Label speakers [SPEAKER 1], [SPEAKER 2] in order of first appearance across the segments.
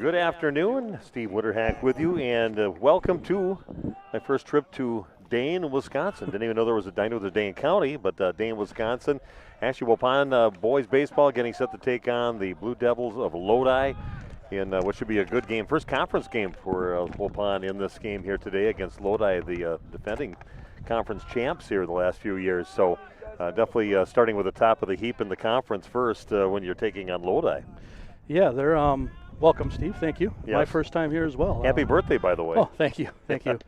[SPEAKER 1] Good afternoon. Steve Winterhack with you, and welcome to my first trip to Dane, Wisconsin. Didn't even know there was a Dane, Dane County, but Dane, Wisconsin. Actually, Waupun boys baseball getting set to take on the Blue Devils of Lodi in what should be a good game. First conference game for Waupun in this game here today against Lodi, the defending conference champs here the last few years. So definitely starting with the top of the heap in the conference first when you're taking on Lodi.
[SPEAKER 2] Yeah, they're welcome, Steve. Thank you.
[SPEAKER 1] Yes.
[SPEAKER 2] My first time here as well.
[SPEAKER 1] Happy birthday, by the way.
[SPEAKER 2] Oh, thank you. Thank you.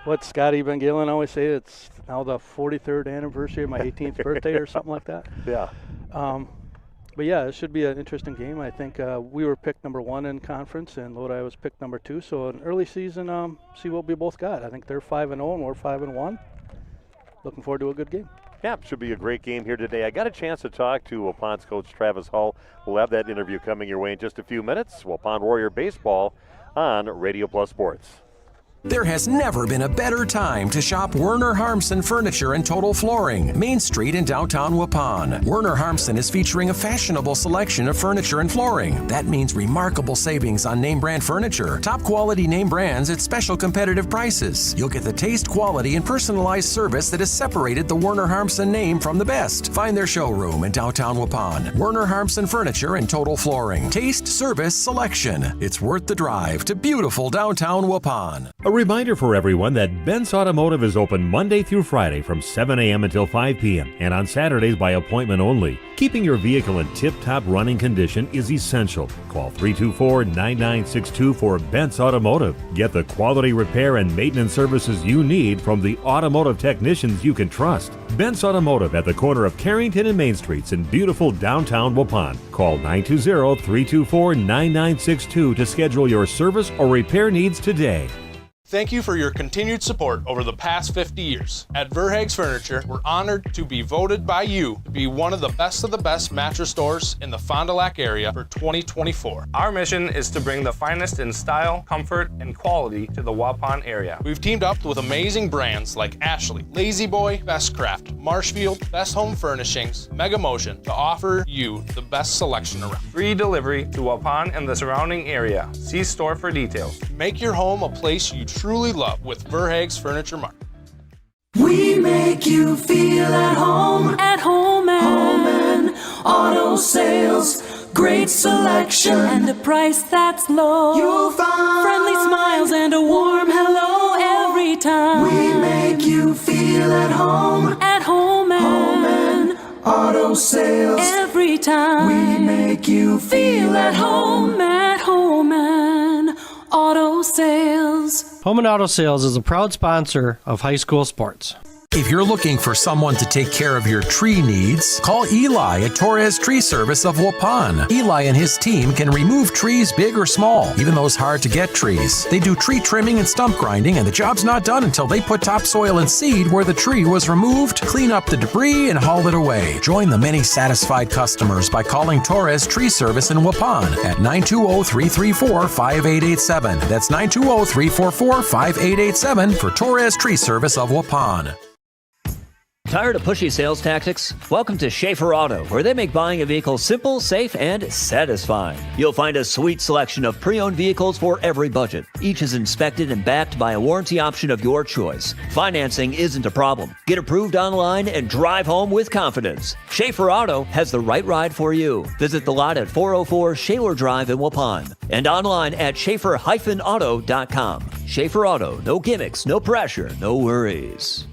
[SPEAKER 2] What Scotty Van Galen always say, it's now the 43rd anniversary of my 18th birthday or something like that.
[SPEAKER 1] Yeah.
[SPEAKER 2] But yeah, it should be an interesting game. I think we were picked number 1 in conference, and Lodi was picked number 2. So an early season, see what we both got. I think they're 5-0 and we're 5-1. Looking forward to a good game.
[SPEAKER 1] Yeah, it should be a great game here today. I got a chance to talk to Waupun's coach, Travis Hull. We'll have that interview coming your way in just a few minutes. Waupun Warrior Baseball on Radio Plus Sports.
[SPEAKER 3] There has never been a better time to shop Werner Harmsen Furniture and Total Flooring, Main Street in downtown Waupun. Werner Harmsen is featuring a fashionable selection of furniture and flooring. That means remarkable savings on name brand furniture, top quality name brands at special competitive prices. You'll get the taste, quality, and personalized service that has separated the Werner Harmsen name from the best. Find their showroom in downtown Waupun. Werner Harmsen Furniture and Total Flooring. Taste, service, selection. It's worth the drive to beautiful downtown Waupun.
[SPEAKER 4] A reminder for everyone that Bent's Automotive is open Monday through Friday from 7 a.m. until 5 p.m. and on Saturdays by appointment only. Keeping your vehicle in tip-top running condition is essential. Call 324-9962 for Bent's Automotive. Get the quality repair and maintenance services you need from the automotive technicians you can trust. Bent's Automotive at the corner of Carrington and Main Streets in beautiful downtown Waupun. Call 920-324-9962 to schedule your service or repair needs today.
[SPEAKER 5] Thank you for your continued support over the past 50 years. At Verhaeg's Furniture, we're honored to be voted by you to be one of the best mattress stores in the Fond du Lac area for 2024.
[SPEAKER 6] Our mission is to bring the finest in style, comfort, and quality to the Waupun area.
[SPEAKER 5] We've teamed up with amazing brands like Ashley, Lazy Boy, Best Craft, Marshfield, Best Home Furnishings, Mega Motion to offer you the best selection around.
[SPEAKER 6] Free delivery to Waupun and the surrounding area. See store for details.
[SPEAKER 5] Make your home a place you truly love with Verhaeg's Furniture Mart.
[SPEAKER 7] We make you feel at home and auto sales. Great selection and a price that's low. You'll find friendly smiles and a warm hello every time. We make you feel at home and auto sales every time. We make you feel at home and auto sales.
[SPEAKER 8] Home and Auto Sales is a proud sponsor of high school sports.
[SPEAKER 3] If you're looking for someone to take care of your tree needs, call Eli at Torres Tree Service of Waupun. Eli and his team can remove trees big or small, even those hard-to-get trees. They do tree trimming and stump grinding, and the job's not done until they put topsoil and seed where the tree was removed, clean up the debris, and haul it away. Join the many satisfied customers by calling Torres Tree Service in Waupun at 920-334-5887. That's 920-344-5887 for Torres Tree Service of Waupun.
[SPEAKER 9] Tired of pushy sales tactics? Welcome to Schaefer Auto, where they make buying a vehicle simple, safe, and satisfying. You'll find a sweet selection of pre-owned vehicles for every budget. Each is inspected and backed by a warranty option of your choice. Financing isn't a problem. Get approved online and drive home with confidence. Schaefer Auto has the right ride for you. Visit the lot at 404 Shaler Drive in Waupun and online at schaefer-auto.com. Schaefer Auto, no gimmicks, no pressure, no worries.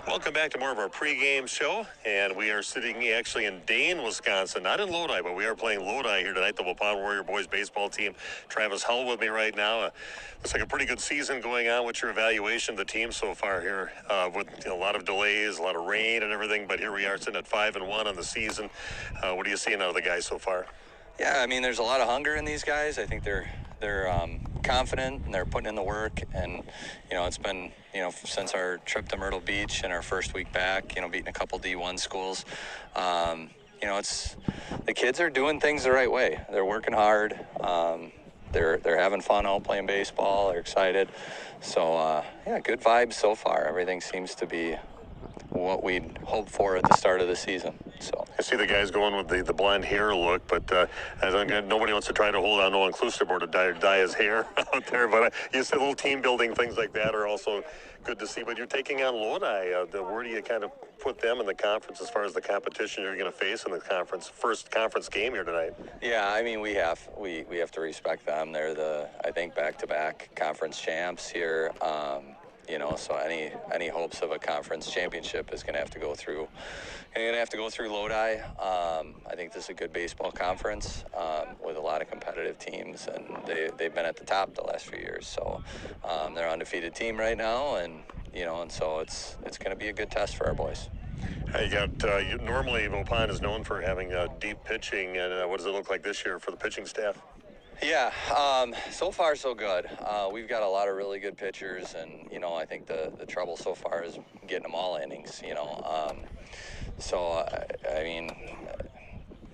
[SPEAKER 1] Welcome back to more of our pregame show, and we are sitting actually in Dane, Wisconsin, not in Lodi, but we are playing Lodi here tonight, the Waupun Warrior boys baseball team. Travis Hull with me right now. Looks like a pretty good season going on. What's your evaluation of the team so far here with a lot of delays, a lot of rain and everything, but here we are sitting at 5-1 on the season. What are you seeing out of the guys so far?
[SPEAKER 10] Yeah, I mean, there's a lot of hunger in these guys. I think they're confident and they're putting in the work, and it's been since our trip to Myrtle Beach and our first week back, beating a couple D1 schools, it's the kids are doing things the right way. They're working hard. They're having fun out playing baseball. They're excited. So good vibes so far. Everything seems to be what we'd hoped for at the start of the season. So
[SPEAKER 1] I see the guys going with the blonde hair look, but I think nobody wants to try to hold on to all-inclusive or to dye his hair out there. But you said little team building things like that are also good to see. But you're taking on Lodi. Where do you kind of put them in the conference as far as the competition you're going to face in the first conference game here tonight?
[SPEAKER 10] yeah, I mean, we have to respect them. They're I think back-to-back conference champs here. So any hopes of a conference championship is going to have to go through. You're going to have to go through Lodi. I think this is a good baseball conference with a lot of competitive teams, and they've been at the top the last few years. So they're an undefeated team right now, and so it's going to be a good test for our boys.
[SPEAKER 1] You got normally Waupun is known for having deep pitching, and what does it look like this year for the pitching staff?
[SPEAKER 10] Yeah, so far so good. We've got a lot of really good pitchers, and I think the trouble so far is getting them all innings. I mean,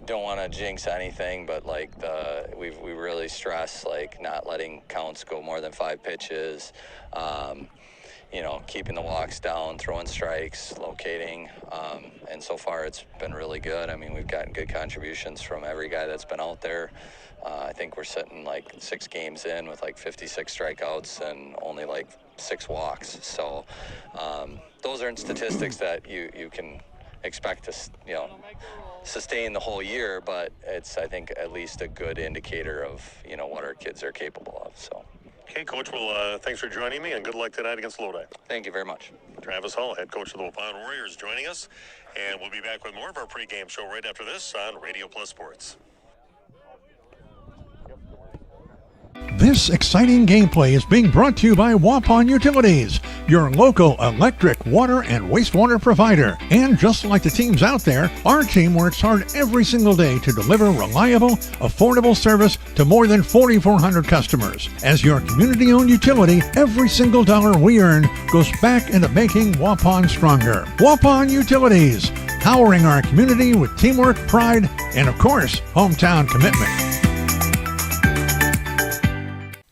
[SPEAKER 10] don't want to jinx anything, but we really stress not letting counts go more than 5 pitches. Keeping the walks down, throwing strikes, locating, and so far it's been really good. I mean, we've gotten good contributions from every guy that's been out there. I think we're sitting 6 games in with 56 strikeouts and only 6 walks. So those are statistics that you can expect to sustain the whole year, but it's, I think, at least a good indicator of what our kids are capable of. So.
[SPEAKER 1] Okay, Coach, well, thanks for joining me, and good luck tonight against Lodi.
[SPEAKER 10] Thank you very much.
[SPEAKER 1] Travis Hull, head coach of the Waupun Warriors, joining us, and we'll be back with more of our pregame show right after this on Radio Plus Sports.
[SPEAKER 11] This exciting gameplay is being brought to you by Waupun Utilities, your local electric, water, and wastewater provider. And just like the teams out there, our team works hard every single day to deliver reliable, affordable service to more than 4,400 customers. As your community-owned utility, every single dollar we earn goes back into making Waupun stronger. Waupun Utilities, powering our community with teamwork, pride, and of course, hometown commitment.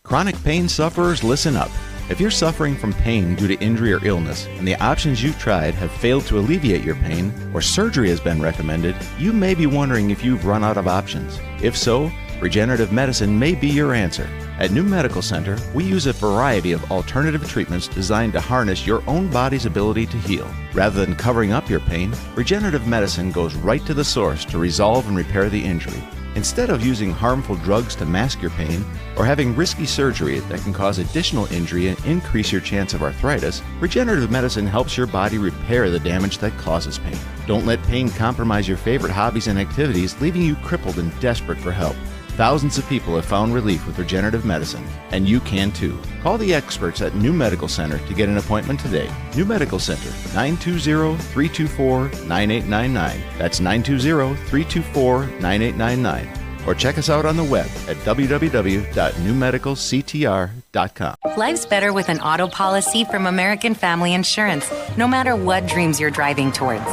[SPEAKER 12] Chronic pain sufferers, listen up. If you're suffering from pain due to injury or illness, and the options you've tried have failed to alleviate your pain, or surgery has been recommended, you may be wondering if you've run out of options. If so, regenerative medicine may be your answer. At New Medical Center, we use a variety of alternative treatments designed to harness your own body's ability to heal. Rather than covering up your pain, regenerative medicine goes right to the source to resolve and repair the injury. Instead of using harmful drugs to mask your pain or having risky surgery that can cause additional injury and increase your chance of arthritis, regenerative medicine helps your body repair the damage that causes pain. Don't let pain compromise your favorite hobbies and activities, leaving you crippled and desperate for help. Thousands of people have found relief with regenerative medicine, and you can too. Call the experts at New Medical Center to get an appointment today. New Medical Center, 920-324-9899. That's 920-324-9899. Or check us out on the web at www.newmedicalctr.com.
[SPEAKER 13] Life's better with an auto policy from American Family Insurance, no matter what dreams you're driving towards.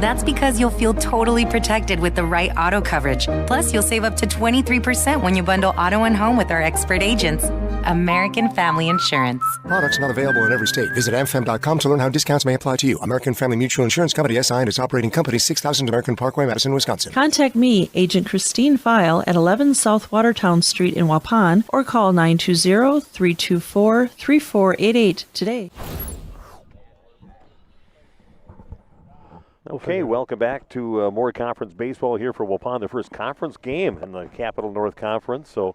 [SPEAKER 13] That's because you'll feel totally protected with the right auto coverage. Plus, you'll save up to 23% when you bundle auto and home with our expert agents. American Family Insurance.
[SPEAKER 14] Products not available in every state. Visit amfam.com to learn how discounts may apply to you. American Family Mutual Insurance Company, SI, and its operating company, 6000 American Parkway, Madison, Wisconsin.
[SPEAKER 15] Contact me, Agent Christine File, at 11 South Watertown Street in Waupun, or call 920-324-3488 today.
[SPEAKER 1] Okay, welcome back to more conference baseball here for Waupun, the first conference game in the Capital North Conference. So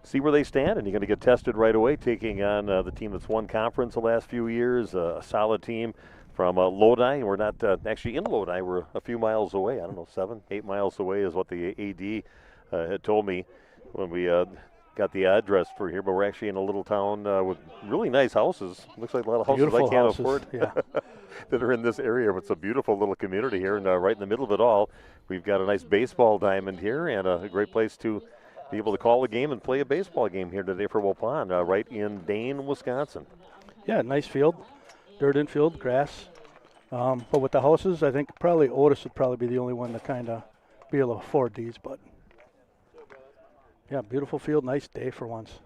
[SPEAKER 1] see where they stand, and you're going to get tested right away, taking on the team that's won conference the last few years, a solid team from Lodi. We're not actually in Lodi. We're a few miles away. I don't know, 7-8 miles away is what the AD had told me when we got the address for here. But we're actually in a little town with really nice houses. Looks like a lot of houses
[SPEAKER 2] Beautiful
[SPEAKER 1] I can't
[SPEAKER 2] houses.
[SPEAKER 1] afford
[SPEAKER 2] Yeah.
[SPEAKER 1] that are in this area. But it's a beautiful little community here, and right in the middle of it all, we've got a nice baseball diamond here and a great place to be able to call a game and play a baseball game here today for Waupun, right in Dane, Wisconsin.
[SPEAKER 2] Yeah, nice field, dirt infield, grass. But with the houses, I think probably Otis would probably be the only one to kind of be able to afford these. But yeah, beautiful field, nice day for once.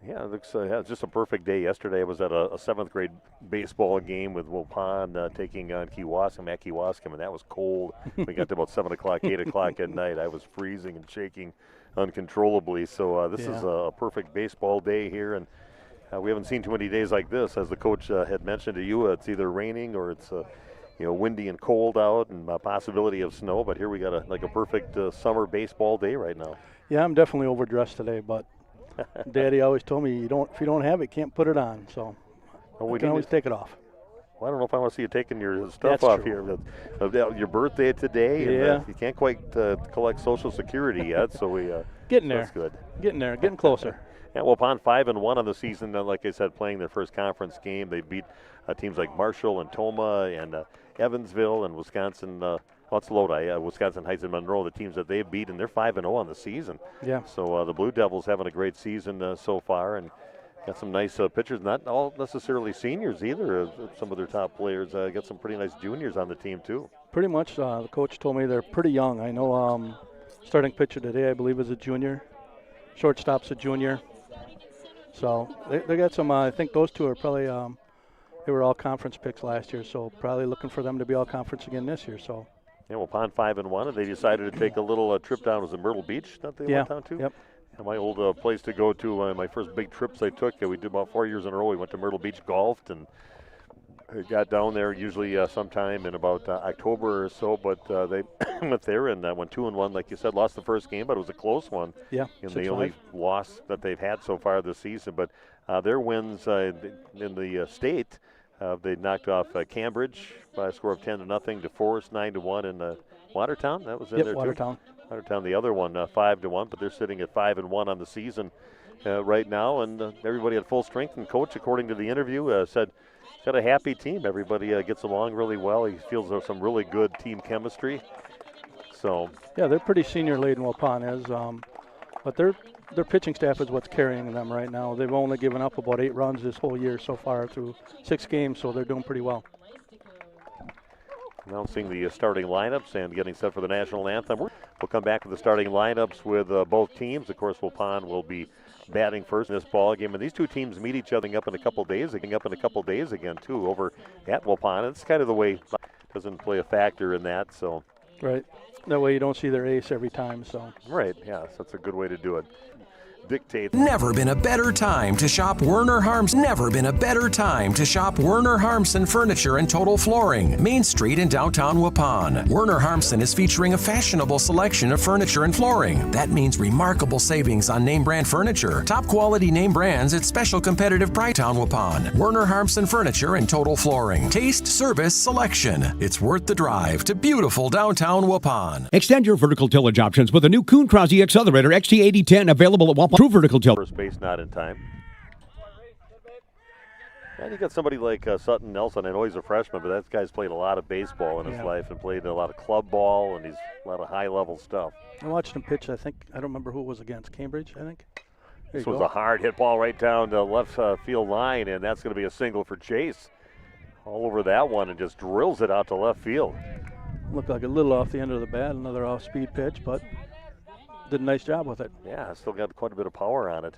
[SPEAKER 1] Yeah, it looks it's just a perfect day. Yesterday I was at a 7th grade baseball game with Waupun taking on Kewaskum, and that was cold. We got to about 7 o'clock, 8 o'clock at night. I was freezing and shaking uncontrollably. So this is a perfect baseball day here, and we haven't seen too many days like this. As the coach had mentioned to you, it's either raining or it's windy and cold out, and a possibility of snow. But here we got a perfect summer baseball day right now.
[SPEAKER 2] Yeah, I'm definitely overdressed today, but Daddy always told me if you don't have it, can't put it on. So you can always take it off.
[SPEAKER 1] Well, I don't know if I want to see you taking your stuff off here. Your birthday today, and you can't quite collect Social Security yet, so we
[SPEAKER 2] getting there.
[SPEAKER 1] That's good.
[SPEAKER 2] Getting there, getting closer.
[SPEAKER 1] Yeah, Waupun 5-1 on the season. Like I said, playing their first conference game, they beat teams like Marshall and Toma and Evansville and Wisconsin. It's Lodi, Wisconsin Heights and Monroe, the teams that they've beaten. They're 5-0 on the season.
[SPEAKER 2] Yeah.
[SPEAKER 1] So the Blue Devils having a great season so far, and got some nice pitchers. Not all necessarily seniors either. Some of their top players got some pretty nice juniors on the team too.
[SPEAKER 2] Pretty much. The coach told me they're pretty young. I know starting pitcher today, I believe, is a junior. Shortstop's a junior. So they got some. I think those two are probably. They were all conference picks last year, so probably looking for them to be all conference again this year. So.
[SPEAKER 1] Yeah, Waupun 5-1, and they decided to take a little trip down. Was it Myrtle Beach that they went down to?
[SPEAKER 2] Yep.
[SPEAKER 1] My old place to go to, my first big trips I took, we did about 4 years in a row. We went to Myrtle Beach, golfed, and got down there usually sometime in about October or so. But they went there and went 2-1, like you said, lost the first game, but it was a close one.
[SPEAKER 2] Yeah,
[SPEAKER 1] and the only loss that they've had so far this season. But their wins in the state, they knocked off Cambridge by a score of 10-0, DeForest 9-1, and Watertown. That was in there
[SPEAKER 2] Watertown.
[SPEAKER 1] too. Watertown, the other one, 5-1, but they're sitting at 5-1 on the season right now, and everybody at full strength. And coach, according to the interview, said he's got a happy team. Everybody gets along really well. He feels there's some really good team chemistry. So
[SPEAKER 2] yeah, they're pretty senior laden. Waupun is, but their pitching staff is what's carrying them right now. They've only given up about 8 runs this whole year so far through 6 games, so they're doing pretty well.
[SPEAKER 1] Announcing the starting lineups and getting set for the national anthem. We'll come back with the starting lineups with both teams. Of course, Waupun will be batting first in this ball game, and these two teams meet each other up in a couple days again too over at Waupun. It's kind of the way doesn't play a factor in that. So
[SPEAKER 2] right, that way you don't see their ace every time. So
[SPEAKER 1] right, yeah, so that's a good way to do it. Dictate.
[SPEAKER 3] Never been a better time to shop Werner Harmson. Never been a better time to shop Werner Harmson Furniture and Total Flooring, Main Street in downtown Waupun. Werner Harmson is featuring a fashionable selection of furniture and flooring. That means remarkable savings on name brand furniture, top quality name brands at special competitive price. Town Waupun. Werner Harmson Furniture and Total Flooring. Taste, service, selection. It's worth the drive to beautiful downtown Waupun.
[SPEAKER 16] Extend your vertical tillage options with a new Kuhn Krause Accelerator XT8010 available at Waupun. True vertical tilt.
[SPEAKER 1] First base not in time. And you got somebody like Sutton Nelson. I know he's a freshman, but that guy's played a lot of baseball in his life and played a lot of club ball, and he's a lot of high-level stuff.
[SPEAKER 2] I watched him pitch. I don't remember who it was against. Cambridge, I think.
[SPEAKER 1] This was a hard hit ball right down the left field line, and that's going to be a single for Chase. All over that one and just drills it out to left field.
[SPEAKER 2] Looked like a little off the end of the bat, another off-speed pitch, but did a nice job with it.
[SPEAKER 1] Yeah, still got quite a bit of power on it.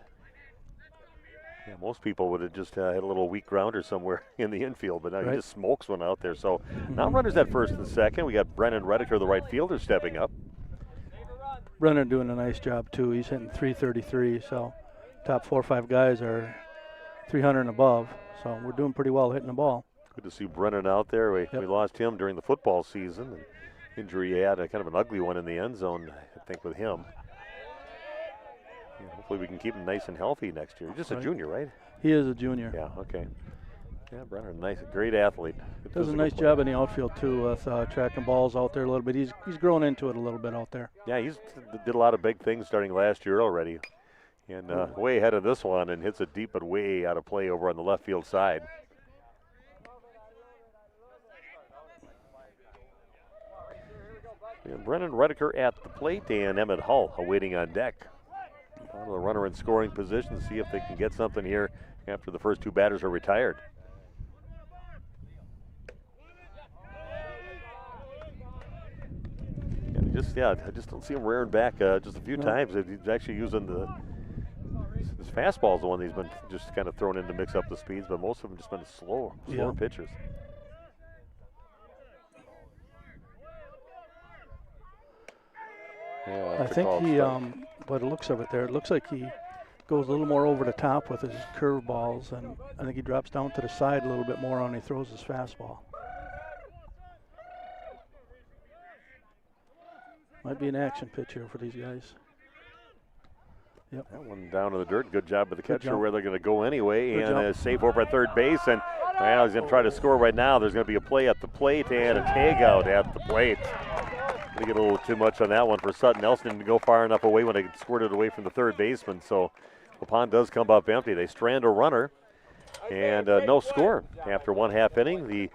[SPEAKER 1] Yeah, most people would have just had a little weak grounder somewhere in the infield, but now he just smokes one out there. So now runners at first and second. We got Brennan Redeker, the right fielder, stepping up.
[SPEAKER 2] Brennan doing a nice job too. He's hitting .333, so top 4 or 5 guys are 300 and above. So we're doing pretty well hitting the ball.
[SPEAKER 1] Good to see Brennan out there. We lost him during the football season. And injury he had, kind of an ugly one in the end zone, I think, with him. Yeah, hopefully we can keep him nice and healthy next year. He's just a junior, right?
[SPEAKER 2] He is a junior.
[SPEAKER 1] Yeah, okay. Yeah, Brennan, great athlete.
[SPEAKER 2] Does a nice job in the outfield too with tracking balls out there a little bit. He's grown into it a little bit out there.
[SPEAKER 1] Yeah, he's did a lot of big things starting last year already. And way ahead of this one and hits it deep but way out of play over on the left field side. And Brennan Redeker at the plate and Emmett Hull awaiting on deck. The runner in scoring position to see if they can get something here after the first 2 batters are retired. And I just don't see him rearing back just a few times. He's actually using the His fastball is the one he's been just kind of thrown in to mix up the speeds, but most of them just been slower pitches. Yeah,
[SPEAKER 2] I think he, by the looks of it there, it looks like he goes a little more over the top with his curveballs, and I think he drops down to the side a little bit more when he throws his fastball. Might be an action pitch here for these guys. Yep.
[SPEAKER 1] That one down to the dirt. Good job by the catcher
[SPEAKER 2] jump.
[SPEAKER 1] where they're going to go anyway.
[SPEAKER 2] Good
[SPEAKER 1] and safe over at third base. And well, he's going to try to score right now. There's going to be a play at the plate and a tag out at the plate. Going to get a little too much on that one for Sutton. Nelson didn't go far enough away when they squirted away from the third baseman. So Waupun does come up empty. They strand a runner and no score after 1/2 inning. The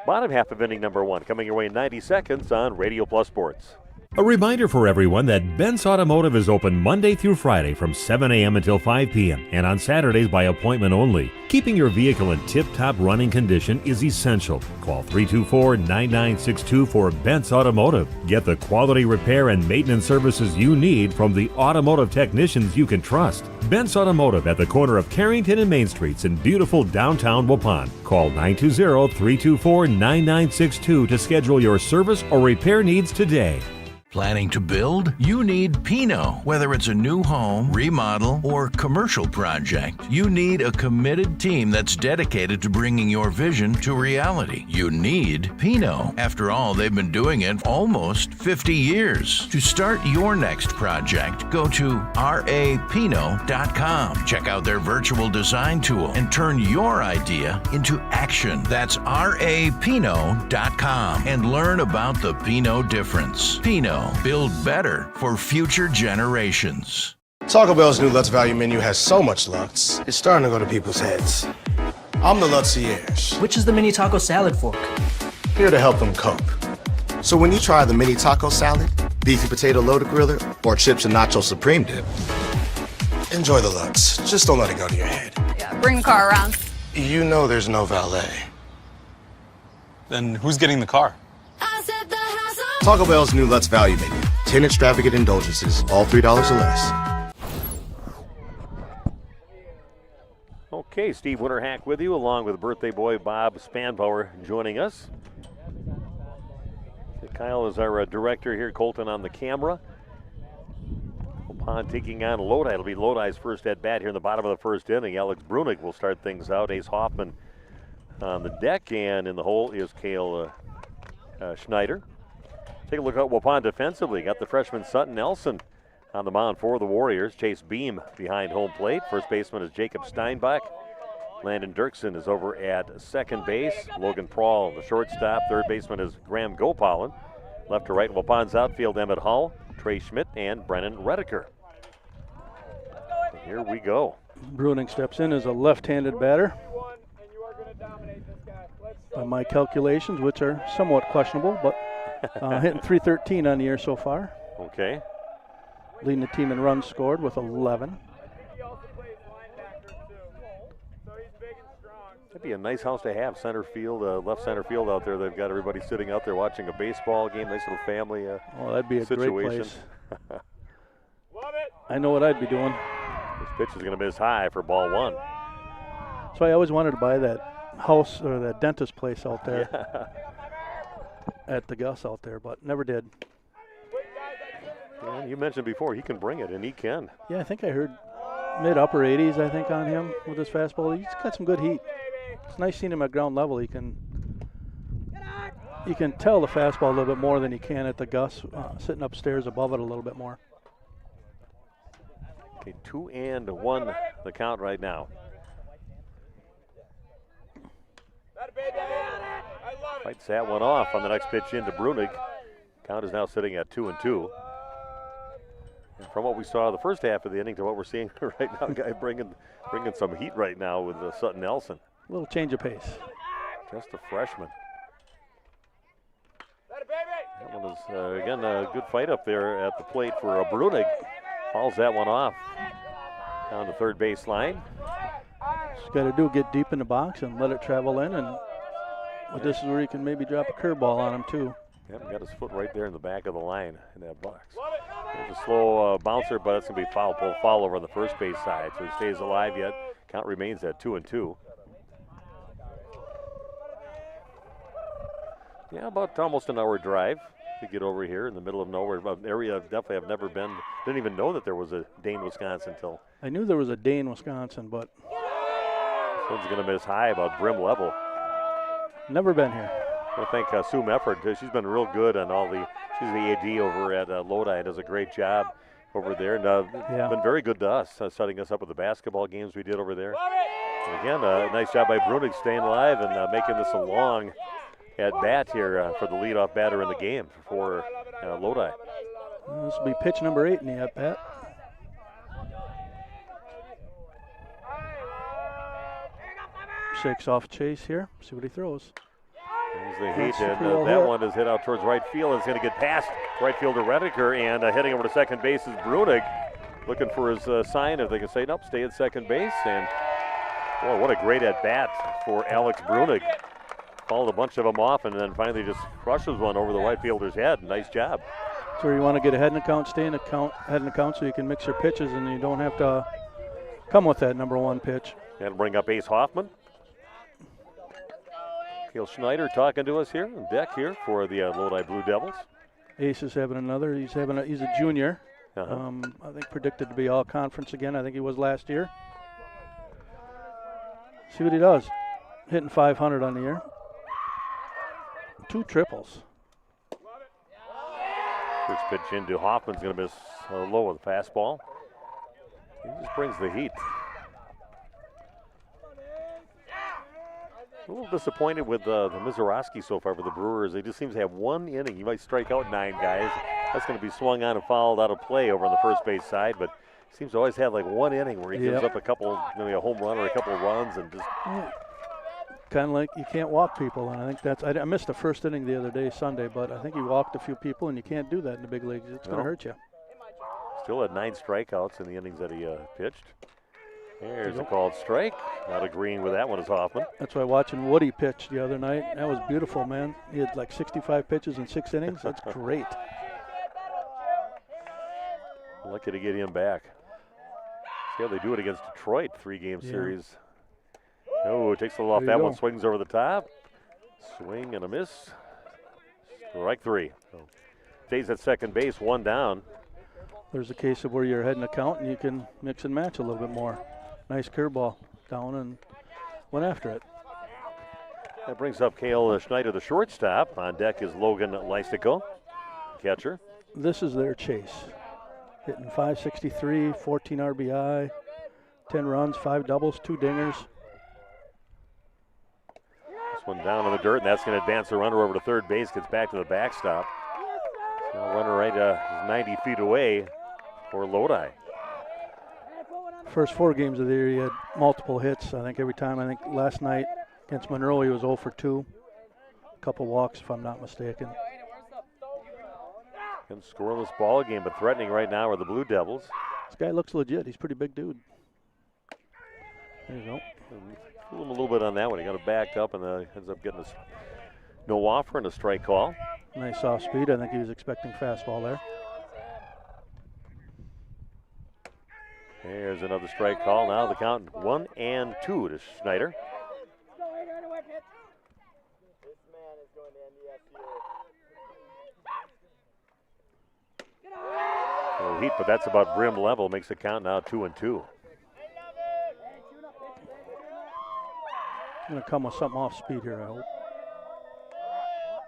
[SPEAKER 1] bottom half of inning number 1 coming your way in 90 seconds on Radio Plus Sports.
[SPEAKER 4] A reminder for everyone that Ben's Automotive is open Monday through Friday from 7 a.m. until 5 p.m. and on Saturdays by appointment only. Keeping your vehicle in tip-top running condition is essential. Call 324-9962 for Ben's Automotive. Get the quality repair and maintenance services you need from the automotive technicians you can trust. Ben's Automotive at the corner of Carrington and Main Streets in beautiful downtown Waupun. Call 920-324-9962 to schedule your service or repair needs today.
[SPEAKER 17] Planning to build? You need Pinot. Whether it's a new home, remodel, or commercial project, you need a committed team that's dedicated to bringing your vision to reality. You need Pinot. After all, they've been doing it almost 50 years. To start your next project, go to rapinot.com. Check out their virtual design tool and turn your idea into action. That's rapinot.com and learn about the Pinot difference. Pinot. Build better for future generations.
[SPEAKER 18] Taco Bell's new Lutz value menu has so much Lutz, it's starting to go to people's heads. I'm the Lutziers.
[SPEAKER 19] Which is the mini taco salad fork?
[SPEAKER 18] Here to help them cope. So when you try the mini taco salad, beefy potato loaded griller, or chips and nacho supreme dip, enjoy the Lutz. Just don't let it go to your head.
[SPEAKER 20] Yeah, bring the car around.
[SPEAKER 18] You know there's no valet.
[SPEAKER 5] Then who's getting the car?
[SPEAKER 18] Taco Bell's new Lutz value menu. 10 extravagant indulgences, all $3 or less.
[SPEAKER 1] Okay, Steve Winterhack with you, along with birthday boy Bob Spanbauer joining us. Kyle is our director here, Colton on the camera. Waupun taking on Lodi. It'll be Lodi's first at bat here in the bottom of the first inning. Alex Brunig will start things out. Ace Hoffman on the deck, and in the hole is Cale Schneider. Take a look at Waupun defensively. Got the freshman Sutton Nelson on the mound for the Warriors. Chase Beam behind home plate. First baseman is Jacob Steinbach. Landon Dirksen is over at second base. Logan Prawl, the shortstop. Third baseman is Graham Gopalin. Left to right, Waupun's outfield, Emmett Hull, Trey Schmidt, and Brennan Redeker. Here we go.
[SPEAKER 2] Bruning steps in as a left-handed batter. By my calculations, which are somewhat questionable, but hitting .313 on the year so far.
[SPEAKER 1] Okay.
[SPEAKER 2] Leading the team in runs scored with 11.
[SPEAKER 1] That'd be a nice house to have, center field, left center field out there. They've got everybody sitting out there watching a baseball game, nice little family
[SPEAKER 2] that'd be a
[SPEAKER 1] situation.
[SPEAKER 2] Great place. I know what I'd be doing.
[SPEAKER 1] This pitch is going to miss high for ball 1.
[SPEAKER 2] So I always wanted to buy that house or that dentist place out there.
[SPEAKER 1] Yeah.
[SPEAKER 2] At the Gus out there, but never did.
[SPEAKER 1] Yeah, you mentioned before he can bring it, and he can.
[SPEAKER 2] Yeah, I think I heard mid-upper 80s, I think, on him with his fastball. He's got some good heat. It's nice seeing him at ground level. You can tell the fastball a little bit more than you can at the Gus, sitting upstairs above it a little bit more.
[SPEAKER 1] Okay, 2-1 the count right now. Fights that one off on the next pitch into Brunig. Count is now sitting at 2-2. And from what we saw the first half of the inning to what we're seeing right now, guy bringing some heat right now with Sutton Nelson.
[SPEAKER 2] A little change of pace.
[SPEAKER 1] Just a freshman. That one is, again, a good fight up there at the plate for Brunig. Hauls that one off down the third base line.
[SPEAKER 2] Just got to do get deep in the box and let it travel in, and but this is where you can maybe drop a curveball on him too.
[SPEAKER 1] Yep, got his foot right there in the back of the line in that box. There's a slow bouncer, but it's going to be foul over on the first base side. So he stays alive yet. Count remains at 2-2. Yeah, about almost an hour drive to get over here in the middle of nowhere. An area definitely I've never been. Didn't even know that there was a Dane, Wisconsin until.
[SPEAKER 2] I knew there was a Dane, Wisconsin, but.
[SPEAKER 1] This one's going to miss high about brim level.
[SPEAKER 2] Never been here.
[SPEAKER 1] I think Sue Mefford, she's been real good on all the. She's the AD over at Lodi, does a great job over there, and been very good to us, setting us up with the basketball games we did over there. And again, nice job by Brunig staying alive and making this a long at bat here for the leadoff batter in the game for Lodi.
[SPEAKER 2] This will be pitch number 8 in the at bat. Shakes off Chase here. See what he throws.
[SPEAKER 1] There's the heat, and that one is hit out towards right field. It's going to get past right fielder Rediker, and heading over to second base is Brunig, looking for his sign if they can say, nope, stay at second base. And boy, what a great at bat for Alex Brunig. Fouled a bunch of them off, and then finally just crushes one over the right fielder's head. Nice job.
[SPEAKER 2] So you want to get ahead in the count, stay in the count, head in the count, so you can mix your pitches, and you don't have to come with that number 1 pitch.
[SPEAKER 1] That'll bring up Ace Hoffman. Cale Schneider talking to us here on deck here for the Lodi Blue Devils.
[SPEAKER 2] Ace is having another. He's a junior. I think predicted to be all conference again. I think he was last year. See what he does. Hitting 500 on the year. 2 triples.
[SPEAKER 1] First pitch into Hoffman's going to miss low with a fastball. He just brings the heat. A little disappointed with the Mizorowski so far for the Brewers. They just seem to have 1 inning. You might strike out 9 guys. That's going to be swung on and fouled out of play over on the first base side, but seems to always have like 1 inning where he gives up a couple, maybe a home run or a couple of runs and just.
[SPEAKER 2] Kind of like you can't walk people, and I think that's. I missed the first inning the other day, Sunday, but I think he walked a few people, and you can't do that in the big leagues. It's going to hurt you.
[SPEAKER 1] Still had 9 strikeouts in the innings that he pitched. Here's a called strike. Not agreeing with that one is Hoffman.
[SPEAKER 2] That's why watching Woody pitch the other night, that was beautiful, man. He had like 65 pitches in 6 innings. That's great.
[SPEAKER 1] Lucky to get him back. See how they do it against Detroit, 3-game series. Oh, takes a little off that one, swings over the top. Swing and a miss. Strike 3. So stays at second base, 1 down.
[SPEAKER 2] There's a case of where you're heading the count and you can mix and match a little bit more. Nice curveball down and went after it.
[SPEAKER 1] That brings up Cale Schneider, the shortstop. On deck is Logan Lystico, catcher.
[SPEAKER 2] This is their chase. Hitting 563, 14 RBI, 10 runs, 5 doubles, 2 dingers.
[SPEAKER 1] This one down in the dirt, and that's going to advance the runner over to third base, gets back to the backstop. Now runner right 90 feet away for Lodi.
[SPEAKER 2] First 4 games of the year, he had multiple hits. I think every time. I think last night against Monroe, he was 0 for 2. A couple walks, if I'm not mistaken.
[SPEAKER 1] And scoreless ball game, but threatening right now are the Blue Devils.
[SPEAKER 2] This guy looks legit. He's a pretty big dude. There you go.
[SPEAKER 1] Fool him a little bit on that one. He got it backed up and ends up getting no offer and a strike call.
[SPEAKER 2] Nice off speed. I think he was expecting fastball there.
[SPEAKER 1] There's another strike call. Now the count 1-2 to Schneider. A heat, but that's about brim level. Makes the count now 2-2.
[SPEAKER 2] Going to come with something off speed here, I hope.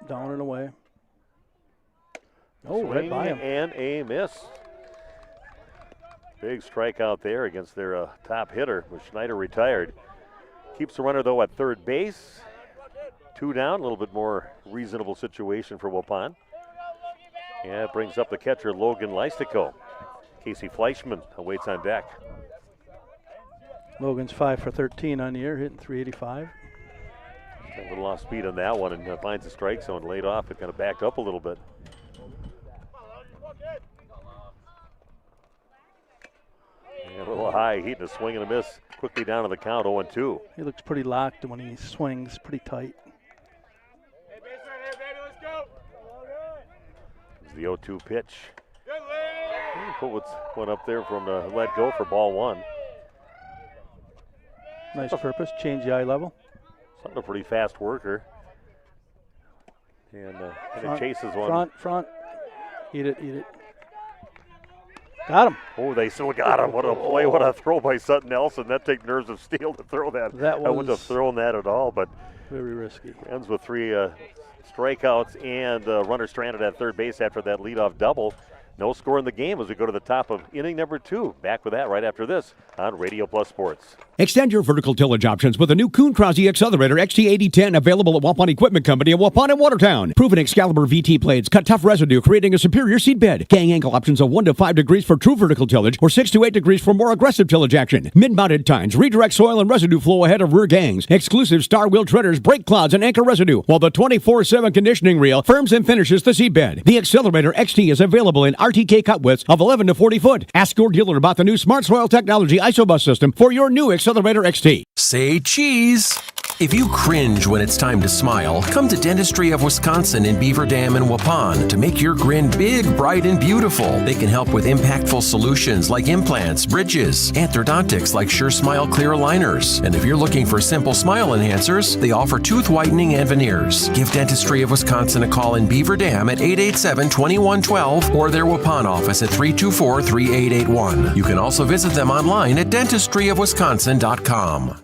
[SPEAKER 2] Down and away. Oh, right by him.
[SPEAKER 1] And a miss. Big strikeout there against their top hitter with Schneider retired. Keeps the runner, though, at third base. 2 down, a little bit more reasonable situation for Waupun. Yeah, it brings up the catcher, Logan Lystico. Casey Fleischman awaits on deck.
[SPEAKER 2] Logan's 5 for 13 on the year, hitting 385.
[SPEAKER 1] A little off speed on that one and finds the strike zone laid off. It kind of backed up a little bit. Yeah, a little high, heat and a swing and a miss. Quickly down to the count, 0-2.
[SPEAKER 2] He looks pretty locked when he swings, pretty tight.
[SPEAKER 1] It's the 0-2 pitch. Went up there from the let go for ball one.
[SPEAKER 2] Nice purpose, change the eye level.
[SPEAKER 1] Something a pretty fast worker. And it chases one.
[SPEAKER 2] Front. Eat it. Got him.
[SPEAKER 1] Oh, they still got him. What a play, what a throw by Sutton Nelson. That takes nerves of steel to throw that. I wouldn't have thrown that at all, but
[SPEAKER 2] very risky.
[SPEAKER 1] Ends with 3 strikeouts and runner stranded at third base after that leadoff double. No score in the game as we go to the top of inning number 2. Back with that right after this on Radio Plus Sports.
[SPEAKER 16] Extend your vertical tillage options with a new Kuhn Krause Accelerator XT8010 available at Waupun Equipment Company in Waupun and Watertown. Proven Excalibur VT blades cut tough residue, creating a superior seed bed. Gang angle options of 1 to 5 degrees for true vertical tillage or 6 to 8 degrees for more aggressive tillage action. Mid-mounted tines redirect soil and residue flow ahead of rear gangs. Exclusive star wheel treaders brake clouds and anchor residue, while the 24/7 conditioning reel firms and finishes the seed bed. The Accelerator XT is available in RTK cut widths of 11 to 40 foot. Ask your dealer about the new Smart Soil Technology ISOBUS system for your new Accelerator XT.
[SPEAKER 3] Say cheese. If you cringe when it's time to smile, come to Dentistry of Wisconsin in Beaver Dam and Waupun to make your grin big, bright, and beautiful. They can help with impactful solutions like implants, bridges, orthodontics like Sure Smile clear aligners. And if you're looking for simple smile enhancers, they offer tooth whitening and veneers. Give Dentistry of Wisconsin a call in Beaver Dam at 887-2112 or their Waupun office at 324-3881. You can also visit them online at dentistryofwisconsin.com.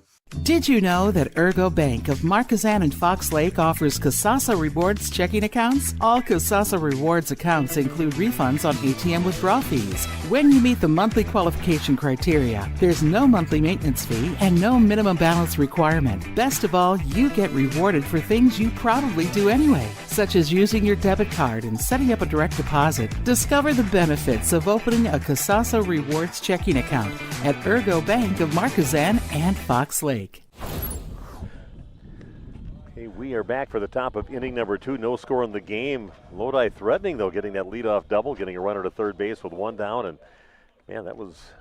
[SPEAKER 19] Did you know that Ergo Bank of Marquezan and Fox Lake offers Kasasa Rewards checking accounts? All Kasasa Rewards accounts include refunds on ATM withdrawal fees. When you meet the monthly qualification criteria, there's no monthly maintenance fee and no minimum balance requirement. Best of all, you get rewarded for things you probably do anyway, such as using your debit card and setting up a direct deposit. Discover the benefits of opening a Kasasa Rewards checking account at Ergo Bank of Marquezan and Fox Lake.
[SPEAKER 1] Okay, we are back for the top of inning number 2. No score in the game. Lodi threatening, though, getting that leadoff double, getting a runner to third base with 1 down. And, man, that was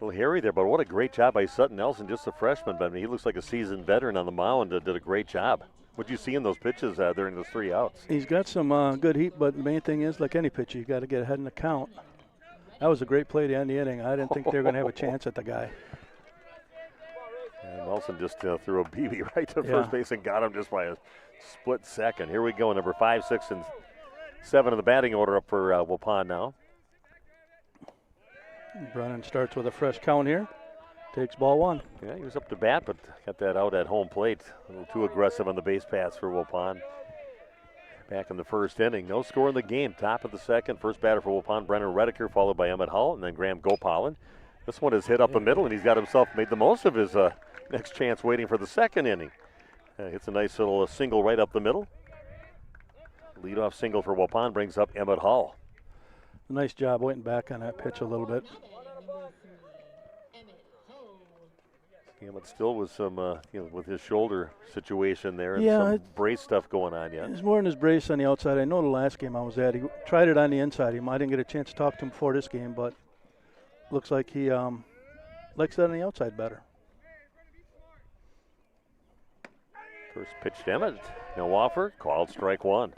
[SPEAKER 1] a little hairy there. But what a great job by Sutton Nelson, just a freshman. But I mean, he looks like a seasoned veteran on the mound and did a great job. What did you see in those pitches during those 3 outs?
[SPEAKER 2] He's got some good heat, but the main thing is, like any pitcher, you got to get ahead in the count. That was a great play to end the inning. I didn't think they were going to have a chance at the guy.
[SPEAKER 1] And Nelson just threw a BB right to first base and got him just by a split second. Here we go, number 5, 6, and 7 in the batting order up for Waupun now.
[SPEAKER 2] Brennan starts with a fresh count here. Takes ball 1.
[SPEAKER 1] Yeah, he was up to bat, but got that out at home plate. A little too aggressive on the base paths for Waupun. Back in the first inning. No score in the game. Top of the second. First batter for Waupun, Brenner Redeker, followed by Emmett Hull, and then Graham Gopalan. This one is hit up the middle, and he's got himself made the most of his next chance waiting for the second inning. It's a nice little single right up the middle. Leadoff single for Waupun brings up Emmett Hull.
[SPEAKER 2] Nice job waiting back on that pitch a little bit.
[SPEAKER 1] Emmett still with some, with his shoulder situation there and
[SPEAKER 2] Yeah,
[SPEAKER 1] some brace stuff going on yet.
[SPEAKER 2] He's more in his brace on the outside. I know the last game I was at, he tried it on the inside. I didn't get a chance to talk to him before this game, but looks like he likes that on the outside better.
[SPEAKER 1] First pitch to Emmett. No offer, called strike 1.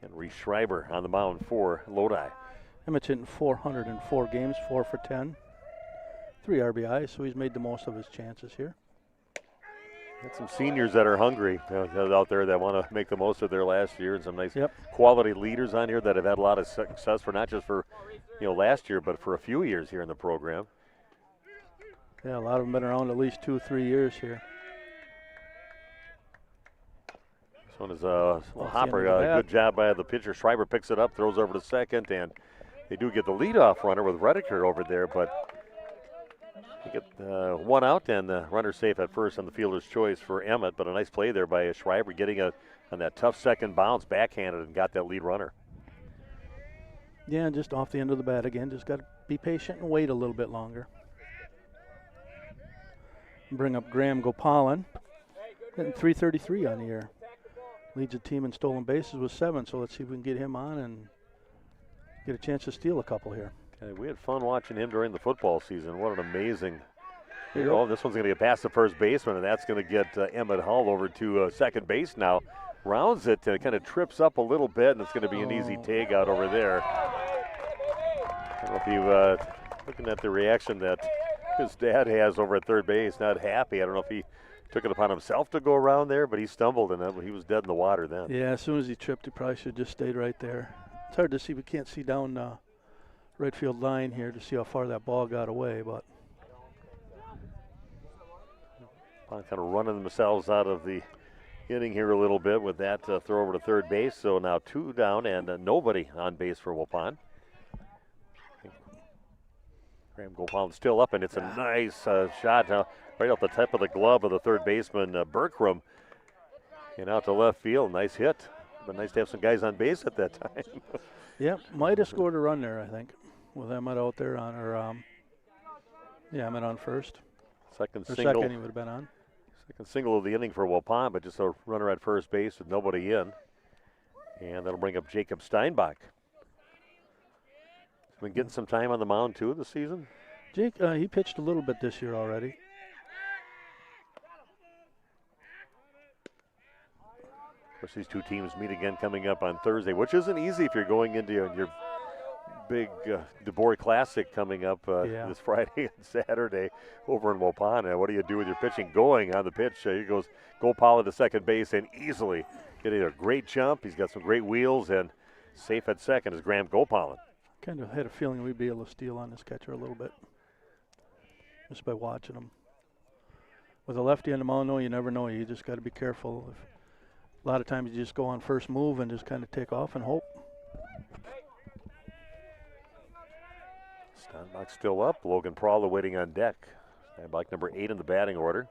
[SPEAKER 1] And Reese Schreiber on the mound for Lodi.
[SPEAKER 2] Emmett's hitting 404 games, 4 for 10. 3 RBIs, so he's made the most of his chances here.
[SPEAKER 1] Got some seniors that are hungry out there that want to make the most of their last year, and some nice quality leaders on here that have had a lot of success for not just for last year, but for a few years here in the program.
[SPEAKER 2] Yeah, a lot of them been around at least 2-3 years here.
[SPEAKER 1] This one is a hopper. Good job by the pitcher. Schreiber picks it up, throws over to second, and they do get the leadoff runner with Redeker over there, but they get 1 out and the runner safe at first on the fielder's choice for Emmett, but a nice play there by Schreiber getting on that tough second bounce, backhanded, and got that lead runner.
[SPEAKER 2] Yeah, just off the end of the bat again. Just got to be patient and wait a little bit longer. Bring up Graham Gopalan, hitting .333 on the year. Leads the team in stolen bases with 7, so let's see if we can get him on and get a chance to steal a couple here.
[SPEAKER 1] We had fun watching him during the football season. What an amazing.
[SPEAKER 2] This
[SPEAKER 1] one's going to get past the first baseman, and that's going to get Emmett Hull over to second base now. Rounds it, and it kind of trips up a little bit, and it's going to be an easy tag out over there. I don't know if you looking at the reaction that his dad has over at third base, not happy. I don't know if he took it upon himself to go around there, but he stumbled and he was dead in the water then.
[SPEAKER 2] Yeah, as soon as he tripped, he probably should have just stayed right there. It's hard to see. We can't see down right field line here to see how far that ball got away, but
[SPEAKER 1] kind of running themselves out of the inning here a little bit with that throw over to third base. So now 2 down and nobody on base for Waupun. Graham Gopal still up, and it's a nice shot now, right off the tip of the glove of the third baseman, Berkram. And out to left field, nice hit. But nice to have some guys on base at that time.
[SPEAKER 2] Yep, might have scored a run there, I think, with Emmett out there on, Emmett on first.
[SPEAKER 1] Second
[SPEAKER 2] or
[SPEAKER 1] single.
[SPEAKER 2] Second he would have been on.
[SPEAKER 1] Second single of the inning for Waupun, but just a runner at first base with nobody in. And that'll bring up Jacob Steinbach. He's been getting some time on the mound, too, this season.
[SPEAKER 2] Jake, he pitched a little bit this year already.
[SPEAKER 1] Of course, these two teams meet again coming up on Thursday, which isn't easy if you're going into your big DeBoer Classic coming up this Friday and Saturday over in Waupun. What do you do with your pitching going on the pitch? Here goes Gopal to second base and easily getting a great jump. He's got some great wheels, and safe at second is Graham Gopal.
[SPEAKER 2] Kind of had a feeling we'd be able to steal on this catcher a little bit just by watching him. With a lefty on the mound, though, you never know. You just got to be careful. A lot of times you just go on first move and just kind of take off and hope.
[SPEAKER 1] Steinbach still up. Logan Prawler waiting on deck. Steinbach number 8 in the batting order.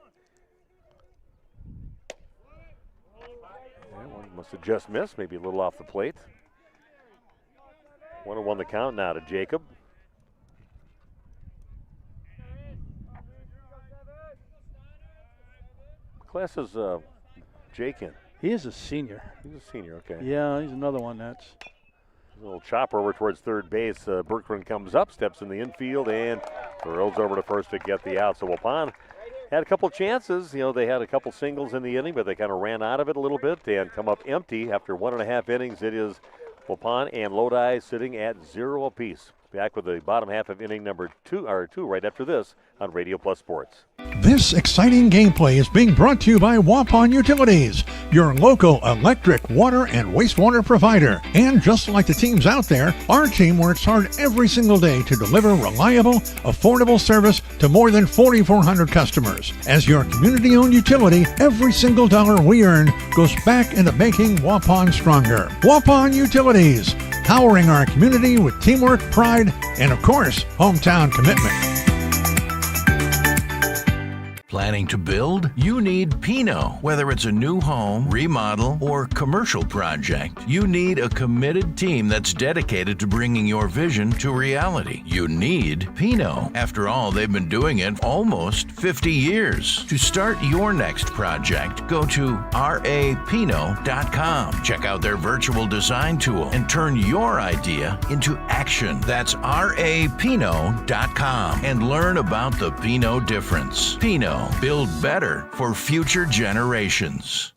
[SPEAKER 1] Yeah, one must have just missed, maybe a little off the plate. 1-1 the count now to Jacob. Class is Jake in.
[SPEAKER 2] He is a senior.
[SPEAKER 1] He's a senior, okay.
[SPEAKER 2] Yeah, he's another one that's.
[SPEAKER 1] A little chopper over towards third base. Berkman comes up, steps in the infield, and throws over to first to get the out. So Waupun had a couple chances. You know, they had a couple singles in the inning, but they kind of ran out of it a little bit and come up empty after 1.5 innings. It is Waupun and Lodi sitting at 0 apiece. Back with the bottom half of inning number 2 right after this on Radio Plus Sports.
[SPEAKER 11] This exciting gameplay is being brought to you by Waupun Utilities, your local electric, water, and wastewater provider. And just like the teams out there, our team works hard every single day to deliver reliable, affordable service to more than 4,400 customers. As your community-owned utility, every single dollar we earn goes back into making Waupun stronger. Waupun Utilities, powering our community with teamwork, pride, and of course, hometown commitment.
[SPEAKER 17] Planning to build? You need Pinot. Whether it's a new home, remodel, or commercial project, you need a committed team that's dedicated to bringing your vision to reality. You need Pinot. After all, they've been doing it almost 50 years. To start your next project, go to rapinot.com. Check out their virtual design tool and turn your idea into action. That's rapinot.com and learn about the Pinot difference. Pinot. Build better for future generations.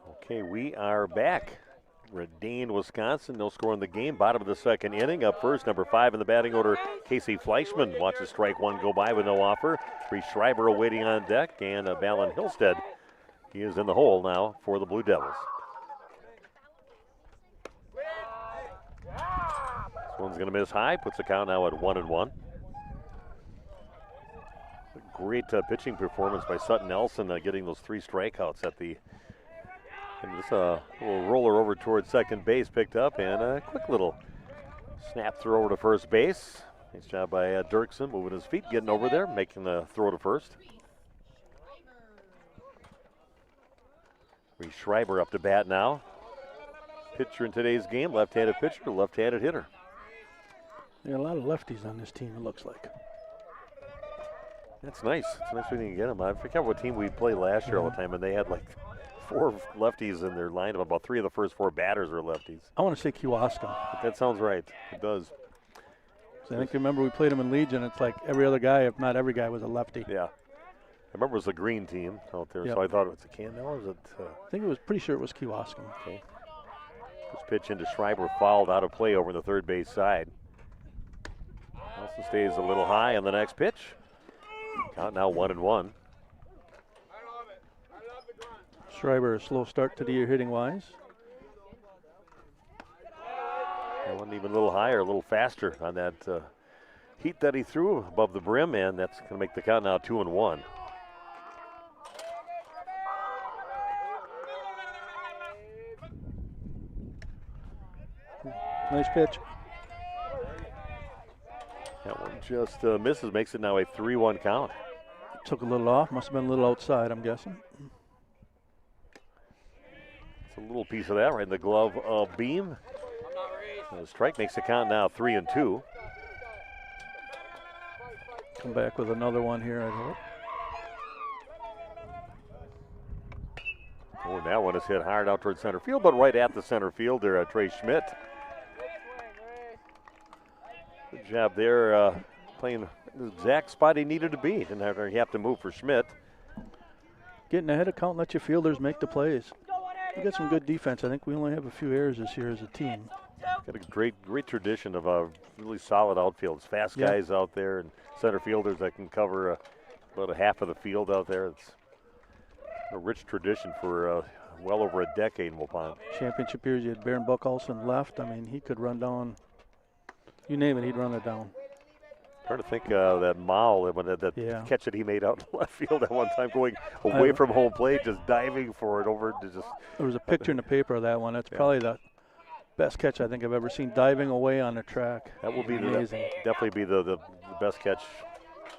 [SPEAKER 1] Okay, we are back. Redane, Wisconsin. No score in the game. Bottom of the second inning. Up first, number 5 in the batting order, Casey Fleischman. Watches strike one go by with no offer. Reese Schreiber waiting on deck, and Balin Hillstead. He is in the hole now for the Blue Devils. This one's going to miss high. Puts the count now at 1-1. Great pitching performance by Sutton Nelson, getting those 3 strikeouts at the. And this little roller over towards second base picked up, and a quick little snap throw over to first base. Nice job by Dirksen, moving his feet, getting over there, making the throw to first. Reese Schreiber up to bat now. Pitcher in today's game, left-handed pitcher, left-handed hitter.
[SPEAKER 2] There are a lot of lefties on this team, it looks like.
[SPEAKER 1] That's nice. It's nice when you can get them. I forget what team we played last year all the time, and they had like 4 lefties in their lineup. About 3 of the first 4 batters were lefties.
[SPEAKER 2] I want to say Kewaskum.
[SPEAKER 1] That sounds right. It does.
[SPEAKER 2] So I think remember we played them in Legion. It's like every other guy, if not every guy, was a lefty.
[SPEAKER 1] Yeah. I remember it was a green team out there,
[SPEAKER 2] yep.
[SPEAKER 1] So I thought it was a Candell, or was it?
[SPEAKER 2] I think it was pretty sure it was Kewaskum.
[SPEAKER 1] Okay. This pitch into Schreiber, fouled out of play over the third base side. Nelson stays a little high on the next pitch. Count now 1-1.
[SPEAKER 2] Schreiber, a slow start to the year hitting wise.
[SPEAKER 1] That one even a little higher, a little faster on that heat that he threw above the brim, and that's going to make the count now 2-1.
[SPEAKER 2] Nice pitch.
[SPEAKER 1] That one just misses, makes it now a 3-1 count.
[SPEAKER 2] Took a little off, must have been a little outside, I'm guessing.
[SPEAKER 1] It's a little piece of that right in the glove beam. The strike makes the count now 3-2.
[SPEAKER 2] Come back with another one here, I hope.
[SPEAKER 1] Oh, that one is hit hard out towards center field, but right at the center fielder, Trey Schmidt. Good job there, playing the exact spot he needed to be. Didn't have to move for Schmidt.
[SPEAKER 2] Getting ahead of count, let your fielders make the plays. We got some good defense. I think we only have a few errors this year as a team.
[SPEAKER 1] Got a great tradition of a really solid outfield. It's fast guys out there and center fielders that can cover about a half of the field out there. It's a rich tradition for well over a decade in Waupun.
[SPEAKER 2] Championship years, you had Baron Buckholson left. I mean, he could run down. You name it, he'd run it down.
[SPEAKER 1] Trying to think that Mao, that catch that he made out in the left field at one time, going away from home plate, just diving for it over to just.
[SPEAKER 2] There was a picture in the paper of that one. That's probably the best catch I think I've ever seen, diving away on the track.
[SPEAKER 1] That will be
[SPEAKER 2] amazing.
[SPEAKER 1] Definitely be the best catch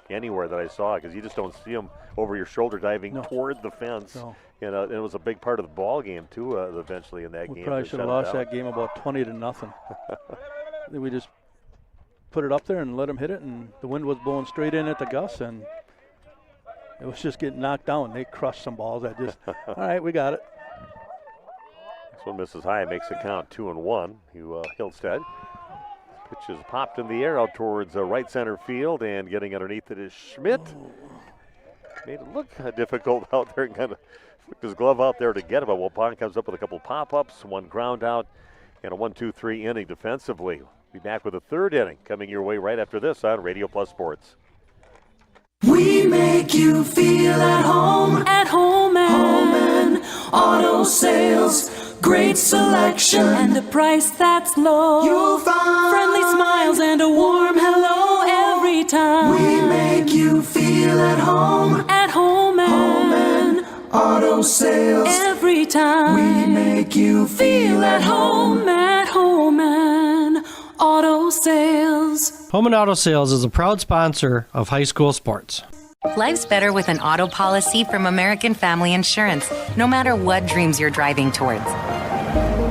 [SPEAKER 1] anywhere that I saw, because you just don't see him over your shoulder diving toward the fence.
[SPEAKER 2] No.
[SPEAKER 1] And it was a big part of the ball game too. Eventually in that game,
[SPEAKER 2] we probably should have lost that game about 20-0. We just put it up there and let him hit it, and the wind was blowing straight in at the Gus, and it was just getting knocked down. They crushed some balls that just, all right, we got it.
[SPEAKER 1] This one misses high, makes the count 2-1. Hillstead. Pitch is popped in the air out towards right center field, and getting underneath it is Schmidt. Made it look difficult out there and kind of flicked his glove out there to get it, but Waupun comes up with a couple pop-ups, one ground out, and a 1-2-3 inning defensively. Be back with a third inning coming your way right after this on Radio Plus Sports.
[SPEAKER 7] We make you feel at home and auto sales. Great selection and a price that's low. You'll find friendly smiles and a warm hello every time. We make you feel at home and auto sales. Every time we make you feel at home and auto sales.
[SPEAKER 8] Home and Auto Sales is a proud sponsor of high school sports.
[SPEAKER 13] Life's better with an auto policy from American Family Insurance, no matter what dreams you're driving towards.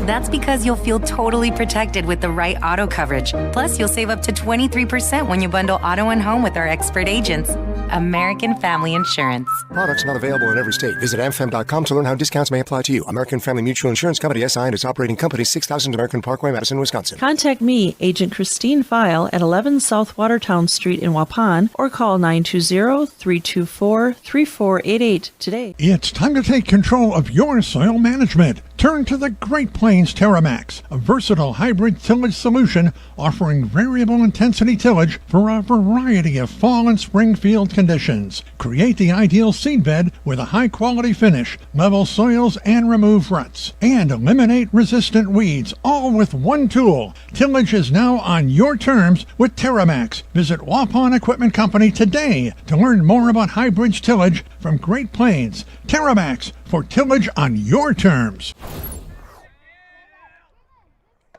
[SPEAKER 13] That's because you'll feel totally protected with the right auto coverage. Plus, you'll save up to 23% when you bundle auto and home with our expert agents. American Family Insurance.
[SPEAKER 14] Products not available in every state. Visit amfam.com to learn how discounts may apply to you. American Family Mutual Insurance Company, SI, and its operating company, 6000 American Parkway, Madison, Wisconsin.
[SPEAKER 15] Contact me, Agent Christine File, at 11 South Watertown Street in Waupun, or call 920-324-3488 today.
[SPEAKER 11] It's time to take control of your soil management. Turn to the Great Plains TerraMax, a versatile hybrid tillage solution offering variable intensity tillage for a variety of fall and spring field conditions. Create the ideal seedbed with a high-quality finish, level soils and remove ruts, and eliminate resistant weeds, all with one tool. Tillage is now on your terms with TerraMax. Visit Waupun Equipment Company today to learn more about hybrid tillage from Great Plains. TerraMax, for tillage on your terms.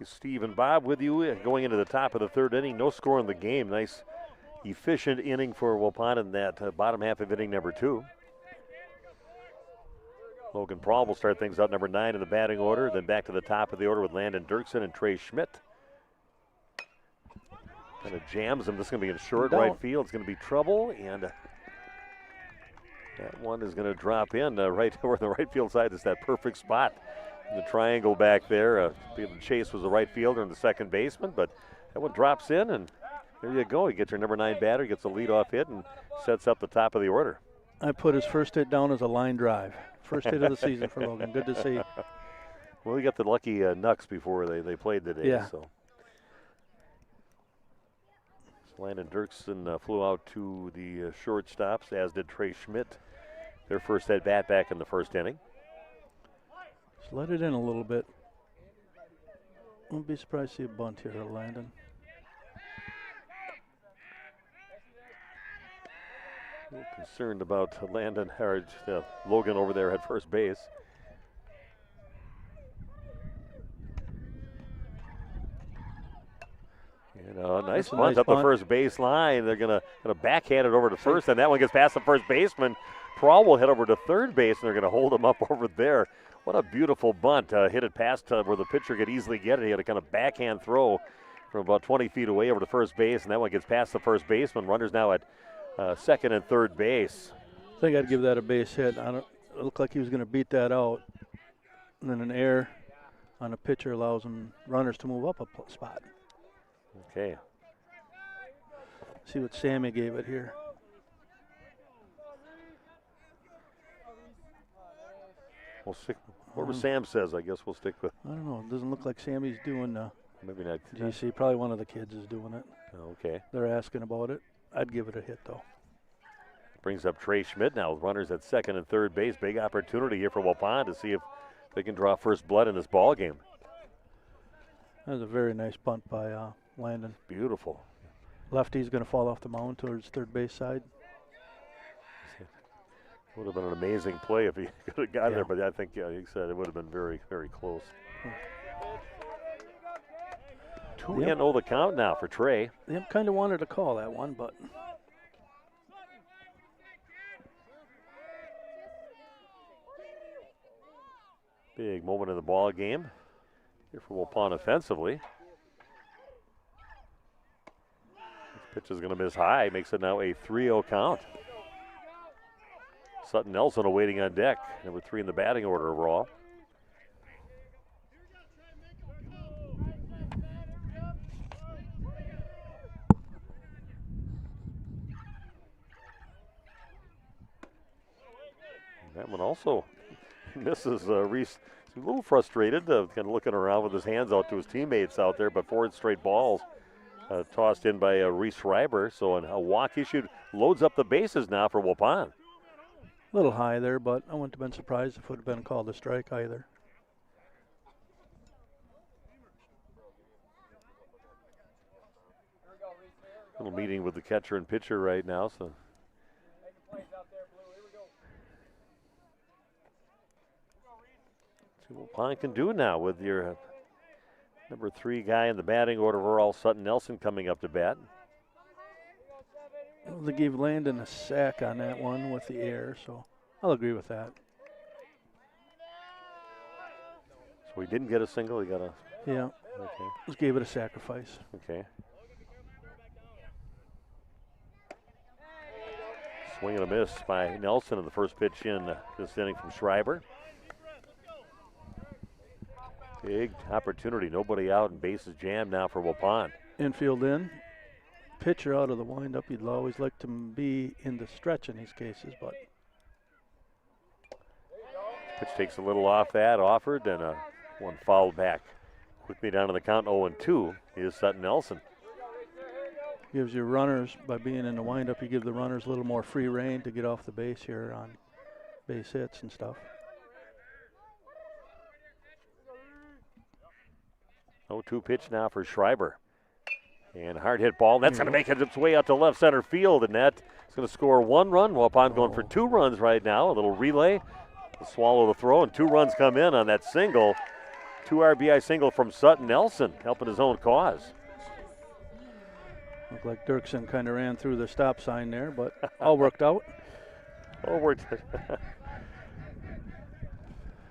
[SPEAKER 1] Steve and Bob with you going into the top of the third inning. No score in the game. Nice, efficient inning for Waupun in that bottom half of inning number 2. Logan Prawl will start things out number 9 in the batting order. Then back to the top of the order with Landon Dirksen and Trey Schmidt. Kind of jams him. This is going to be in short right field. It's going to be trouble, and that one is going to drop in right over the right field side. It's that perfect spot. The triangle back there. Chase was the right fielder and the second baseman, but that one drops in, and there you go. You get your number 9 batter, gets a leadoff hit, and sets up the top of the order.
[SPEAKER 2] I put his first hit down as a line drive. First hit of the season for Logan. Good to see.
[SPEAKER 1] Well, we got the lucky Nucks before they played today.
[SPEAKER 2] Yeah.
[SPEAKER 1] So Landon Dirksen flew out to the shortstops, as did Trey Schmidt. Their first at bat back in the first inning.
[SPEAKER 2] Just let it in a little bit. Wouldn't be surprised to see a bunt here at Landon.
[SPEAKER 1] A little concerned about Landon, or Logan over there at first base. And a nice bunt up the first base line. They're gonna backhand it over to first, and that one gets past the first baseman. Prowl will head over to third base, and they're gonna hold him up over there. What a beautiful bunt. Hit it past where the pitcher could easily get it. He had a kind of backhand throw from about 20 feet away over to first base, and that one gets past the first baseman. Runners now at second and third base.
[SPEAKER 2] I think I'd give that a base hit. It looked like he was going to beat that out. And then an error on a pitcher allows runners to move up a spot.
[SPEAKER 1] Okay.
[SPEAKER 2] See what Sammy gave it here.
[SPEAKER 1] We'll stick. Whatever Sam says, I guess we'll stick with.
[SPEAKER 2] I don't know. It doesn't look like Sammy's doing
[SPEAKER 1] maybe not.
[SPEAKER 2] GC. Probably one of the kids is doing it.
[SPEAKER 1] Okay.
[SPEAKER 2] They're asking about it. I'd give it a hit, though.
[SPEAKER 1] Brings up Trey Schmidt now with runners at second and third base. Big opportunity here for Waupun to see if they can draw first blood in this ball game.
[SPEAKER 2] That was a very nice bunt by Landon.
[SPEAKER 1] Beautiful.
[SPEAKER 2] Lefty's going to fall off the mound towards third base side.
[SPEAKER 1] Would have been an amazing play if he could have gotten there, but I think he said it would have been very, very close. 2-0 the count now for Trey.
[SPEAKER 2] Yep, kind of wanted to call that one, but.
[SPEAKER 1] Big moment in the ball game here for Waupun offensively. This pitch is going to miss high, makes it now a 3-0 count. Sutton Nelson awaiting on deck, number 3 in the batting order overall. And that one also misses Reese. He's a little frustrated, kind of looking around with his hands out to his teammates out there, but 4 straight balls tossed in by Reese Schreiber. So a walk issued, loads up the bases now for Waupun.
[SPEAKER 2] A little high there, but I wouldn't have been surprised if it would have been called a strike either.
[SPEAKER 1] Little meeting with the catcher and pitcher right now. So see what Waupun can do now with your number 3 guy in the batting order overall, Sutton Nelson, coming up to bat.
[SPEAKER 2] Well, they gave Landon a sack on that one with the air, so I'll agree with that.
[SPEAKER 1] So he didn't get a single, he got a...
[SPEAKER 2] Yeah,
[SPEAKER 1] okay.
[SPEAKER 2] Just gave it a sacrifice.
[SPEAKER 1] Okay. Swing and a miss by Nelson in the first pitch in this inning from Schreiber. Big opportunity, nobody out and bases jammed now for Waupun.
[SPEAKER 2] Infield in. Pitcher out of the windup. You'd always like to be in the stretch in these cases, but.
[SPEAKER 1] Pitch takes a little off that, offered, and one fouled back. Quickly down to the count, 0-2 is Sutton Nelson.
[SPEAKER 2] Gives your runners, by being in the windup, you give the runners a little more free rein to get off the base here on base hits and stuff.
[SPEAKER 1] 0-2 pitch now for Schreiber. And hard hit ball, and that's going to make it its way out to left center field, and that is going to score 1 run. Waupun going for 2 runs right now. A little relay, swallow the throw, and 2 runs come in on that single. 2 RBI single from Sutton Nelson, helping his own cause.
[SPEAKER 2] Looked like Dirksen kind of ran through the stop sign there, but all worked out.
[SPEAKER 1] All worked.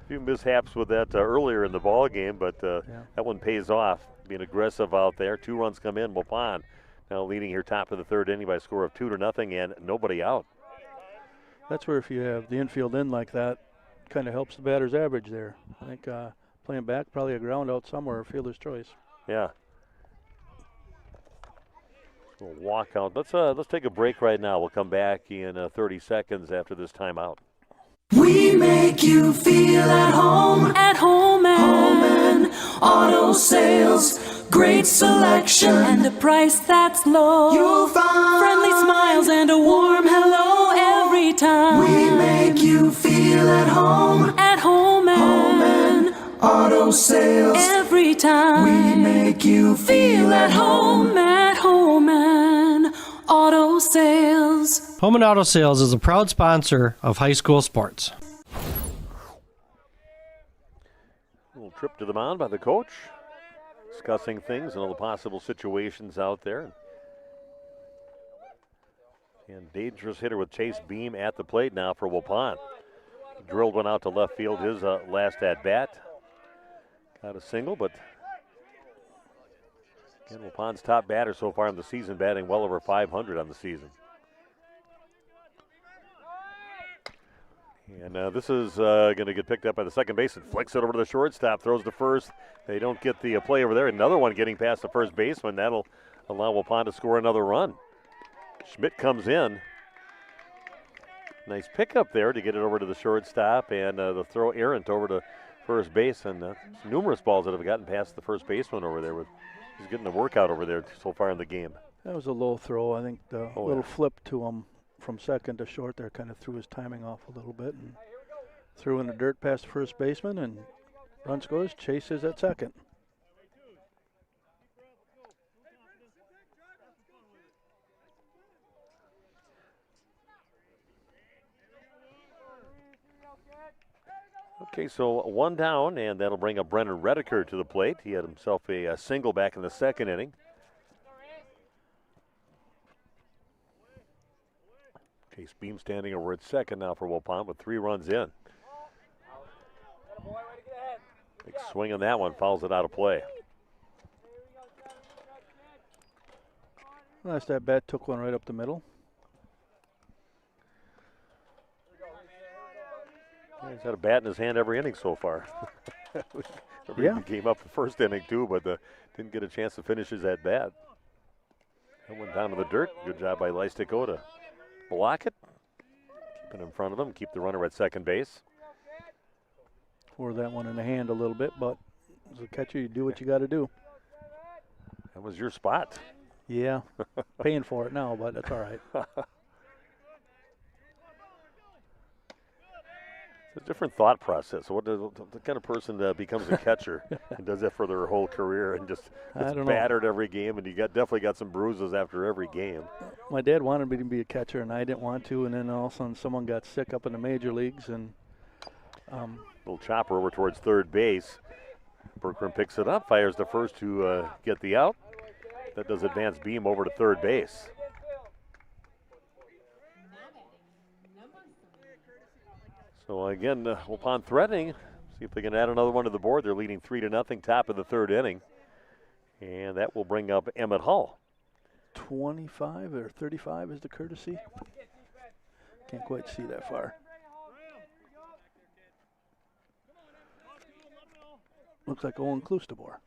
[SPEAKER 1] Few mishaps with that earlier in the ball game, but that one pays off. Being aggressive out there. 2 runs come in. Waupun now leading here top of the 3rd inning by a score of 2-0 and nobody out.
[SPEAKER 2] That's where if you have the infield in like that, kind of helps the batter's average there. I think playing back, probably a ground out somewhere, fielder's choice.
[SPEAKER 1] Yeah. We'll walk out. Let's take a break right now. We'll come back in 30 seconds after this timeout.
[SPEAKER 7] We make you feel at home and auto sales. Great selection and a price that's low. You'll find friendly smiles and a warm hello every time. We make you feel at home and auto sales. Every time we make you feel at home and auto sales.
[SPEAKER 8] Home and Auto Sales is a proud sponsor of high school sports.
[SPEAKER 1] A little trip to the mound by the coach, discussing things and all the possible situations out there. And dangerous hitter with Chase Beam at the plate now for Waupun. Drilled one out to left field, his last at bat. Got a single, but again, Waupun's top batter so far in the season, batting well over 500 on the season. And this is going to get picked up by the second baseman. Flicks it over to the shortstop, throws to first. They don't get the play over there. Another one getting past the first baseman. That'll allow Waupun to score another run. Schmidt comes in. Nice pickup there to get it over to the shortstop, and the throw errant over to first base. And numerous balls that have gotten past the first baseman over there. He's getting the workout over there so far in the game.
[SPEAKER 2] That was a low throw. I think the little flip to him from second to short there kind of threw his timing off a little bit and threw in the dirt past the first baseman, and run scores. Chase is at second.
[SPEAKER 1] Okay, so one down, and that'll bring up Brennan Redeker to the plate. He had himself a single back in the second inning. Chase Beam standing over at second now for Waupun with 3 runs in. Big swing on that one, fouls it out of play.
[SPEAKER 2] Last at bat took one right up the middle.
[SPEAKER 1] He's had a bat in his hand every inning so far. He came up the first inning too, but didn't get a chance to finish his at bat. That went down to the dirt. Good job by Lystico to block it. Keep it in front of him, keep the runner at second base.
[SPEAKER 2] Tore that one in the hand a little bit, but as a catcher, you do what you got to do.
[SPEAKER 1] That was your spot.
[SPEAKER 2] Yeah, paying for it now, but that's all right.
[SPEAKER 1] It's a different thought process. What kind of person becomes a catcher and does that for their whole career and just gets battered every game, and you definitely got some bruises after every game.
[SPEAKER 2] My dad wanted me to be a catcher, and I didn't want to, and then all of a sudden someone got sick up in the major leagues. And
[SPEAKER 1] little chopper over towards third base. Berkram picks it up, fires the first to get the out. That does advance Beam over to third base. So again, Waupun threatening. See if they can add another one to the board. They're leading 3-0, top of the third inning. And that will bring up Emmett Hall.
[SPEAKER 2] 25 or 35 is the courtesy. Can't quite see that far. Looks like Owen Klustebor.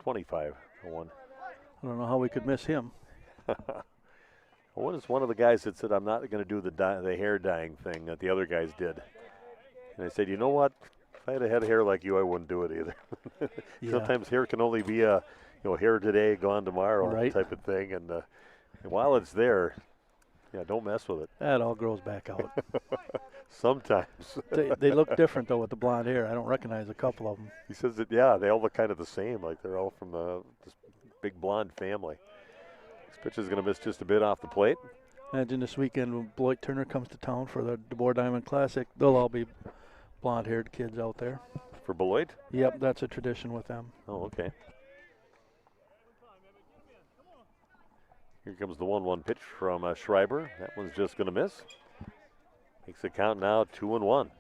[SPEAKER 1] 25, Owen.
[SPEAKER 2] I don't know how we could miss him.
[SPEAKER 1] Owen is one of the guys that said, I'm not going to do the hair dyeing thing that the other guys did. And I said, you know what? If I had hair like you, I wouldn't do it either. Sometimes hair can only be hair today, gone tomorrow type of thing. And while it's there, don't mess with it.
[SPEAKER 2] That all grows back out.
[SPEAKER 1] Sometimes.
[SPEAKER 2] They look different, though, with the blonde hair. I don't recognize a couple of them.
[SPEAKER 1] He says that, they all look kind of the same, like they're all from this big blonde family. This pitch is going to miss just a bit off the plate.
[SPEAKER 2] Imagine this weekend when Beloit Turner comes to town for the DeBoer Diamond Classic. They'll all be blonde-haired kids out there.
[SPEAKER 1] For Beloit?
[SPEAKER 2] Yep, that's a tradition with them.
[SPEAKER 1] Oh, okay. Here comes the 1-1 pitch from Schreiber. That one's just going to miss. Makes the count now 2-1.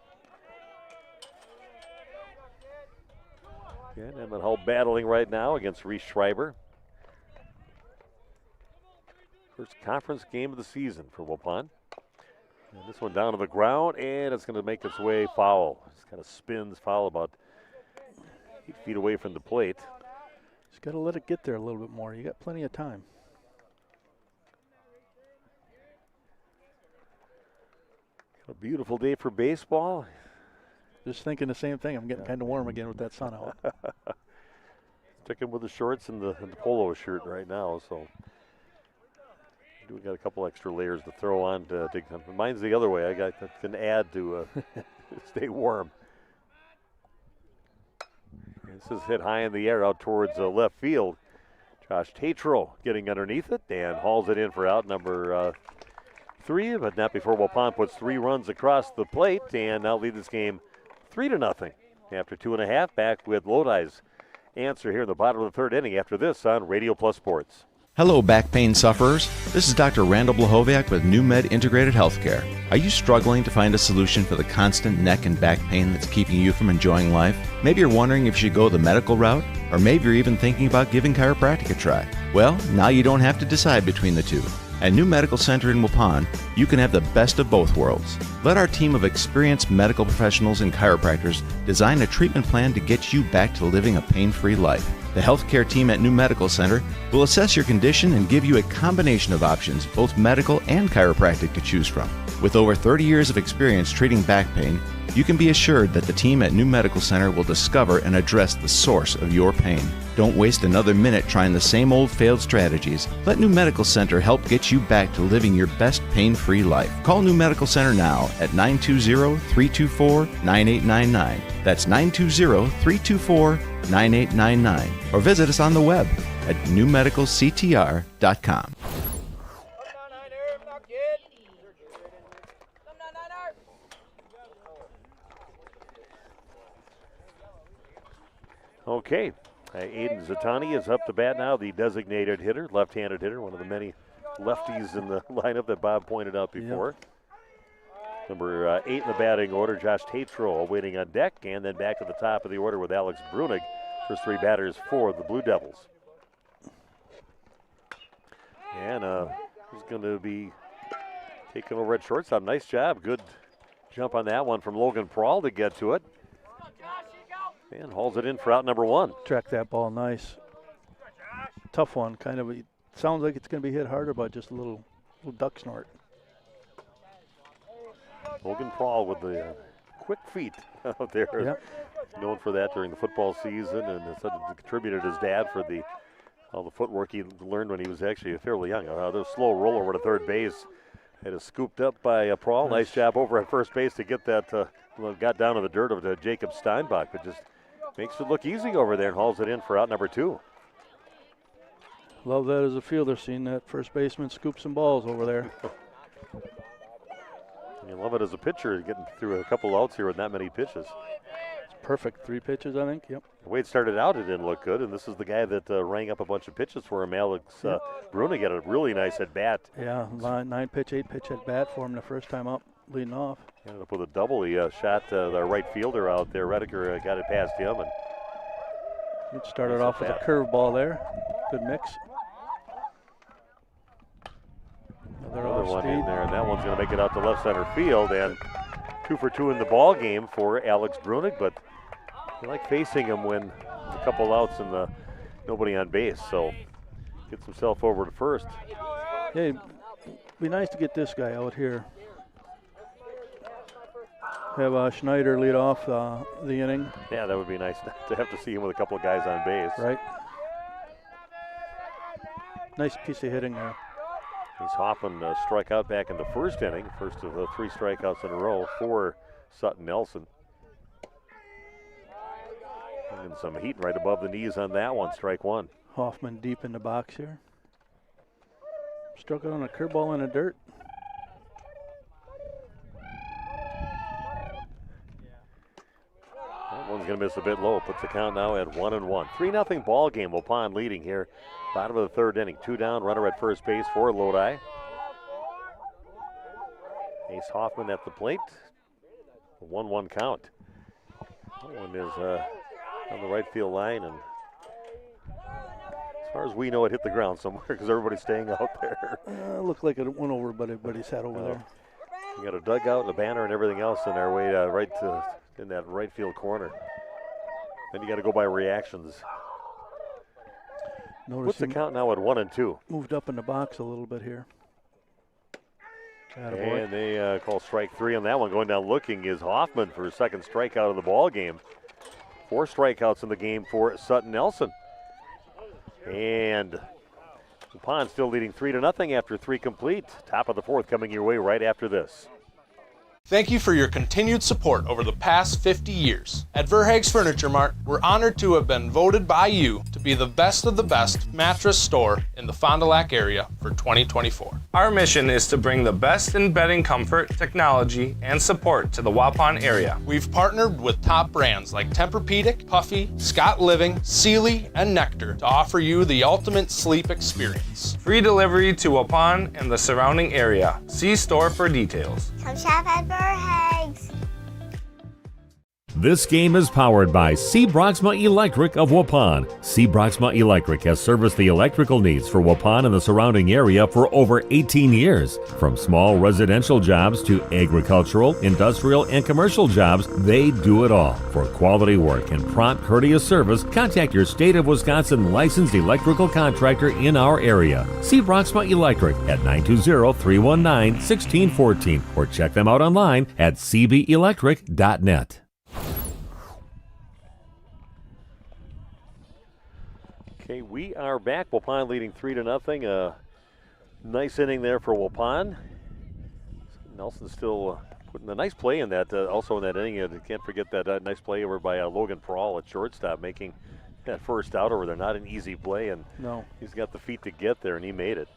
[SPEAKER 1] Again, Emmett Hall battling right now against Reese Schreiber. First conference game of the season for Waupun. And this one down to the ground, and it's going to make its way foul. Just kind of spins foul about 8 feet away from the plate.
[SPEAKER 2] Just got to let it get there a little bit more. You got plenty of time.
[SPEAKER 1] A beautiful day for baseball.
[SPEAKER 2] Just thinking the same thing. I'm getting kind of warm again with that sun out.
[SPEAKER 1] Sticking with the shorts and the polo shirt right now, so we got a couple extra layers to throw on. Mine's the other way. I can add to stay warm. This is hit high in the air out towards left field. Josh Tatro getting underneath it and hauls it in for out number 3, but not before Waupun puts 3 runs across the plate and now lead this game 3-0. After 2.5, back with Lodi's answer here in the bottom of the 3rd inning after this on Radio Plus Sports.
[SPEAKER 12] Hello, back pain sufferers. This is Dr. Randall Blahoviak with New Med Integrated Healthcare. Are you struggling to find a solution for the constant neck and back pain that's keeping you from enjoying life? Maybe you're wondering if you should go the medical route, or maybe you're even thinking about giving chiropractic a try. Well, now you don't have to decide between the two. At New Medical Center in Waupun, you can have the best of both worlds. Let our team of experienced medical professionals and chiropractors design a treatment plan to get you back to living a pain-free life. The healthcare team at New Medical Center will assess your condition and give you a combination of options, both medical and chiropractic, to choose from. With over 30 years of experience treating back pain, you can be assured that the team at New Medical Center will discover and address the source of your pain. Don't waste another minute trying the same old failed strategies. Let New Medical Center help get you back to living your best pain-free life. Call New Medical Center now at 920-324-9899. That's 920-324-9899. Or visit us on the web at newmedicalctr.com.
[SPEAKER 1] Okay, Aiden Zatani is up to bat now, the designated hitter, left-handed hitter, one of the many lefties in the lineup that Bob pointed out before. Yep. Number 8 in the batting order, Josh Tatro waiting on deck, and then back to the top of the order with Alex Brunig. First 3 batters for the Blue Devils. And he's going to be taking over at shortstop. Nice job, good jump on that one from Logan Prawl to get to it. And hauls it in for out number 1.
[SPEAKER 2] Track that ball nice. Tough one, kind of. It sounds like it's going to be hit harder, but just a little duck snort.
[SPEAKER 1] Logan Prawl with the quick feet out there.
[SPEAKER 2] Yep.
[SPEAKER 1] Known for that during the football season, and contributed his dad for all the footwork he learned when he was actually fairly young. There's a slow roll over to third base. It is scooped up by Prawl. Nice job over at first base to get that, got down to the dirt of Jacob Steinbach, but just makes it look easy over there and hauls it in for out number 2.
[SPEAKER 2] Love that as a fielder, seeing that first baseman scoop some balls over there.
[SPEAKER 1] You love it as a pitcher, getting through a couple outs here with not many pitches.
[SPEAKER 2] It's perfect. 3 pitches, I think. Yep.
[SPEAKER 1] The way it started out, it didn't look good, and this is the guy that rang up a bunch of pitches for him. Alex Brunig had a really nice at-bat.
[SPEAKER 2] Yeah, 9-pitch, 8-pitch at-bat for him the first time up, leading off.
[SPEAKER 1] Ended up with a double. He shot the right fielder out there. Rediker got it past him. And
[SPEAKER 2] it started off with a curveball there. Good mix.
[SPEAKER 1] Another one in there, and that one's going to make it out to left center field. And 2 for 2 in the ball game for Alex Brunig, but you like facing him when there's a couple outs and nobody on base. So gets himself over to first.
[SPEAKER 2] Hey, be nice to get this guy out here. Have Schneider lead off the inning.
[SPEAKER 1] Yeah, that would be nice to have to see him with a couple of guys on base.
[SPEAKER 2] Right. Nice piece of hitting there.
[SPEAKER 1] He's Hoffman struck out back in the first inning. First of the 3 strikeouts in a row for Sutton Nelson. And some heat right above the knees on that one, strike 1.
[SPEAKER 2] Hoffman deep in the box here. Struck it on a curveball in the dirt.
[SPEAKER 1] That one's going to miss a bit low. Puts the count now at 1-1. 3-0 ball game. Waupun leading here. Bottom of the 3rd inning. 2 down. Runner at first base for Lodi. Ace Hoffman at the plate. A 1-1 count. That one is on the right field line, and as far as we know, it hit the ground somewhere because everybody's staying out there.
[SPEAKER 2] Looked like it went over, but everybody's head over there.
[SPEAKER 1] You got a dugout and a banner and everything else in our way right to in that right field corner. Then you got to go by reactions. What's the count now at 1-2?
[SPEAKER 2] Moved up in the box a little bit here. Attaboy.
[SPEAKER 1] And they call strike 3 on that one. Going down looking is Hoffman for his second strikeout of the ball game. 4 strikeouts in the game for Sutton Nelson. And Waupun still leading 3-0 after 3 complete. Top of the 4th coming your way right after this.
[SPEAKER 5] Thank you for your continued support over the past 50 years. At Verhaeg's Furniture Mart, we're honored to have been voted by you to be the best of the best mattress store in the Fond du Lac area for 2024.
[SPEAKER 6] Our mission is to bring the best in bedding comfort, technology, and support to the Waupun area.
[SPEAKER 5] We've partnered with top brands like Tempur-Pedic, Puffy, Scott Living, Sealy, and Nectar to offer you the ultimate sleep experience.
[SPEAKER 6] Free delivery to Waupun and the surrounding area. See store for details.
[SPEAKER 20] Come shop at Verhaeg's.
[SPEAKER 4] This game is powered by C. Broxma Electric of Waupun. C. Broxma Electric has serviced the electrical needs for Waupun and the surrounding area for over 18 years. From small residential jobs to agricultural, industrial, and commercial jobs, they do it all. For quality work and prompt, courteous service, contact your State of Wisconsin licensed electrical contractor in our area. C. Broxma Electric at 920-319-1614 or check them out online at cbelectric.net.
[SPEAKER 1] Okay, we are back. Waupun leading 3-0. Nice inning there for Waupun. Nelson still putting a nice play in that. Also in that inning, you can't forget that nice play over by Logan Prawl at shortstop, making that first out over there. Not an easy play, and
[SPEAKER 2] no,
[SPEAKER 1] he's got the feet to get there, and he made it.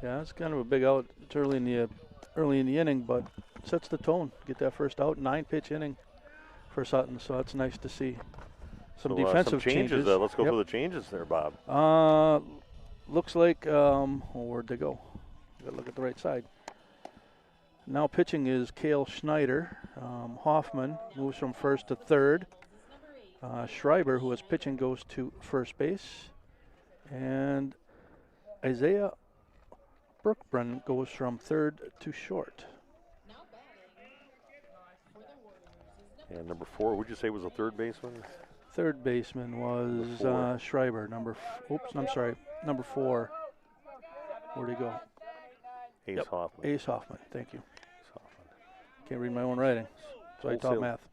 [SPEAKER 2] Yeah, it's kind of a big out. It's early in the inning, but sets the tone. Get that first out, 9-pitch inning for Sutton, so that's nice to see. Some defensive changes.
[SPEAKER 1] Let's go through the changes there, Bob.
[SPEAKER 2] Looks like, where'd they go? Gotta look at the right side. Now pitching is Cale Schneider. Hoffman moves from first to third. Schreiber, who was pitching, goes to first base. And Isaiah Berkbrun goes from third to short.
[SPEAKER 1] And number 4, would you say was a third baseman?
[SPEAKER 2] Third baseman was Schreiber. Number 4. Where'd he go?
[SPEAKER 1] Ace Hoffman.
[SPEAKER 2] Ace Hoffman. Thank you. Can't read my own writing, so I taught math.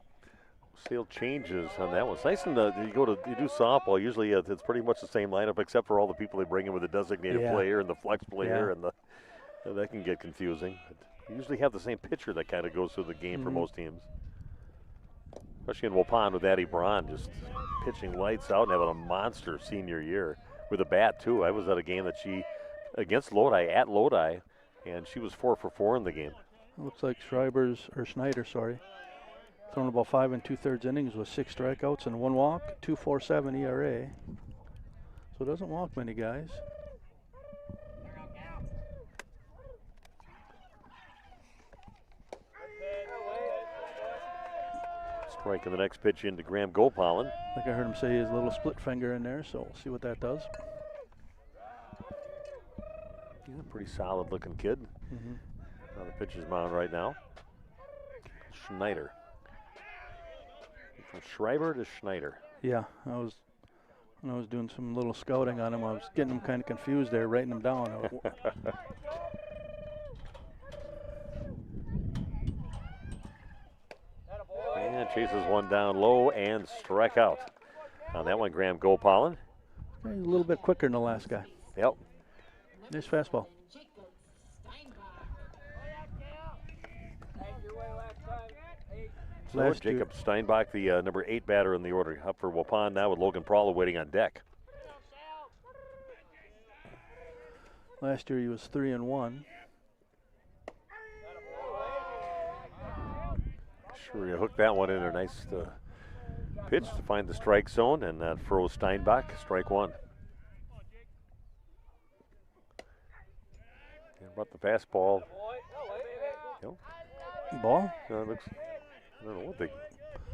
[SPEAKER 1] Wholesale changes on that one. It's nice, and you do softball. Usually it's pretty much the same lineup, except for all the people they bring in with the designated player and the flex player, and that can get confusing. But you usually have the same pitcher that kind of goes through the game for most teams. Especially in Waupun with Addie Braun just pitching lights out and having a monster senior year with a bat too. I was at a game that she against Lodi at Lodi, and she was 4 for 4 in the game.
[SPEAKER 2] It looks like Schneider, thrown about 5 2/3 innings with 6 strikeouts and 1 walk, 2.47 ERA. So doesn't walk many guys.
[SPEAKER 1] Striking the next pitch into Graham Gopalin.
[SPEAKER 2] I think I heard him say his little split finger in there, so we'll see what that does.
[SPEAKER 1] Yeah, pretty solid looking kid. On the pitcher's mound right now. Schneider. From Schreiber to Schneider.
[SPEAKER 2] Yeah, when I was doing some little scouting on him, I was getting him kind of confused there, writing him down.
[SPEAKER 1] And chases one down low and strike out. On that one, Graham Gopalin.
[SPEAKER 2] He's a little bit quicker than the last guy.
[SPEAKER 1] Yep.
[SPEAKER 2] Nice fastball.
[SPEAKER 1] So Jacob Steinbach, the number 8 batter in the order, up for Waupun now with Logan Prawl waiting on deck.
[SPEAKER 2] Last year he was 3-1.
[SPEAKER 1] Sure, you hooked that one in a nice pitch to find the strike zone, and that froze Steinbach, strike 1. And about the fastball.
[SPEAKER 2] Ball?
[SPEAKER 1] Looks, I don't know what I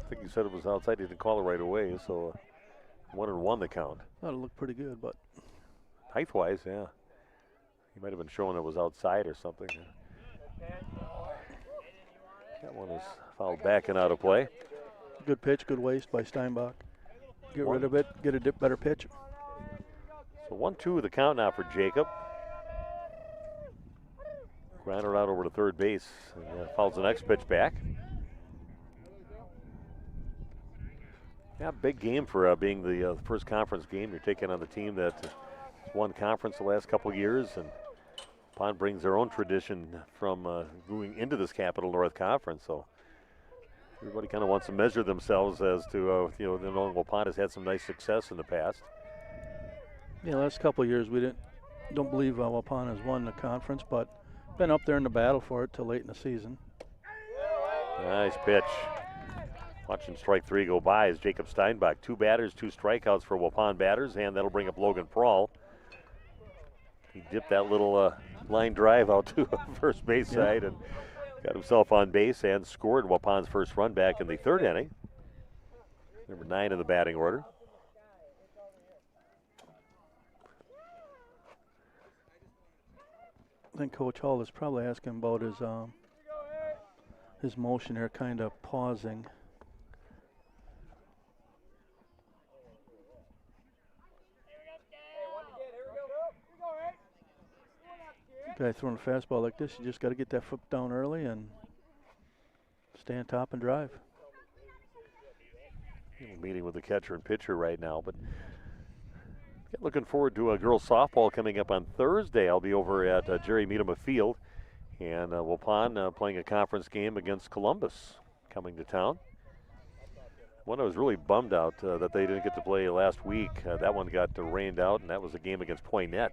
[SPEAKER 1] think you said it was outside. He didn't call it right away, so 1-1 the count.
[SPEAKER 2] Thought it looked pretty good, but
[SPEAKER 1] height-wise, yeah. He might have been showing it was outside or something. That one is fouled back and out of play.
[SPEAKER 2] Good pitch, good waste by Steinbach. Get rid of it, get a better pitch.
[SPEAKER 1] So 1-2 the count now for Jacob. Grounded out over to third base. And, fouls the next pitch back. Yeah, big game for being the first conference game. You're taking on the team that won conference the last couple of years, and Waupun brings their own tradition from going into this Capital North Conference. So everybody kind of wants to measure themselves as to knowing Waupun has had some nice success in the past.
[SPEAKER 2] Yeah, last couple of years we don't believe Waupun has won the conference, but been up there in the battle for it till late in the season.
[SPEAKER 1] Nice pitch. Watching strike three go by is Jacob Steinbach. 2 batters, 2 strikeouts for Waupun batters, and that'll bring up Logan Prawl. He dipped that little line drive out to first base side and got himself on base and scored Waupun's first run back in the 3rd inning. Number 9 in the batting order.
[SPEAKER 2] I think Coach Hall is probably asking about his motion here, kind of pausing. Guy throwing a fastball like this, you just got to get that foot down early and stay on top and drive.
[SPEAKER 1] Meeting with the catcher and pitcher right now, but looking forward to a girls softball coming up on Thursday. I'll be over at Jerry Miedema Field, and Waupun playing a conference game against Columbus coming to town. One I was really bummed out that they didn't get to play last week. That one got rained out, and that was a game against Poinet.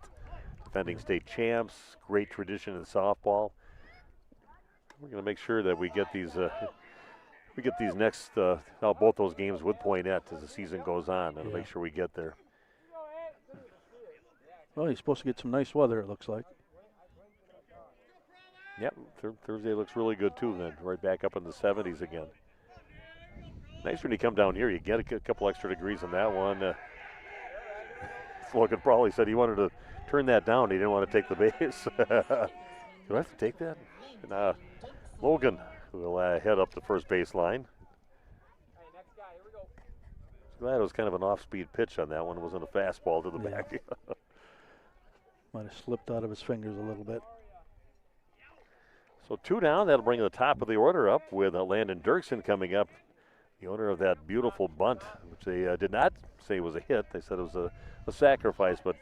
[SPEAKER 1] Defending state champs, great tradition in softball. We're going to make sure that we get these next both those games with Poinet as the season goes on, and make sure we get there.
[SPEAKER 2] Well, he's supposed to get some nice weather, it looks like.
[SPEAKER 1] Yep, Thursday looks really good too. Then right back up in the 70s again. Nice when you come down here, you get a couple extra degrees on that one. Logan probably said he wanted to turn that down. He didn't want to take the base. Do I have to take that? And, Logan will head up the first base line. Glad it was kind of an off-speed pitch on that one. It wasn't a fastball to the back.
[SPEAKER 2] Might have slipped out of his fingers a little bit.
[SPEAKER 1] So 2 down. That'll bring the top of the order up with Landon Dirksen coming up, the owner of that beautiful bunt, which they did not say was a hit. They said it was a sacrifice, but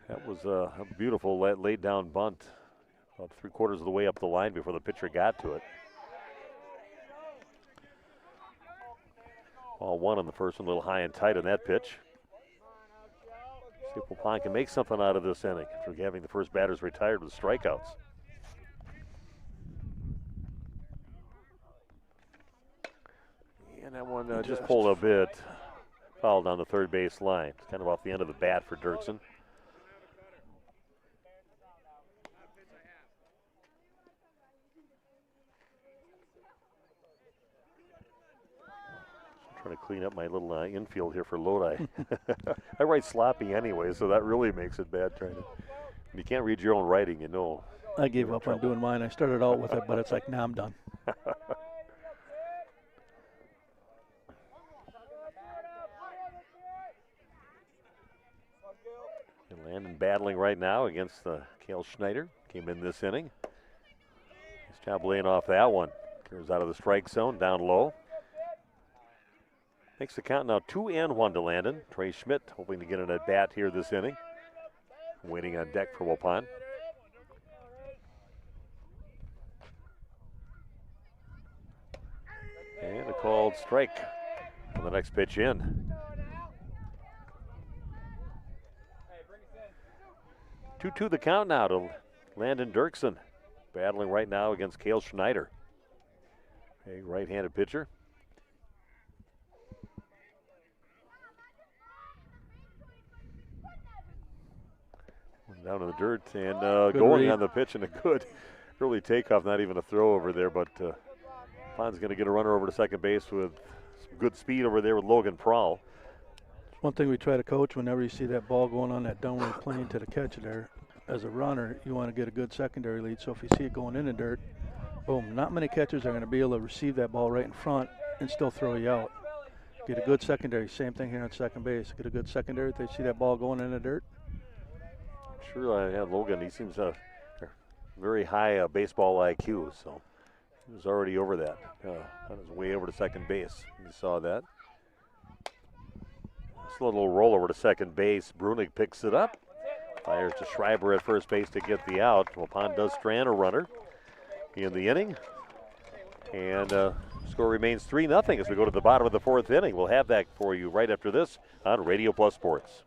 [SPEAKER 1] that was a beautiful laid down bunt about 3/4 of the way up the line before the pitcher got to it. Ball 1 on the first one, a little high and tight on that pitch. See if Waupun can make something out of this inning after having the first batters retired with strikeouts. And that one just pulled a bit, fouled down the third base line. It's kind of off the end of the bat for Dirksen. Trying to clean up my little infield here for Lodi. I write sloppy anyway, so that really makes it bad trying to. When you can't read your own writing, you know.
[SPEAKER 2] I gave up on doing mine. I started out with it, but it's like, now I'm done. And
[SPEAKER 1] Landon battling right now against Cale Schneider. Came in this inning. Nice job laying off that one. Curves out of the strike zone, down low. Makes the count now 2-1 to Landon. Trey Schmidt hoping to get an at-bat here this inning. Waiting on deck for Waupun. And a called strike on the next pitch in. 2-2 the count now to Landon Dirksen. Battling right now against Cale Schneider. A right-handed pitcher. Down in the dirt and going read on the pitch and a good early takeoff, not even a throw over there, but Wapun's going to get a runner over to second base with some good speed over there with Logan Prawl.
[SPEAKER 2] One thing we try to coach whenever you see that ball going on that downward plane to the catcher there, as a runner, you want to get a good secondary lead. So if you see it going in the dirt, boom, not many catchers are going to be able to receive that ball right in front and still throw you out. Get a good secondary, same thing here on second base. Get a good secondary if they see that ball going in the dirt.
[SPEAKER 1] Sure, Logan, he seems very high baseball IQ, so he was already over that. On his way over to second base. You saw that. This little roll over to second base. Brunig picks it up. Fires to Schreiber at first base to get the out. Waupun does strand a runner in the inning. And score remains 3-0 as we go to the bottom of the fourth inning. We'll have that for you right after this on Radio Plus Sports.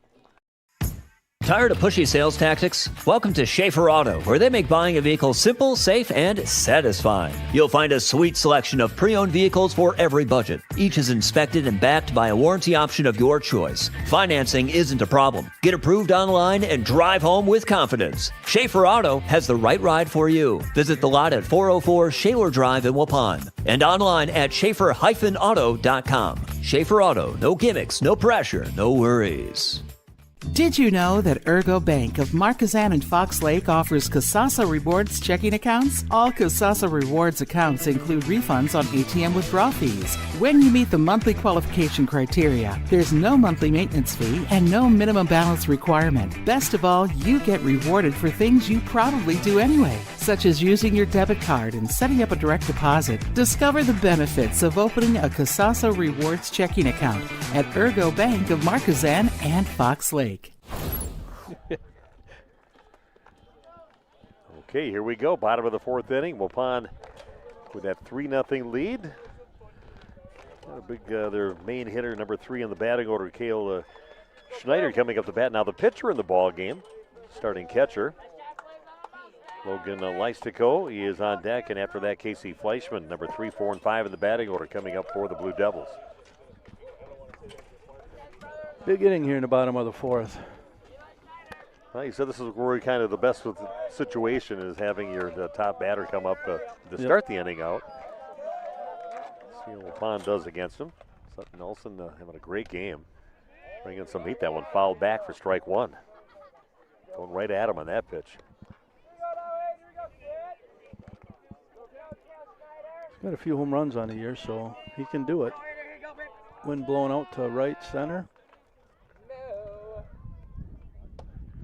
[SPEAKER 9] Tired of pushy sales tactics? Welcome to Schaefer Auto, where they make buying a vehicle simple, safe, and satisfying. You'll find a sweet selection of pre-owned vehicles for every budget. Each is inspected and backed by a warranty option of your choice. Financing isn't a problem. Get approved online and drive home with confidence. Schaefer Auto has the right ride for you. Visit the lot at 404 Shaler Drive in Waupun and online at schaefer-auto.com. Schaefer Auto, no gimmicks, no pressure, no worries.
[SPEAKER 19] Did you know that Ergo Bank of Marquezan and Fox Lake offers Kasasa Rewards checking accounts? All Kasasa Rewards accounts include refunds on ATM withdrawal fees. When you meet the monthly qualification criteria, there's no monthly maintenance fee and no minimum balance requirement. Best of all, you get rewarded for things you probably do anyway, such as using your debit card and setting up a direct deposit. Discover the benefits of opening a Kasasa Rewards checking account at Ergo Bank of Marquezan and Fox Lake.
[SPEAKER 1] Okay, here we go. Bottom of the fourth inning. Waupun with that 3-0 lead. Got a big, their main hitter, number 3 in the batting order, Cale Schneider, coming up the bat. Now the pitcher in the ball game, starting catcher, Logan Leistico. He is on deck, and after that, Casey Fleischman, number 3, 4, and 5 in the batting order, coming up for the Blue Devils.
[SPEAKER 2] Big inning here in the bottom of the fourth.
[SPEAKER 1] Well, you said this is where kind of the best with the situation is having your top batter come up to start the inning out. See what Waupun does against him. Sutton Nelson having a great game. Bringing some heat. That one fouled back for strike one. Going right at him on that pitch.
[SPEAKER 2] He's got a few home runs on the year, so he can do it. Wind blowing out to right center.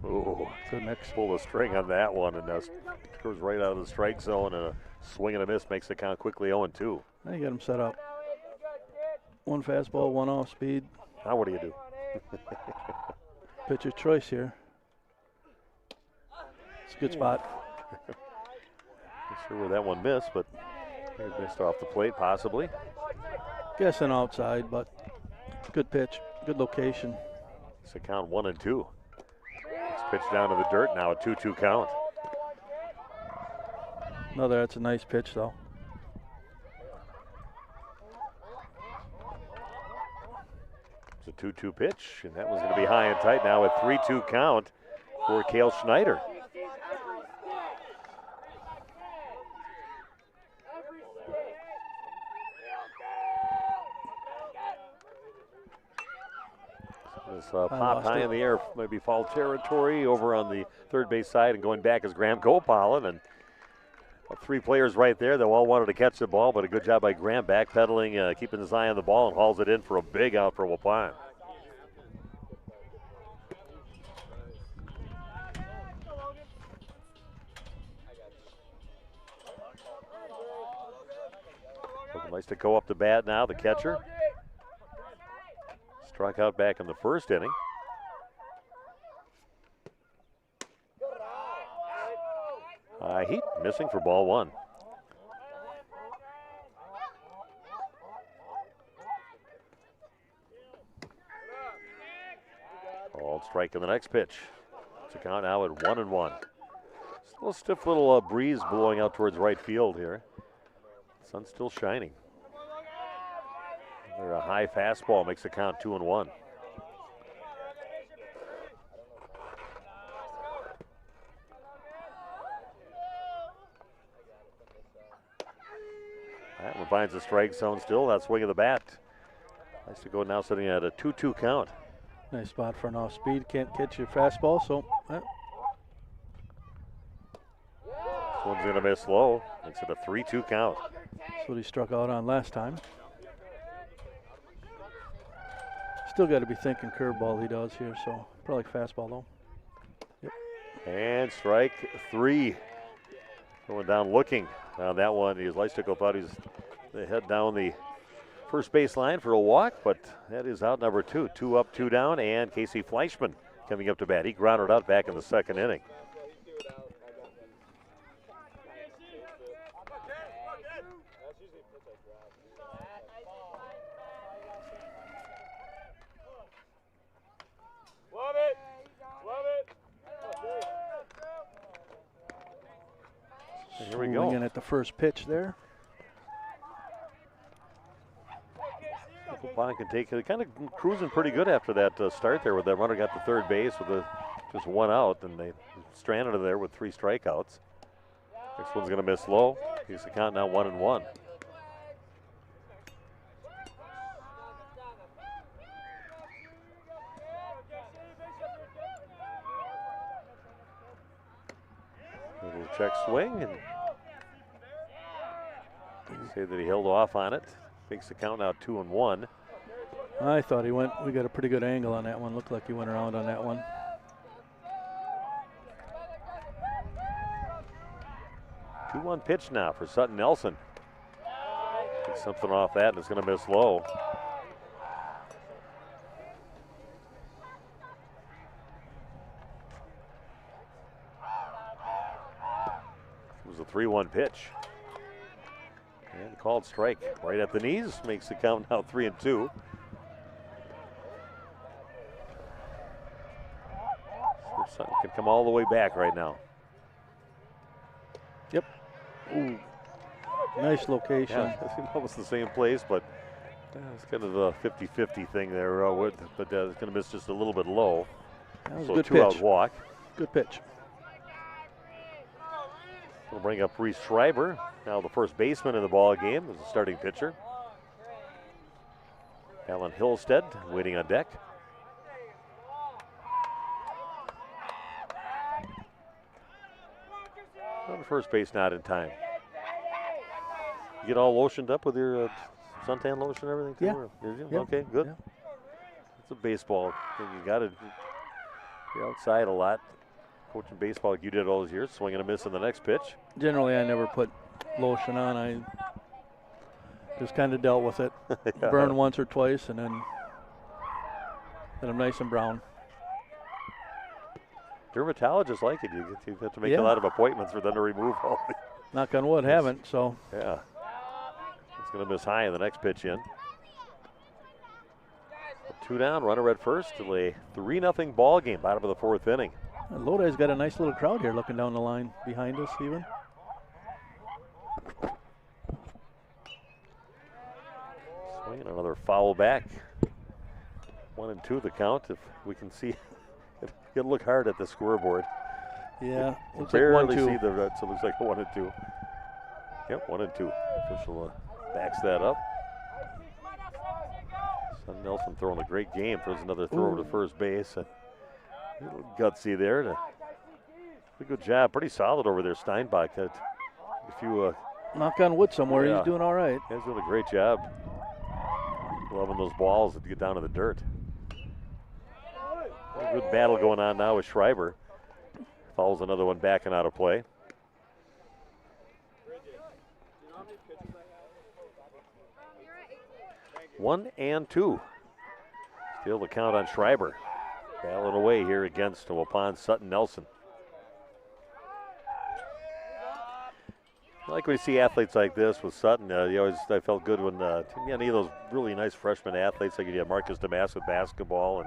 [SPEAKER 1] Oh, the next pull the string on that one, and goes right out of the strike zone, and a swing and a miss makes the count quickly 0-2.
[SPEAKER 2] Now you got him set up. One fastball, one off speed.
[SPEAKER 1] Now what do you do?
[SPEAKER 2] Pitcher's choice here. It's a good spot.
[SPEAKER 1] Not sure where that one missed, but it missed off the plate possibly.
[SPEAKER 2] Guessing outside, but good pitch, good location.
[SPEAKER 1] It's a count 1-2. Pitch down to the dirt, now a 2-2 count.
[SPEAKER 2] That's a nice pitch though.
[SPEAKER 1] It's a 2-2 pitch, and that was going to be high and tight. Now a 3-2 count for Cale Schneider. This pop high in the air, maybe foul territory over on the third base side, and going back is Graham Gopalin, and 3 players right there. They all wanted to catch the ball, but a good job by Graham backpedaling, keeping his eye on the ball, and hauls it in for a big out for Waupun. Nice to go up the bat now, the catcher. Struck out back in the first inning. Heat missing for ball one. Called strike in the next pitch. It's a count now at 1-1. Still a stiff little breeze blowing out towards right field here. Sun's still shining. They're a high fastball makes the count 2-1. That one finds the strike zone still. That swing of the bat. Nice to go now, sitting at a 2-2 count.
[SPEAKER 2] Nice spot for an off speed. Can't catch your fastball, so.
[SPEAKER 1] This one's going to miss low. Makes it a 3-2 count.
[SPEAKER 2] That's what he struck out on last time. Still got to be thinking curveball he does here, so probably fastball though. Yep.
[SPEAKER 1] And strike 3. Going down looking on that one. His Lystico thought he's they head down the first base line for a walk, but that is out number 2. 2 up, 2 down, and Casey Fleischman coming up to bat. He grounded out back in the second inning. Here we go.
[SPEAKER 2] In at the first pitch there.
[SPEAKER 1] Waupun can take it, kind of cruising pretty good after that start there, where that runner got to third base with just 1 out, and they stranded there with 3 strikeouts. Next one's going to miss low. He's the count now 1-1. Little check swing, and say that he held off on it. Makes the count now 2-1.
[SPEAKER 2] I thought he went. We got a pretty good angle on that one. Looked like he went around on that one.
[SPEAKER 1] 2-1 pitch now for Sutton Nelson. Gets something off that, and it's going to miss low. It was a 3-1 pitch. And called strike right at the knees. Makes the count now 3-2. Sutton can come all the way back right now.
[SPEAKER 2] Yep. Ooh. Nice location.
[SPEAKER 1] Yeah, it's almost the same place, but it's kind of a 50-50 thing there. But it's going to miss just a little bit low.
[SPEAKER 2] That was
[SPEAKER 1] so
[SPEAKER 2] a good
[SPEAKER 1] 2-out
[SPEAKER 2] pitch.
[SPEAKER 1] walk.
[SPEAKER 2] Good pitch.
[SPEAKER 1] We'll bring up Reese Schreiber, now the first baseman in the ball game as the starting pitcher. Alan Hillstead waiting on deck. On first base, not in time. You get all lotioned up with your suntan lotion and everything too?
[SPEAKER 2] Yeah.
[SPEAKER 1] Yeah. Okay, good.
[SPEAKER 2] Yeah.
[SPEAKER 1] It's a baseball thing. You got to be outside a lot. Coaching baseball like you did all those years, swing and a miss in the next pitch.
[SPEAKER 2] Generally, I never put lotion on. I just kind of dealt with it.
[SPEAKER 1] Yeah.
[SPEAKER 2] Burn once or twice, and then I'm nice and brown.
[SPEAKER 1] Dermatologists like it. You have to make
[SPEAKER 2] Yeah.
[SPEAKER 1] a lot of appointments for them to remove all the.
[SPEAKER 2] Knock on wood, haven't, so.
[SPEAKER 1] Yeah. It's going to miss high in the next pitch in. 2 down, runner at first, till a 3-0 ball game, bottom of the 4th inning.
[SPEAKER 2] Lodi's got a nice little crowd here looking down the line behind us even.
[SPEAKER 1] Swinging another foul back. 1-2 the count. If we can see, it'll look hard at the scoreboard.
[SPEAKER 2] Yeah,
[SPEAKER 1] Looks
[SPEAKER 2] like
[SPEAKER 1] barely
[SPEAKER 2] 1-2.
[SPEAKER 1] see the red, so it looks like a 1-2. Yep, 1-2. Official backs that up. Son Nelson throwing a great game. Throws another throw to first base. A little gutsy there. Pretty good job. Pretty solid over there, Steinbach. If you
[SPEAKER 2] knock on wood somewhere,
[SPEAKER 1] yeah.
[SPEAKER 2] he's doing all right.
[SPEAKER 1] He's doing a great job. Loving those balls that get down to the dirt. A good battle going on now with Schreiber. Fouls another one back and out of play. One and 2. Still the count on Schreiber. Battling away here against Waupun Sutton Nelson. I like when you see athletes like this with Sutton. I felt good when any of those really nice freshman athletes, like you have Marcus Damas with basketball,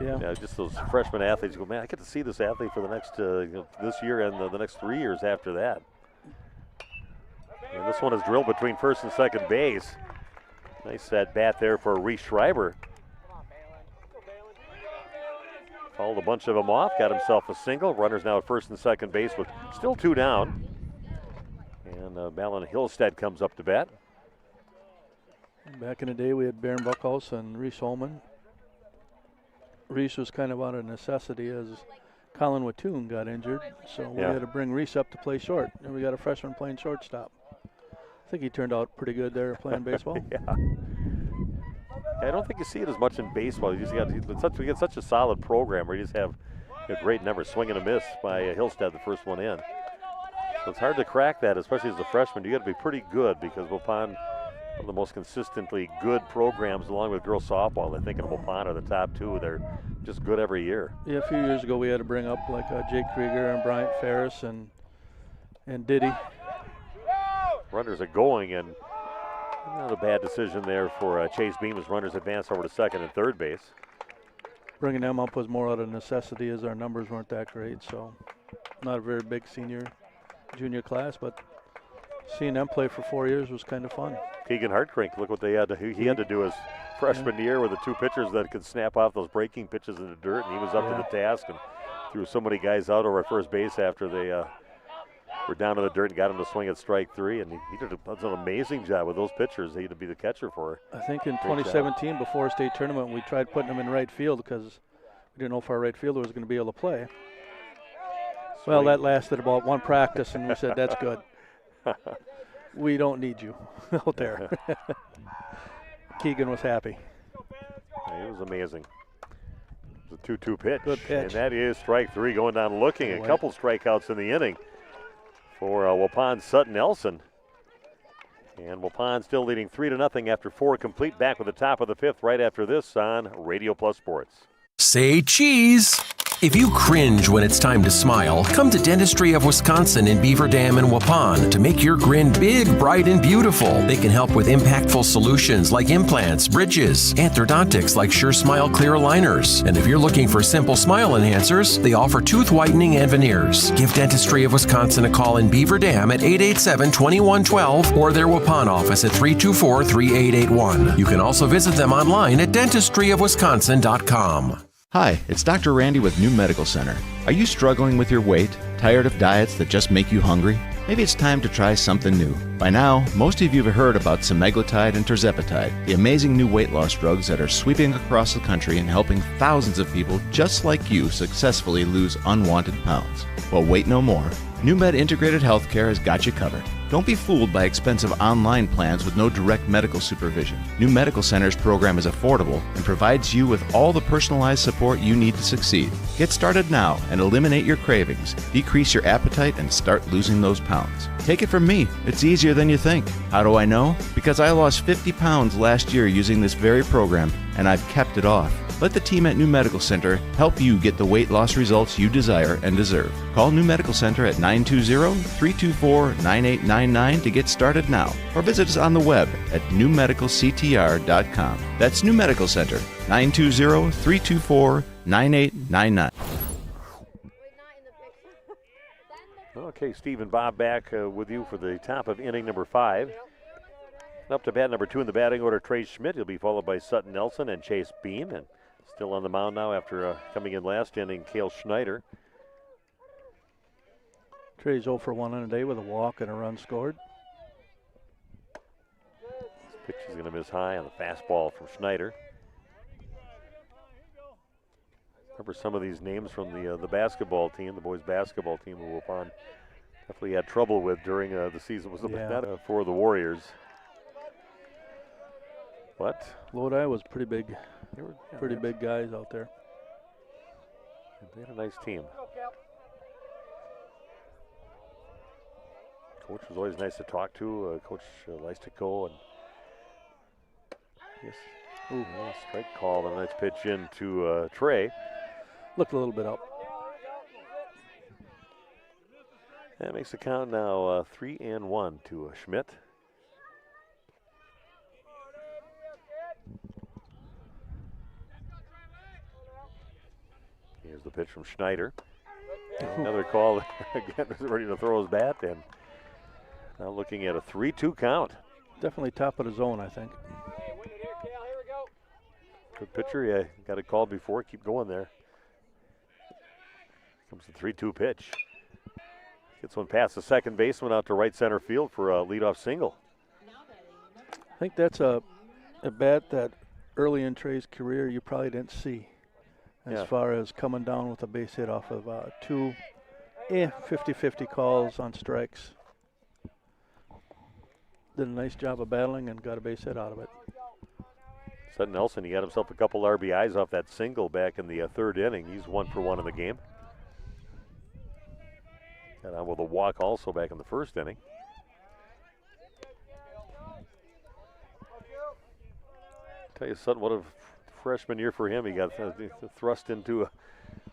[SPEAKER 1] and just those freshman athletes. You go, man, I get to see this athlete for the next this year and the next 3 years after that. And this one is drilled between first and second base. Nice at bat there for Reese Schreiber. Fouled a bunch of them off, got himself a single. Runners now at first and second base with still 2 down. And Malin Hillstead comes up to bat.
[SPEAKER 2] Back in the day, we had Baron Buckhouse and Reese Holman. Reese was kind of out of necessity as Colin Wattoon got injured, so we had to bring Reese up to play short. And we got a freshman playing shortstop. I think he turned out pretty good there playing baseball.
[SPEAKER 1] I don't think you see it as much in baseball. We get such a solid program where you just have a great number. Swing and a miss by Hillstead, the first one in. So it's hard to crack that, especially as a freshman. You got to be pretty good because Waupun, one of the most consistently good programs, along with girls softball. I think in Waupun are the top two. They're just good every year.
[SPEAKER 2] Yeah, a few years ago we had to bring up like Jake Krieger and Bryant Ferris and Diddy.
[SPEAKER 1] Runners are going, and not a bad decision there for Chase Beam as runners advance over to second and third base.
[SPEAKER 2] Bringing them up was more out of necessity as our numbers weren't that great, so not a very big junior class, but seeing them play for 4 years was kind of fun.
[SPEAKER 1] Keegan Hartkrink, look what he had to do his freshman year with the two pitchers that could snap off those breaking pitches in the dirt, and he was up to the task and threw so many guys out over at first base after they were down to the dirt and got him to swing at strike three, and he did an amazing job with those pitchers. He had to be the catcher for.
[SPEAKER 2] I think in 2017, before state tournament, we tried putting him in right field because we didn't know if our right fielder was going to be able to play. Well, that lasted about one practice, and we said, that's good. We don't need you out there. Keegan was happy.
[SPEAKER 1] Yeah, he was amazing. It was a 2-2 pitch.
[SPEAKER 2] Good pitch.
[SPEAKER 1] And that is strike three, going down looking. A couple strikeouts in the inning for Waupun's Sutton Nelson. And Waupun still leading 3-0 after 4 complete. Back with the top of the fifth right after this on Radio Plus Sports.
[SPEAKER 3] Say cheese. If you cringe when it's time to smile, come to Dentistry of Wisconsin in Beaver Dam and Waupun to make your grin big, bright, and beautiful. They can help with impactful solutions like implants, bridges, orthodontics like Sure Smile clear aligners. And if you're looking for simple smile enhancers, they offer tooth whitening and veneers. Give Dentistry of Wisconsin a call in Beaver Dam at 887-2112 or their Waupun office at 324-3881. You can also visit them online at dentistryofwisconsin.com.
[SPEAKER 12] Hi, it's Dr. Randy with New Medical Center. Are you struggling with your weight? Tired of diets that just make you hungry? Maybe it's time to try something new. By now, most of you have heard about semaglutide and tirzepatide, the amazing new weight loss drugs that are sweeping across the country and helping thousands of people just like you successfully lose unwanted pounds. Well, wait no more. NewMed Integrated Healthcare has got you covered. Don't be fooled by expensive online plans with no direct medical supervision. New Medical Center's program is affordable and provides you with all the personalized support you need to succeed. Get started now and eliminate your cravings, decrease your appetite, and start losing those pounds. Take it from me, it's easier than you think. How do I know? Because I lost 50 pounds last year using this very program, and I've kept it off. Let the team at New Medical Center help you get the weight loss results you desire and deserve. Call New Medical Center at 920-324-9899 to get started now, or visit us on the web at newmedicalctr.com. That's New Medical Center, 920-324-9899.
[SPEAKER 1] Okay, Steve and Bob back with you for the top of inning number 5. Up to bat number 2 in the batting order, Trey Schmidt. He'll be followed by Sutton Nelson and Chase Beam. And still on the mound now after coming in last inning, Cale Schneider.
[SPEAKER 2] Trey's 0 for 1 on a day with a walk and a run scored.
[SPEAKER 1] This pitch is going to miss high on the fastball from Schneider. Remember some of these names from the basketball team, the boys basketball team, who Waupun definitely had trouble with during the season. Was not for the Warriors. What?
[SPEAKER 2] Lodi was pretty big. They were pretty big guys out there.
[SPEAKER 1] They had a nice team. Coach was always nice to talk to. Coach Lystico, and yes, strike call. And a nice pitch into Trey.
[SPEAKER 2] Looked a little bit up.
[SPEAKER 1] That makes the count now 3-1 to Schmidt. Here's the pitch from Schneider. Another call again, ready to throw his bat in. Now looking at a 3-2 count.
[SPEAKER 2] Definitely top of the zone, I think.
[SPEAKER 1] Good pitcher, yeah, got a call before, keep going there. Comes the 3-2 pitch. Gets one past the second baseman out to right center field for a leadoff single.
[SPEAKER 2] I think that's a bat that early in Trey's career you probably didn't see. As far as coming down with a base hit off of 2 50-50 calls on strikes. Did a nice job of battling and got a base hit out of it.
[SPEAKER 1] Sutton Nelson, he got himself a couple RBIs off that single back in the third inning. He's 1 for 1 in the game. Got on with a walk also back in the first inning. Tell you something, what a freshman year for him. He got thrust into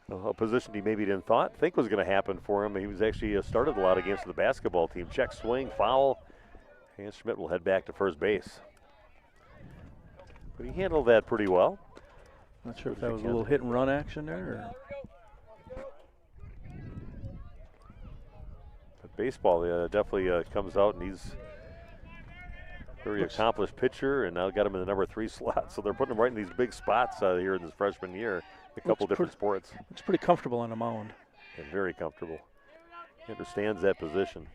[SPEAKER 1] a position he maybe didn't think was going to happen for him. He was actually started a lot of games for the basketball team. Check swing, foul, and Schmidt will head back to first base. But he handled that pretty well.
[SPEAKER 2] Not sure if that was a little hit and run action there. Or
[SPEAKER 1] but baseball definitely comes out, and he's a very accomplished pitcher, and now got him in the number 3 slot. So they're putting him right in these big spots here in his freshman year, a couple different sports.
[SPEAKER 2] It's pretty comfortable on the mound.
[SPEAKER 1] And very comfortable. He understands that position.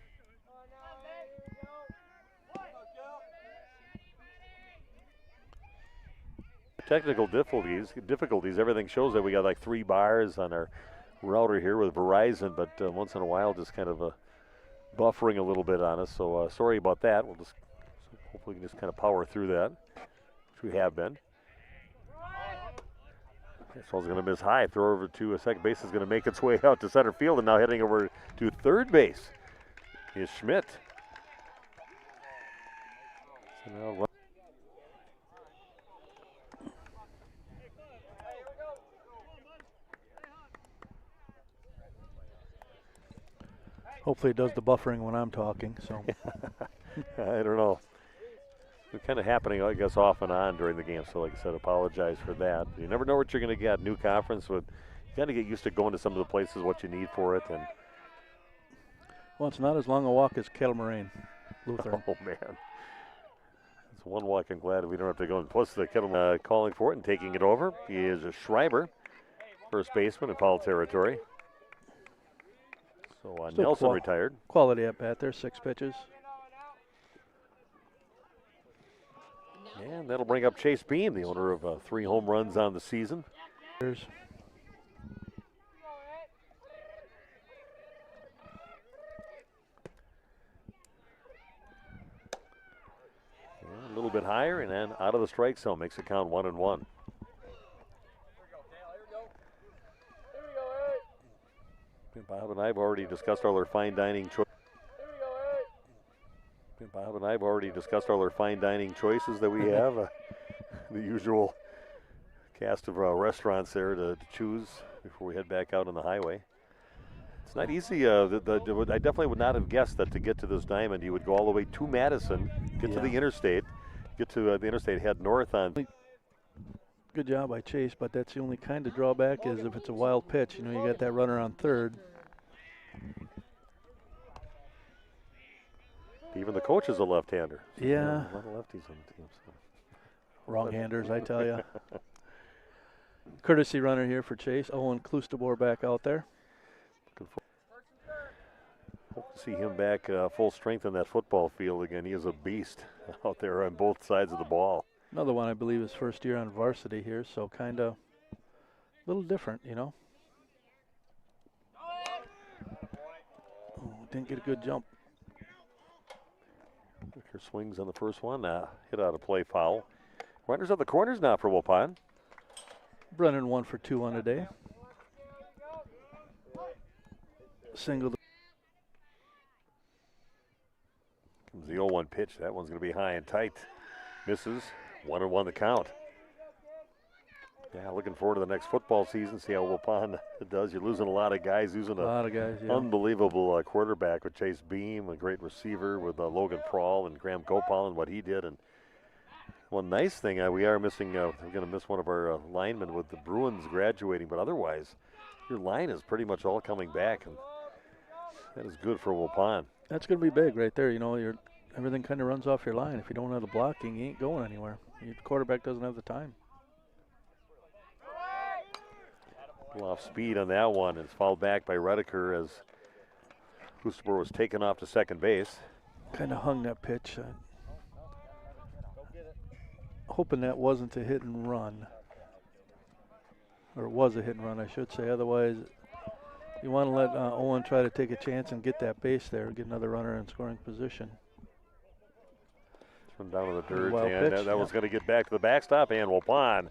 [SPEAKER 1] Technical difficulties, everything shows that we got like 3 bars on our router here with Verizon, but once in a while just kind of buffering a little bit on us, so sorry about that. We'll just hopefully we can just kind of power through that, which we have been. This one's going to miss high, throw over to second base, is going to make its way out to center field, and now heading over to third base is Schmidt. So now
[SPEAKER 2] hopefully it does the buffering when I'm talking. So
[SPEAKER 1] I don't know. It's kind of happening, I guess, off and on during the game. So, like I said, apologize for that. You never know what you're going to get. New conference, you got to get used to going to some of the places, what you need for it. And
[SPEAKER 2] well, it's not as long a walk as Kettle-Moraine Lutheran.
[SPEAKER 1] Oh man, it's one walk. I'm glad we don't have to go. And plus, the Kettle calling for it and taking it over. He is a Schreiber, first baseman in foul territory. So Nelson retired.
[SPEAKER 2] Quality at bat there, 6 pitches.
[SPEAKER 1] And that'll bring up Chase Beam, the owner of 3 home runs on the season.
[SPEAKER 2] There's
[SPEAKER 1] a little bit higher, and then out of the strike zone, makes it count 1-1. Bob and I have already discussed all our fine dining choices. Bob and I have already discussed all our fine dining choices that we have. The usual cast of restaurants there to choose before we head back out on the highway. It's not easy. I definitely would not have guessed that to get to this diamond, you would go all the way to Madison, get to the interstate, get to the interstate, head north on.
[SPEAKER 2] Good job by Chase, but that's the only kind of drawback is if it's a wild pitch. You know, you got that runner on third.
[SPEAKER 1] Even the coach is a left-hander. So
[SPEAKER 2] yeah.
[SPEAKER 1] A lot of lefties on the team. So.
[SPEAKER 2] Wrong-handers, I tell you. Courtesy runner here for Chase. Owen Klustebor back out there.
[SPEAKER 1] Hope to see him back full strength in that football field again. He is a beast out there on both sides of the ball.
[SPEAKER 2] Another one, I believe, is first year on varsity here, so kind of a little different, you know. Oh, didn't get a good jump.
[SPEAKER 1] Wicker swings on the first one, hit out of play, foul. Runners at the corners now for Waupun.
[SPEAKER 2] Brennan 1 for 2 on the day. Single.
[SPEAKER 1] Comes the 0-1 pitch. That one's going to be high and tight. Misses. 1-1 the count. Yeah, looking forward to the next football season. See how Waupun does. You're losing a lot of guys. Losing
[SPEAKER 2] a lot of guys. Yeah.
[SPEAKER 1] Unbelievable quarterback with Chase Beam, a great receiver with Logan Prawl and Graham Gopal and what he did. And one nice thing, we are missing. We're going to miss one of our linemen with the Bruins graduating, but otherwise, your line is pretty much all coming back, and that is good for Waupun.
[SPEAKER 2] That's going to be big right there. You know, everything kind of runs off your line. If you don't have the blocking, you ain't going anywhere. Your quarterback doesn't have the time.
[SPEAKER 1] Off speed on that one. It's fouled back by Redeker as Klustebor was taken off to second base.
[SPEAKER 2] Kind of hung that pitch. Hoping that wasn't a hit and run. Or it was a hit and run, I should say. Otherwise, you want to let Owen try to take a chance and get that base there, get another runner in scoring position.
[SPEAKER 1] From down to the dirt, and that was going to get back to the backstop, and Waupun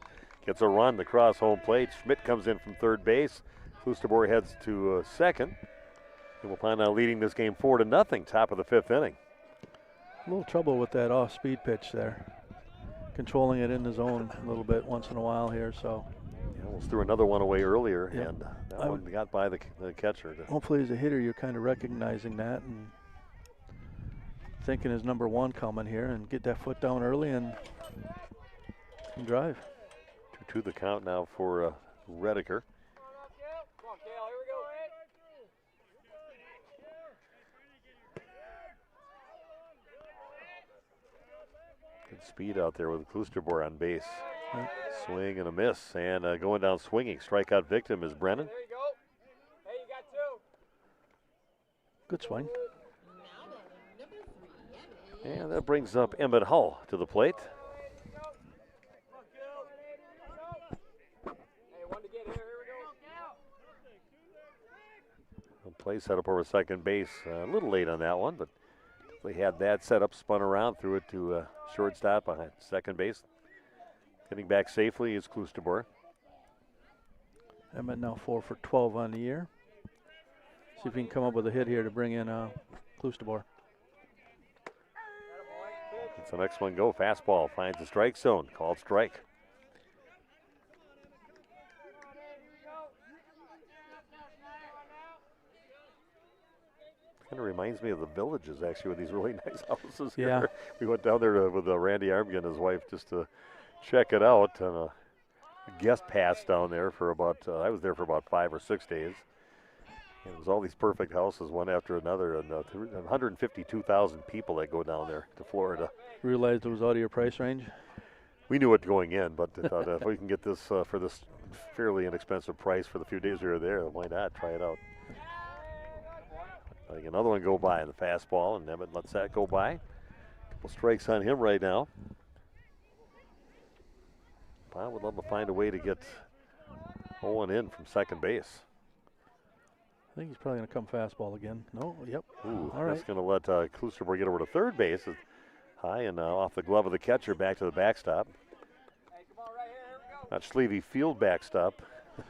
[SPEAKER 1] gets a run to cross home plate. Schmidt comes in from third base. Klustebor heads to second. Waupun now leading this game 4-0, top of the 5th inning.
[SPEAKER 2] A little trouble with that off-speed pitch there. Controlling it in the zone a little bit once in a while here, so.
[SPEAKER 1] He almost threw another one away earlier, and that one got by the catcher.
[SPEAKER 2] Hopefully as a hitter you're kind of recognizing that and thinking is number 1 coming here and get that foot down early and drive.
[SPEAKER 1] 2-2 the count now for Rediker. Good speed out there with Klusterbor on base. Swing and a miss, and going down swinging. Strikeout victim is Brennan.
[SPEAKER 21] There you go. Hey, you got 2.
[SPEAKER 2] Good swing.
[SPEAKER 1] And that brings up Emmett Hull to the plate. Play set up over second base. A little late on that one, but they had that set up, spun around, threw it to shortstop behind second base. Getting back safely is Klusterbor.
[SPEAKER 2] Emmett now 4 for 12 on the year. See if he can come up with a hit here to bring in Klusterbor.
[SPEAKER 1] It's the next one go. Fastball finds the strike zone. Called strike. Kind of reminds me of the Villages, actually, with these really nice houses
[SPEAKER 2] Yeah.
[SPEAKER 1] here. We went down there with Randy Armgren and his wife just to check it out. And a guest pass down there for about, I was there for about 5 or 6 days. And it was all these perfect houses, one after another, and 152,000 people that go down there to Florida.
[SPEAKER 2] Realized it was out of your price range?
[SPEAKER 1] We knew it going in, but I thought if we can get this for this fairly inexpensive price for the few days we were there, why not try it out? Like another one go by in the fastball, and Emmett lets that go by. Couple strikes on him right now. I would love to find a way to get Owen in from second base.
[SPEAKER 2] I think he's probably going to come fastball again. No, yep.
[SPEAKER 1] Ooh,
[SPEAKER 2] all
[SPEAKER 1] that's
[SPEAKER 2] right.
[SPEAKER 1] going to let Klusterbor get over to third base. It's high and off the glove of the catcher, back to the backstop. Not Sleevey Field backstop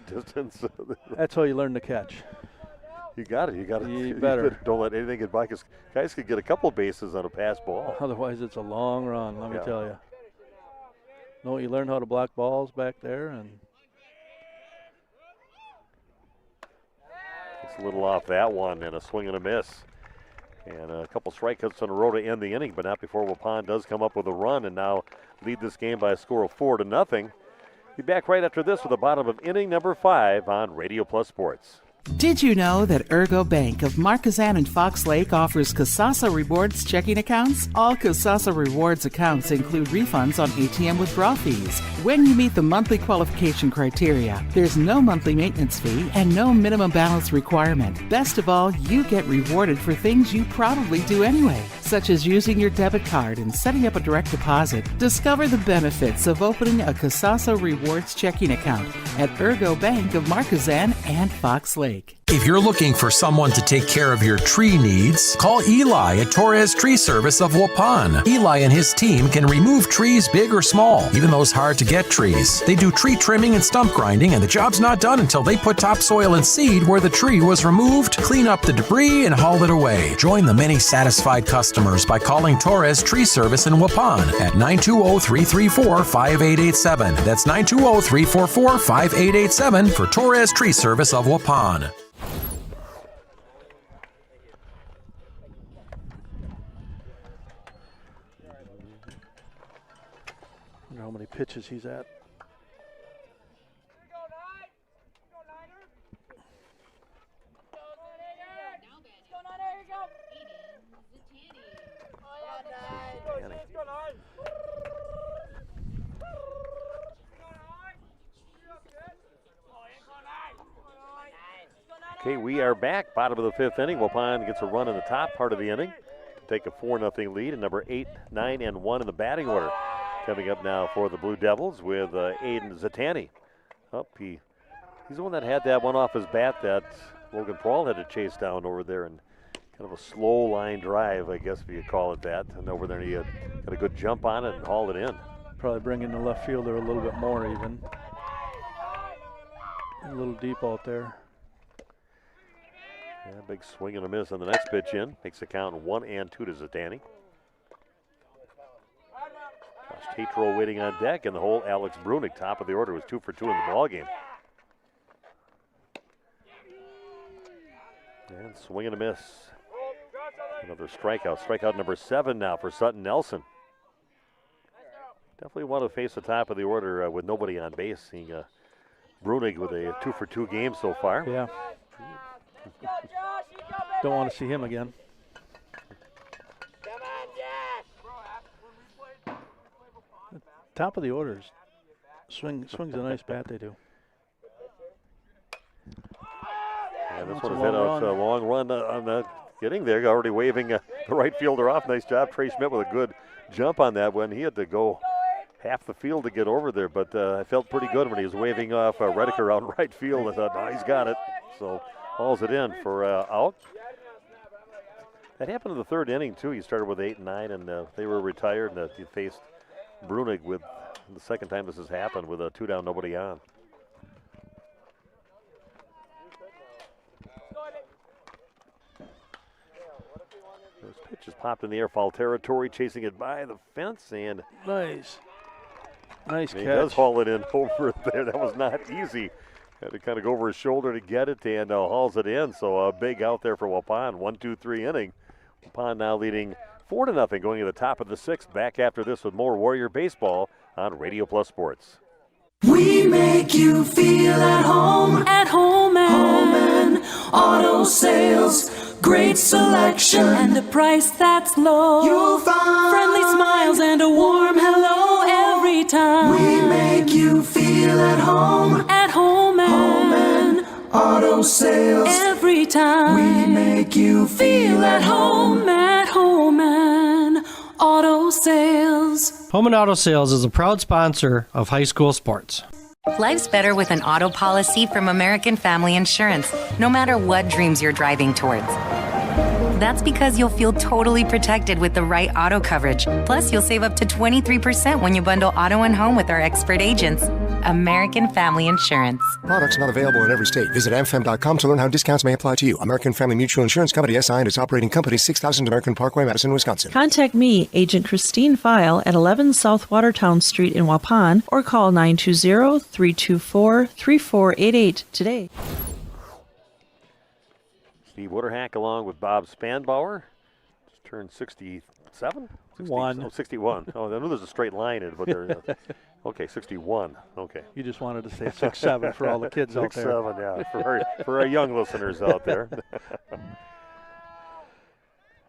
[SPEAKER 1] distance.
[SPEAKER 2] That's how you learn to catch.
[SPEAKER 1] You got it. You got it.
[SPEAKER 2] You better.
[SPEAKER 1] Don't let anything get by, because guys could get a couple bases on a pass ball.
[SPEAKER 2] Otherwise, it's a long run, let me tell you. No, you learn how to block balls back there, and
[SPEAKER 1] it's a little off that one, and a swing and a miss. And a couple strikeouts in a row to end the inning, but not before Waupun does come up with a run and now lead this game by a score of 4-0. Be back right after this with the bottom of inning number 5 on Radio Plus Sports.
[SPEAKER 19] Did you know that Ergo Bank of Marquezan and Fox Lake offers Casasa Rewards checking accounts? All Casasa Rewards accounts include refunds on ATM withdrawal fees. When you meet the monthly qualification criteria, there's no monthly maintenance fee and no minimum balance requirement. Best of all, you get rewarded for things you probably do anyway, such as using your debit card and setting up a direct deposit. Discover the benefits of opening a Casasa Rewards checking account at Ergo Bank of Marquezan and Fox Lake.
[SPEAKER 3] If you're looking for someone to take care of your tree needs, call Eli at Torres Tree Service of Waupun. Eli and his team can remove trees big or small, even those hard-to-get trees. They do tree trimming and stump grinding, and the job's not done until they put topsoil and seed where the tree was removed, clean up the debris, and haul it away. Join the many satisfied customers by calling Torres Tree Service in Waupun at 920-334-5887. That's 920-344-5887 for Torres Tree Service of Waupun.
[SPEAKER 2] how many pitches he's at.
[SPEAKER 1] Okay, we are back. Bottom of the fifth inning. Waupun gets a run in the top part of the inning to take a 4-0 lead. And number 8, 9, and 1 in the batting order. Coming up now for the Blue Devils with Aiden Zatani. He's the one that had that one off his bat that Logan Paul had to chase down over there, and kind of a slow line drive, I guess if you could call it that. And over there he got a good jump on it and hauled it in.
[SPEAKER 2] Probably bringing the left fielder a little bit more even. A little deep out there.
[SPEAKER 1] Yeah, big swing and a miss on the next pitch in. Makes the count 1-2 to Zatani. Josh Tatro waiting on deck, and the whole Alex Brunig, top of the order, was 2 for 2 in the ballgame. And swing and a miss. Another strikeout. Strikeout number 7 now for Sutton Nelson. Definitely want to face the top of the order with nobody on base. Seeing Brunig with a 2 for 2 game so far.
[SPEAKER 2] Yeah. Don't want to see him again. Top of the orders. Swings a nice bat, they do.
[SPEAKER 1] And this one is hit out a long run on the getting there. Already waving the right fielder off. Nice job, Trey Schmidt, with a good jump on that one. He had to go half the field to get over there, but I felt pretty good when he was waving off Rediker out in right field. I thought, oh, he's got it. So hauls it in for out. That happened in the third inning, too. You started with 8 and 9, and they were retired, and you faced Brunig with the second time this has happened with a 2 down, nobody on. This pitch is popped in the air, foul territory, chasing it by the fence, and
[SPEAKER 2] nice catch.
[SPEAKER 1] He does haul it in over there. That was not easy. Had to kind of go over his shoulder to get it, and hauls it in. So a big out there for Waupun. 1-2-3 inning. Waupun now leading 4-0, going to the top of the 6th. Back after this with more Warrior baseball on Radio Plus Sports.
[SPEAKER 7] We make you feel at home and auto sales. Great selection and a price that's low. You'll find friendly smiles and a warm hello every time. We make you feel at home and auto sales. Every time we make you feel at home and auto sales.
[SPEAKER 8] Home and Auto Sales is a proud sponsor of high school sports.
[SPEAKER 13] Life's better with an auto policy from American Family Insurance, no matter what dreams you're driving towards. That's because you'll feel totally protected with the right auto coverage. Plus, you'll save up to 23% when you bundle auto and home with our expert agents. American Family Insurance.
[SPEAKER 14] Products not available in every state. Visit amfam.com to learn how discounts may apply to you. American Family Mutual Insurance Company, SI, and its operating company, 6000 American Parkway, Madison, Wisconsin.
[SPEAKER 15] Contact me, Agent Christine File, at 11 South Watertown Street in Waupun, or call 920-324-3488 today.
[SPEAKER 1] Steve Wooderhack along with Bob Spanbauer. Just turned 67? 61. Oh, I knew there's a straight line in it, but there. Okay, 61. Okay.
[SPEAKER 2] You just wanted to say 6'7" for all the kids out there.
[SPEAKER 1] 6'7", yeah, for our young listeners out there.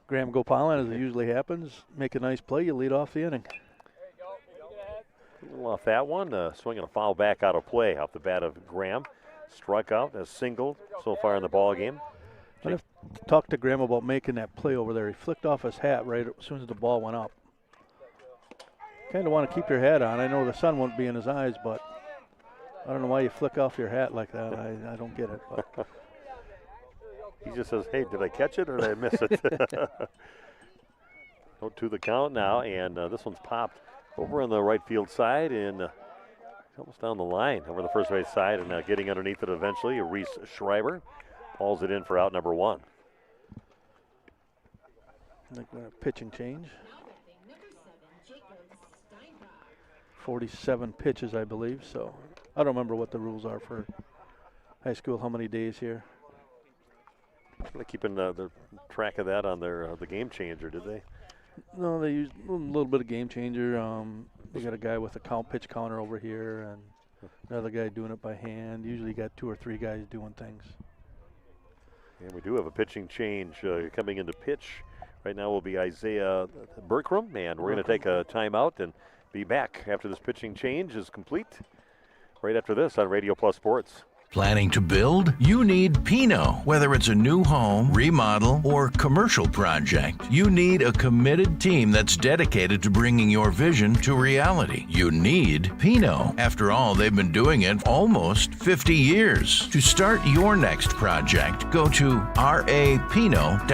[SPEAKER 2] Graham Gopalan, as it usually happens, make a nice play, you lead off the inning.
[SPEAKER 1] A little off that one, swinging a foul back out of play off the bat of Graham. Struck out, has singled so far in the ball game.
[SPEAKER 2] I'd have to talk to Graham about making that play over there. He flicked off his hat right as soon as the ball went up. Kind of want to keep your hat on. I know the sun won't be in his eyes, but I don't know why you flick off your hat like that. I don't get it. But.
[SPEAKER 1] He just says, hey, did I catch it or did I miss it? 0-2 the count now, and this one's popped over on the right field side and almost down the line over the first base side, and getting underneath it eventually, Reese Schreiber hauls it in for out number 1.
[SPEAKER 2] I think we're going to pitch and change. 47 pitches, I believe, so I don't remember what the rules are for high school, how many days here.
[SPEAKER 1] They're keeping the track of that on their the game changer, did they?
[SPEAKER 2] No, they use a little bit of game changer. They got a guy with a pitch counter over here and another guy doing it by hand. Usually got 2 or 3 guys doing things.
[SPEAKER 1] And we do have a pitching change coming into pitch. Right now will be Isaiah Berkram, and we're going to take a timeout and be back after this pitching change is complete. Right after this on Radio Plus Sports.
[SPEAKER 17] Planning to build? You need Pinot. Whether it's a new home, remodel, or commercial project, you need a committed team that's dedicated to bringing your vision to reality. You need Pinot. After all, they've been doing it almost 50 years. To start your next project, go to rapinot.com.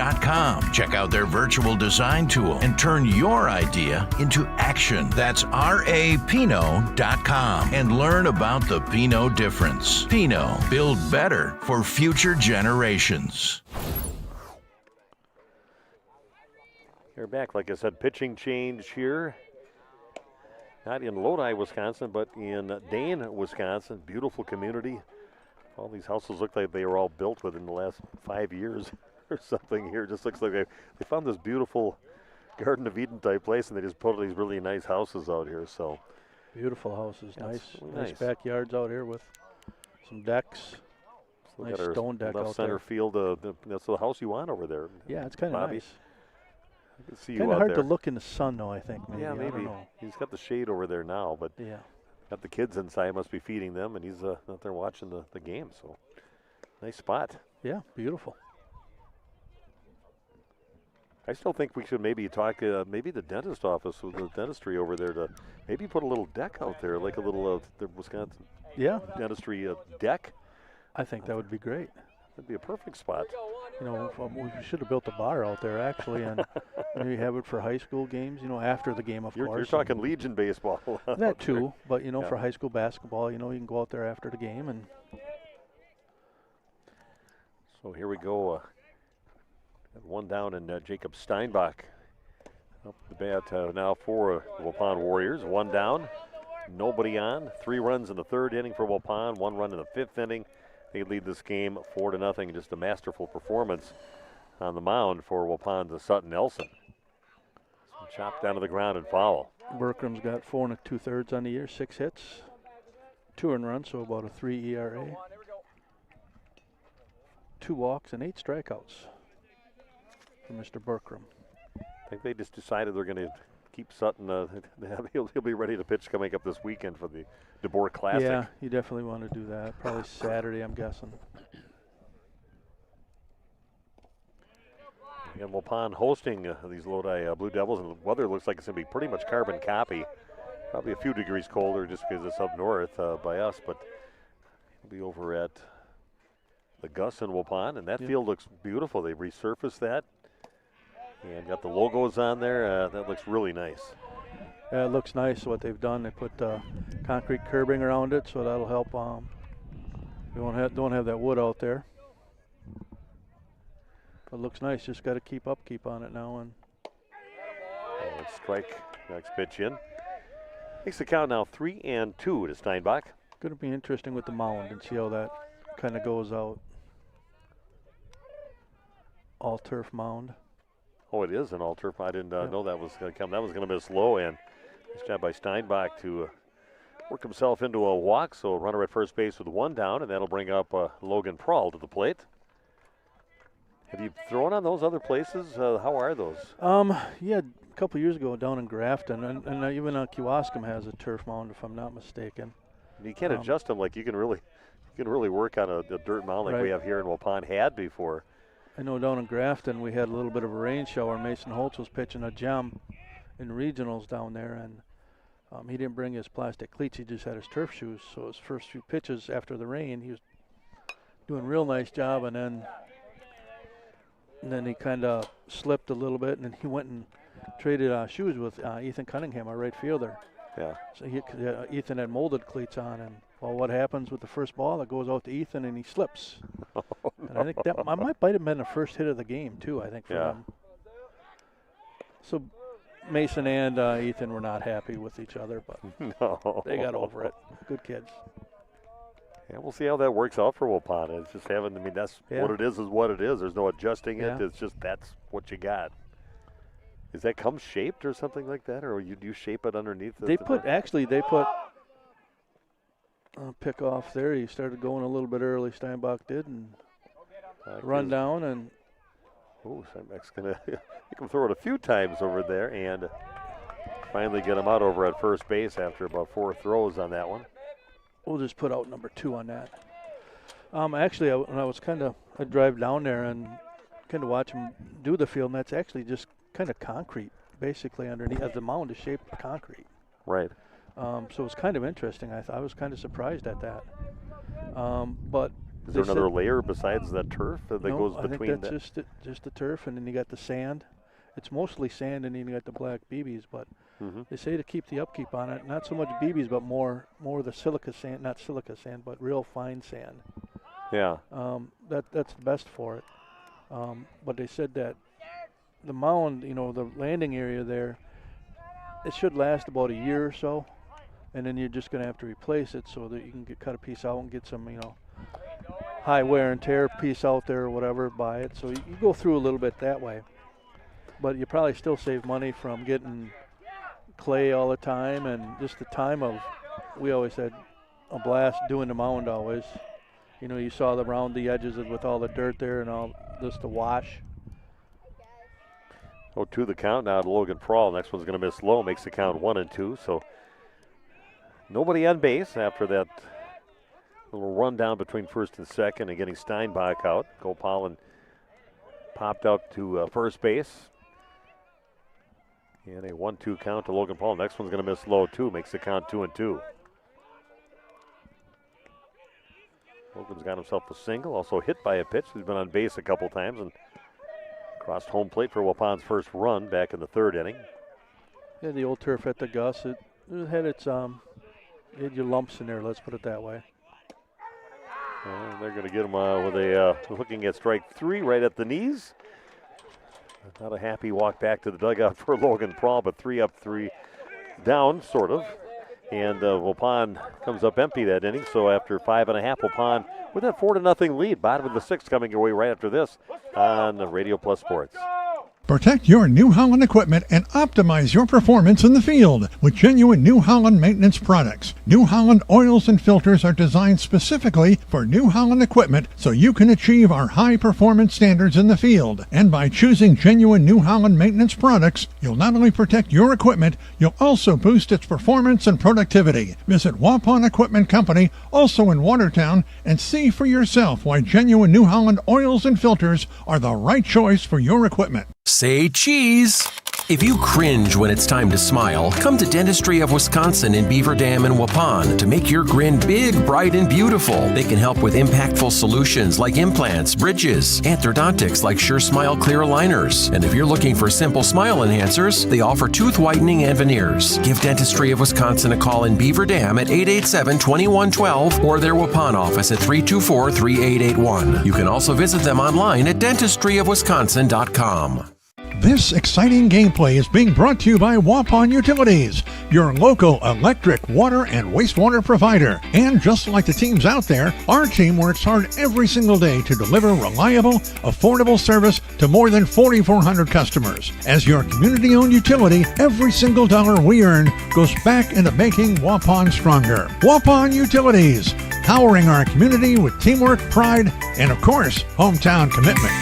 [SPEAKER 17] Check out their virtual design tool and turn your idea into action. That's rapinot.com and learn about the Pinot difference. Pinot, Pino. Build better for future generations.
[SPEAKER 1] They're back, like I said, pitching change here. Not in Lodi, Wisconsin, but in Dane, Wisconsin. Beautiful community. All these houses look like they were all built within the last 5 years or something here. Just looks like they found this beautiful Garden of Eden type place, and they just put these really nice houses out here. So
[SPEAKER 2] beautiful houses,
[SPEAKER 1] yeah,
[SPEAKER 2] nice backyards out here with some decks.
[SPEAKER 1] Look
[SPEAKER 2] Nice
[SPEAKER 1] at our
[SPEAKER 2] stone deck
[SPEAKER 1] left
[SPEAKER 2] out
[SPEAKER 1] center
[SPEAKER 2] there.
[SPEAKER 1] field. That's the house you want over there.
[SPEAKER 2] Yeah, it's kind of
[SPEAKER 1] Bobby.
[SPEAKER 2] nice.
[SPEAKER 1] I can see you
[SPEAKER 2] Kind of
[SPEAKER 1] out
[SPEAKER 2] hard
[SPEAKER 1] there.
[SPEAKER 2] to look in the sun, though, I think. Maybe.
[SPEAKER 1] Yeah,
[SPEAKER 2] I
[SPEAKER 1] maybe.
[SPEAKER 2] don't know.
[SPEAKER 1] He's got the shade over there now, but
[SPEAKER 2] Yeah.
[SPEAKER 1] got the kids inside, must be feeding them, and he's out there watching the game. So nice spot.
[SPEAKER 2] Yeah, beautiful.
[SPEAKER 1] I still think we should maybe talk, maybe the dentist office with the dentistry over there to maybe put a little deck out there, like a little the Wisconsin dentistry deck.
[SPEAKER 2] I think that would be great.
[SPEAKER 1] That'd be a perfect spot.
[SPEAKER 2] You know, we should have built a bar out there, actually, and maybe have it for high school games, you know, after the game, of course.
[SPEAKER 1] You're talking Legion baseball.
[SPEAKER 2] That too, but, you know,
[SPEAKER 1] Yeah.
[SPEAKER 2] for high school basketball, you know, you can go out there after the game. And
[SPEAKER 1] So here we go. One down, and Jacob Steinbach up the bat now for Waupun Warriors. One down, nobody on. 3 runs in the 3rd inning for Waupun, 1 run in the 5th inning. They lead this game 4-0. Just a masterful performance on the mound for Waupun's Sutton Nelson. Chopped down to the ground and foul.
[SPEAKER 2] Berkram's got 4 2/3 on the year, 6 hits, 2 earned runs, so about a 3 ERA. 2 walks and 8 strikeouts for Mr. Berkram.
[SPEAKER 1] I think they just decided they're going to keep Sutton. He'll be ready to pitch coming up this weekend for the DeBoer Classic.
[SPEAKER 2] Yeah, you definitely want to do that. Probably Saturday, I'm guessing.
[SPEAKER 1] And Waupun hosting these Lodi Blue Devils, and the weather looks like it's going to be pretty much carbon copy. Probably a few degrees colder just because it's up north by us, but we'll be over at the Gus in Waupun, and that field looks beautiful. They resurfaced that and got the logos on there. That looks really nice.
[SPEAKER 2] Yeah, it looks nice what they've done. They put concrete curbing around it, so that'll help. We don't have that wood out there. But it looks nice. Just got to keep on it now. And
[SPEAKER 1] strike, next pitch in. Makes the count now 3-2 to Steinbach.
[SPEAKER 2] Going to be interesting with the mound and see how that kind of goes out. All turf mound.
[SPEAKER 1] Oh, it is an all turf. I didn't know that was going to come. That was going to miss low, and nice job by Steinbach to work himself into a walk. So runner at first base with 1 down, and that'll bring up Logan Prawl to the plate. Have you thrown on those other places? How are those?
[SPEAKER 2] Yeah, a couple years ago down in Grafton, and even Kewaskum has a turf mound, if I'm not mistaken.
[SPEAKER 1] You can't adjust them like you can really work on a dirt mound like we have here in Waupun had before.
[SPEAKER 2] I know down in Grafton we had a little bit of a rain shower. Mason Holtz was pitching a gem in regionals down there, and he didn't bring his plastic cleats. He just had his turf shoes. So his first few pitches after the rain, he was doing a real nice job, and then he kind of slipped a little bit, and then he went and traded shoes with Ethan Cunningham, our right fielder.
[SPEAKER 1] Yeah.
[SPEAKER 2] So Ethan had molded cleats on, and what happens with the first ball? It goes out to Ethan, and he slips.
[SPEAKER 1] Oh,
[SPEAKER 2] and I think that might have been the first hit of the game too. I think for him. So Mason and Ethan were not happy with each other, but they got over it. Good kids.
[SPEAKER 1] Yeah, we'll see how that works out for Waupun. It's just having, that's what it is what it is. There's no adjusting it. It's just that's what you got. Does that come shaped or something like that, or do you shape it underneath?
[SPEAKER 2] They put pick off there. He started going a little bit early. Steinbach did, and run down and.
[SPEAKER 1] Oh, Steinbach's gonna make him throw it a few times over there, and finally get him out over at first base after about 4 throws on that one.
[SPEAKER 2] We'll just put out number 2 on that. Actually, when I was I drive down there and kind of watch him do the field, and that's actually just kind of concrete, basically underneath. The mound is shaped concrete.
[SPEAKER 1] Right.
[SPEAKER 2] So it's kind of interesting. I was kind of surprised at that. But
[SPEAKER 1] is there another layer besides that turf that goes between?
[SPEAKER 2] I think that's just the turf, and then you got the sand. It's mostly sand, and then you got the black BBs. But They say to keep the upkeep on it, not so much BBs, but more of the silica sand, not silica sand, but real fine sand.
[SPEAKER 1] Yeah.
[SPEAKER 2] That's the best for it. But they said that the mound, the landing area there, it should last about a year or so, and then you're just going to have to replace it so that you can cut a piece out and get some, high wear and tear piece out there or whatever by it. So you go through a little bit that way. But you probably still save money from getting clay all the time, and just the time of, we always had a blast doing the mound always. You saw around the edges with all the dirt there and all just the wash.
[SPEAKER 1] 0-2 the count now to Logan Prawl. Next one's going to miss low, makes the count 1-2. So nobody on base after that little rundown between first and second and getting Steinbach out. Gopalin popped out to first base. And a 1-2 count to Logan Paul. Next one's going to miss low, too. Makes the count 2-2. Logan's got himself a single. Also hit by a pitch. He's been on base a couple times and crossed home plate for Waupun's first run back in the third inning.
[SPEAKER 2] Yeah, the old turf at the Gus. It had it had your lumps in there, let's put it that way.
[SPEAKER 1] They're going to get him with a looking at strike 3 right at the knees. Not a happy walk back to the dugout for Logan Prawl, but 3 up, 3 down, sort of. And Waupun comes up empty that inning. So after 5.5, Waupun with that 4-0 lead. Bottom of the 6th coming your way right after this on Radio Plus Sports.
[SPEAKER 11] Protect your New Holland equipment and optimize your performance in the field with genuine New Holland maintenance products. New Holland oils and filters are designed specifically for New Holland equipment so you can achieve our high performance standards in the field. And by choosing genuine New Holland maintenance products, you'll not only protect your equipment, you'll also boost its performance and productivity. Visit Waupun Equipment Company, also in Watertown, and see for yourself why genuine New Holland oils and filters are the right choice for your equipment.
[SPEAKER 3] Say cheese! If you cringe when it's time to smile, come to Dentistry of Wisconsin in Beaver Dam and Waupun to make your grin big, bright, and beautiful. They can help with impactful solutions like implants, bridges, orthodontics like Sure Smile clear aligners. And if you're looking for simple smile enhancers, they offer tooth whitening and veneers. Give Dentistry of Wisconsin a call in Beaver Dam at 887-2112 or their Waupun office at 324-3881. You can also visit them online at dentistryofwisconsin.com.
[SPEAKER 11] This exciting gameplay is being brought to you by Waupun Utilities, your local electric, water, and wastewater provider. And just like the teams out there, our team works hard every single day to deliver reliable, affordable service to more than 4,400 customers. As your community-owned utility, every single dollar we earn goes back into making Waupun stronger. Waupun Utilities, powering our community with teamwork, pride, and of course, hometown commitment.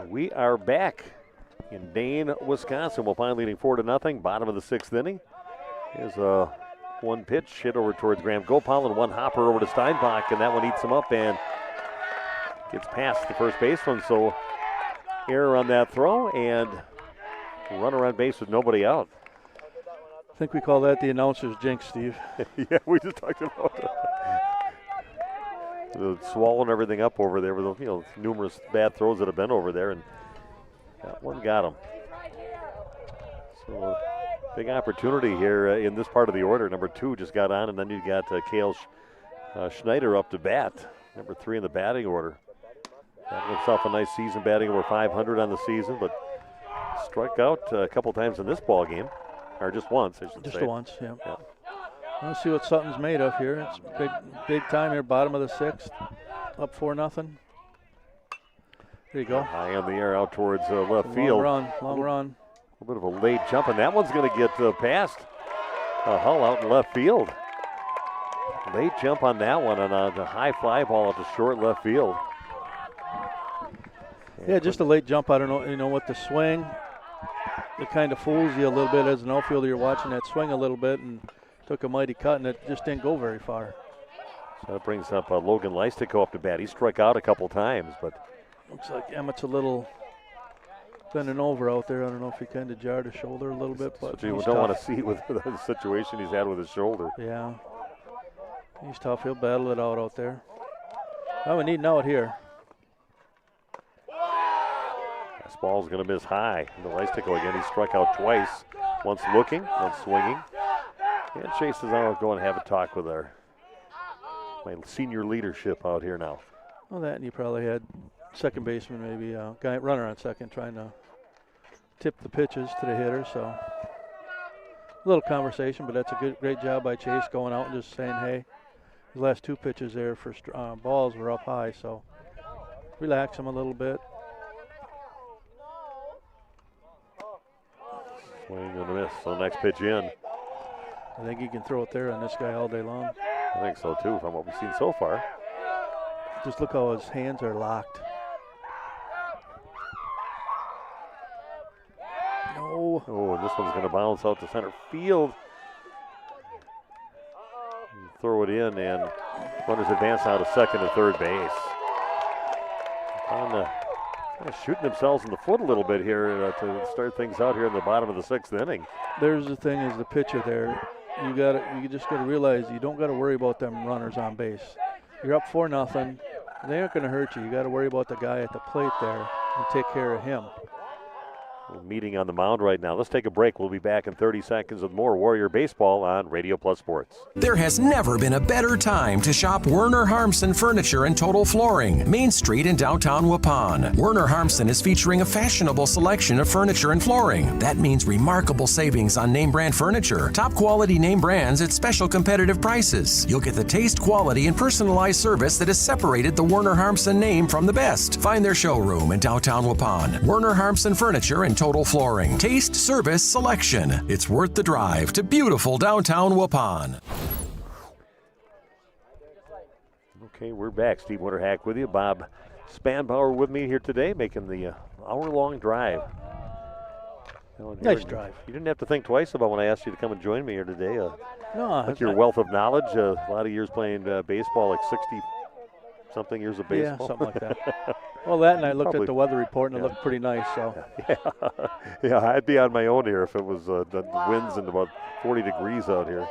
[SPEAKER 1] We are back in Dane, Wisconsin. Waupun leading 4-0, bottom of the 6th inning. Here's one pitch hit over towards Graham Gopal and one hopper over to Steinbach, and that one eats him up and gets past the first baseman. So error on that throw and runner on base with nobody out.
[SPEAKER 2] I think we call that the announcer's jinx, Steve.
[SPEAKER 1] Yeah, we just talked about swallowing everything up over there with numerous bad throws that have been over there, and that one got him. So big opportunity here in this part of the order. Number 2 just got on, and then you got Cale Schneider up to bat, number 3 in the batting order. Having himself a nice season, batting over 500 on the season, but struck out a couple times in this ball game, or just once, I should say.
[SPEAKER 2] Just once, yeah. Let's see what Sutton's made of here. It's big time here, bottom of the 6th, up 4-0. There you go.
[SPEAKER 1] High in the air out towards left field.
[SPEAKER 2] Long run.
[SPEAKER 1] A little bit of a late jump, and that one's going to get past Hull out in left field. Late jump on that one, and a high fly ball out to short left field.
[SPEAKER 2] Yeah, just a late jump. I don't know, with the swing, it kind of fools you a little bit as an outfielder. You're watching that swing a little bit, and took a mighty cut, and it just didn't go very far.
[SPEAKER 1] So that brings up Logan Leistico up to bat. He struck out a couple times, but
[SPEAKER 2] looks like Emmett's a little bending over out there. I don't know if he kind of jarred his shoulder a little bit, but
[SPEAKER 1] you don't want to see with the situation he's had with his shoulder.
[SPEAKER 2] Yeah, he's tough. He'll battle it out there. Well, we need an out here.
[SPEAKER 1] ball's going to miss high. And the Lystico again, he struck out twice. Once looking, once swinging. And chases out, go and have a talk with my senior leadership out here now.
[SPEAKER 2] Well, that, and you probably had second baseman, maybe guy runner on second, trying to tip the pitches to the hitter. So a little conversation, but that's a great job by Chase going out and just saying, hey, the last two pitches there for balls were up high, so relax them a little bit.
[SPEAKER 1] Swing and a miss. So next pitch in.
[SPEAKER 2] I think he can throw it there on this guy all day long.
[SPEAKER 1] I think so too, from what we've seen so far.
[SPEAKER 2] Just look how his hands are locked. No.
[SPEAKER 1] Oh, and this one's going to bounce out to center field. Throw it in, and runners advance now to second and third base. Kind of shooting themselves in the foot a little bit here to start things out here in the bottom of the sixth inning.
[SPEAKER 2] There's the thing, is the pitcher there. You just got to realize you don't got to worry about them runners on base. You're up 4-0. They aren't going to hurt you. You got to worry about the guy at the plate there and take care of him.
[SPEAKER 1] We're meeting on the mound right now. Let's take a break. We'll be back in 30 seconds with more Warrior Baseball on Radio Plus Sports.
[SPEAKER 3] There has never been a better time to shop Werner Harmsen Furniture and Total Flooring, Main Street in downtown Waupun. Werner Harmsen is featuring a fashionable selection of furniture and flooring. That means remarkable savings on name brand furniture, top quality name brands at special competitive prices. You'll get the taste, quality, and personalized service that has separated the Werner Harmsen name from the best. Find their showroom in downtown Waupun. Werner Harmsen Furniture and Total Flooring. Taste, service, selection. It's worth the drive to beautiful downtown Waupun.
[SPEAKER 1] Okay, we're back. Steve Winterhack with you. Bob Spanbauer with me here today, making the hour-long drive.
[SPEAKER 2] Nice drive.
[SPEAKER 1] You didn't have to think twice about when I asked you to come and join me here today.
[SPEAKER 2] No,
[SPEAKER 1] with your wealth of knowledge, a lot of years playing baseball, like 60-something years of baseball.
[SPEAKER 2] Yeah, something like that. Well, that, and I looked at the weather report, and it looked pretty nice. So.
[SPEAKER 1] Yeah, I'd be on my own here if it was the winds and about 40 degrees out here.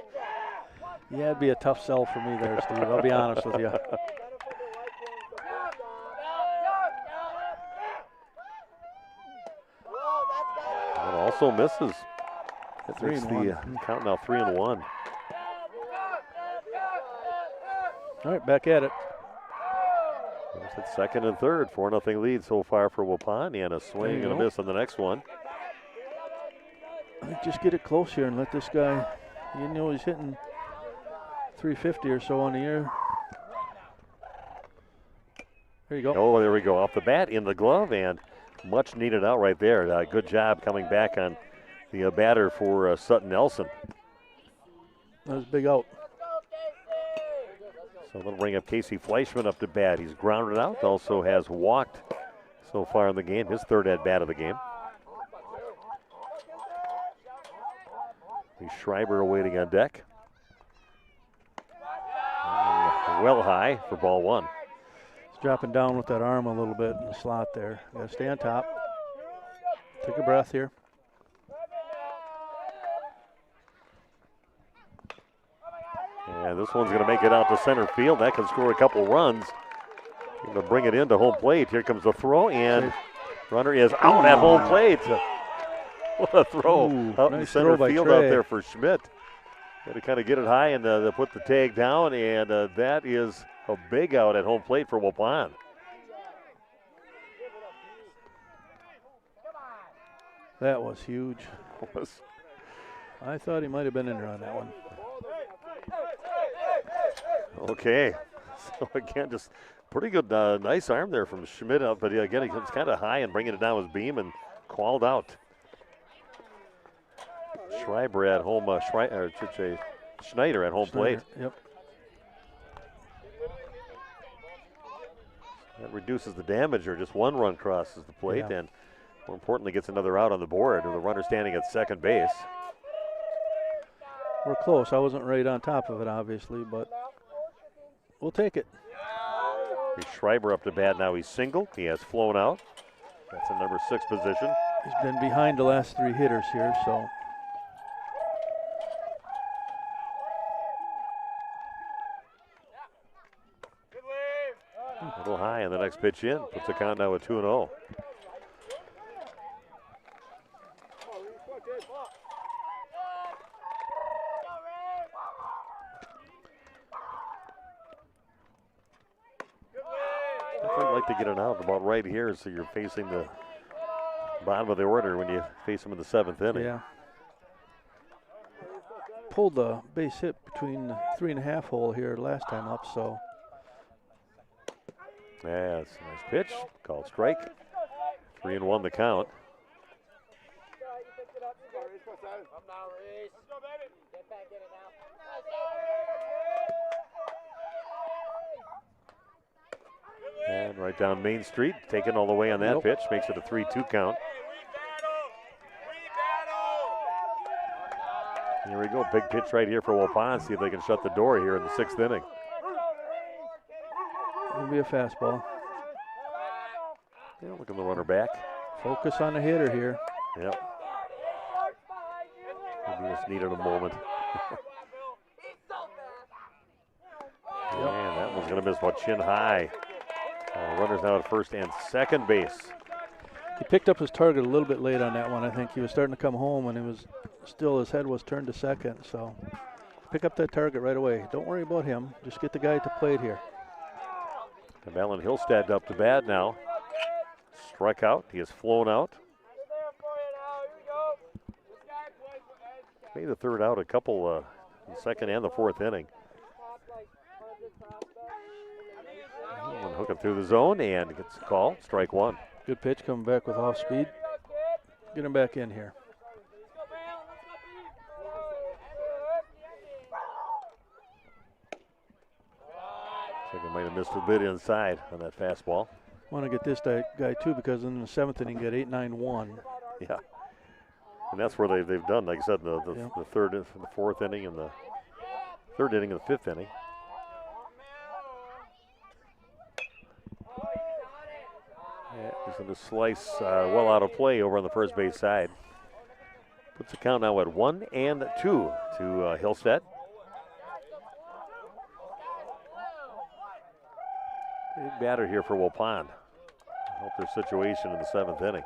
[SPEAKER 2] Yeah, it'd be a tough sell for me there, Steve. I'll be honest with you.
[SPEAKER 1] And also misses. That makes the count now 3-1.
[SPEAKER 2] All right, back at it.
[SPEAKER 1] It's second and third, 4-0 lead so far for Waupun, and a swing and a miss on the next one.
[SPEAKER 2] Just get it close here and let this guy, you know, he's hitting 350 or so on the year. There you go.
[SPEAKER 1] Oh, there we go. Off the bat, in the glove, and much needed out right there. Good job coming back on the batter for Sutton Nelson.
[SPEAKER 2] That was a big out.
[SPEAKER 1] So that'll bring up Casey Fleischman up to bat. He's grounded out, also has walked so far in the game, his third at bat of the game. Schreiber awaiting on deck. And well high for ball one.
[SPEAKER 2] He's dropping down with that arm a little bit in the slot there. Got to stay on top. Take a breath here.
[SPEAKER 1] And this one's going to make it out to center field. That can score a couple runs. Going to bring it into home plate. Here comes the throw, and runner is out at home plate. What a throw out in center field out there for Schmidt. Got to kind of get it high and put the tag down, and that is a big out at home plate for Waupun.
[SPEAKER 2] That was huge. I thought he might have been in there on that one.
[SPEAKER 1] Okay, so again, just pretty good, nice arm there from Schmidt up, but again, he comes kind of high and bringing it down with beam and called out. Schreiber at home, Schneider at home plate.
[SPEAKER 2] Yep.
[SPEAKER 1] That reduces the damage, or just one run crosses the plate, and more importantly, gets another out on the board with the runner standing at second base.
[SPEAKER 2] We're close. I wasn't right on top of it, obviously, but we'll take it.
[SPEAKER 1] Schreiber up to bat now. He's single. He has flown out. That's a number 6 position.
[SPEAKER 2] He's been behind the last 3 hitters here, so.
[SPEAKER 1] A little high, and the next pitch in puts the count now at 2-0. like to get it out about right here so you're facing the bottom of the order when you face them in the 7th inning.
[SPEAKER 2] Yeah. Pulled the base hit between the 3.5 hole here last time up, so.
[SPEAKER 1] Yeah, it's a nice pitch. Called strike. 3-1 the count. And right down Main Street, taken all the way on that pitch, makes it a 3-2 count. Here we go, big pitch right here for Waupun. See if they can shut the door here in the 6th inning.
[SPEAKER 2] It'll be a fastball.
[SPEAKER 1] Yeah, looking the runner back.
[SPEAKER 2] Focus on the hitter here.
[SPEAKER 1] Yep. Maybe just needed a moment. Man, that one's going to miss about chin high. Runners now at first and second base.
[SPEAKER 2] He picked up his target a little bit late on that one. I think he was starting to come home, and it was still his head was turned to second. So pick up that target right away. Don't worry about him. Just get the guy at the plate here.
[SPEAKER 1] And Alan Hillstead up to bat now. Struck out. He has flown out. Made the 3rd out a couple in the 2nd and the 4th inning. And hook him through the zone and gets a call. Strike 1.
[SPEAKER 2] Good pitch coming back with off speed. Get him back in here.
[SPEAKER 1] I think I might have missed a bit inside on that fastball.
[SPEAKER 2] Want to get this guy too, because in the 7th inning, get 8-9-1.
[SPEAKER 1] Yeah, and that's where they've done, like I said, the 3rd, the 4th inning, and the 3rd inning and the 5th inning. Yeah, he's going to slice well out of play over on the first base side. Puts the count now at 1-2 to Hillstead. Big batter here for Waupun. Help their situation in the 7th inning.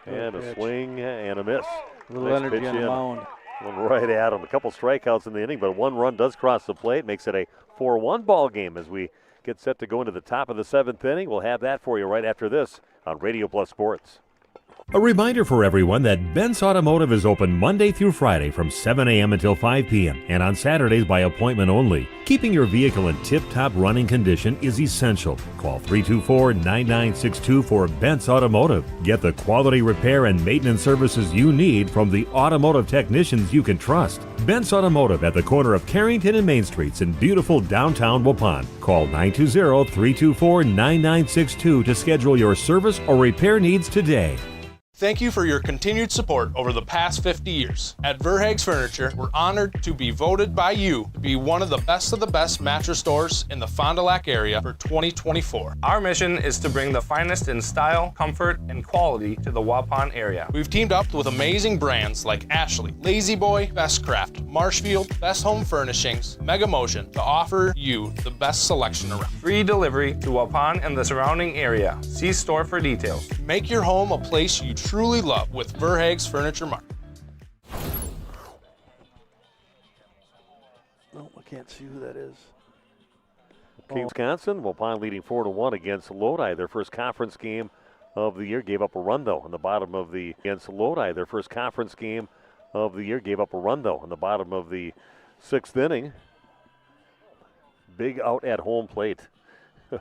[SPEAKER 1] And a swing and a miss.
[SPEAKER 2] A little energy on the mound.
[SPEAKER 1] One right at him. A couple strikeouts in the inning, but 1 run does cross the plate. Makes it a 4-1 ball game as we get set to go into the top of the 7th inning. We'll have that for you right after this on Radio Plus Sports.
[SPEAKER 4] A reminder for everyone that Ben's Automotive is open Monday through Friday from 7 a.m. until 5 p.m. and on Saturdays by appointment only. Keeping your vehicle in tip-top running condition is essential. Call 324-9962 for Ben's Automotive. Get the quality repair and maintenance services you need from the automotive technicians you can trust. Ben's Automotive at the corner of Carrington and Main Streets in beautiful downtown Waupun. Call 920-324-9962 to schedule your service or repair needs today.
[SPEAKER 5] Thank you for your continued support over the past 50 years. At Verhaeg's Furniture, we're honored to be voted by you to be one of the best mattress stores in the Fond du Lac area for 2024.
[SPEAKER 6] Our mission is to bring the finest in style, comfort, and quality to the Waupun area.
[SPEAKER 5] We've teamed up with amazing brands like Ashley, Lazy Boy, Best Craft, Marshfield, Best Home Furnishings, Mega Motion to offer you the best selection around.
[SPEAKER 6] Free delivery to Waupun and the surrounding area. See store for details.
[SPEAKER 5] Make your home a place you truly love with Verhaeg's Furniture Mart.
[SPEAKER 2] No, I can't see who that is.
[SPEAKER 1] Wisconsin, Waupun leading 4-1 against Lodi. Their first conference game of the year. Gave up a run though in the bottom of the against Lodi. Their first conference game of the year. Gave up a run though in the bottom of the 6th inning. Big out at home plate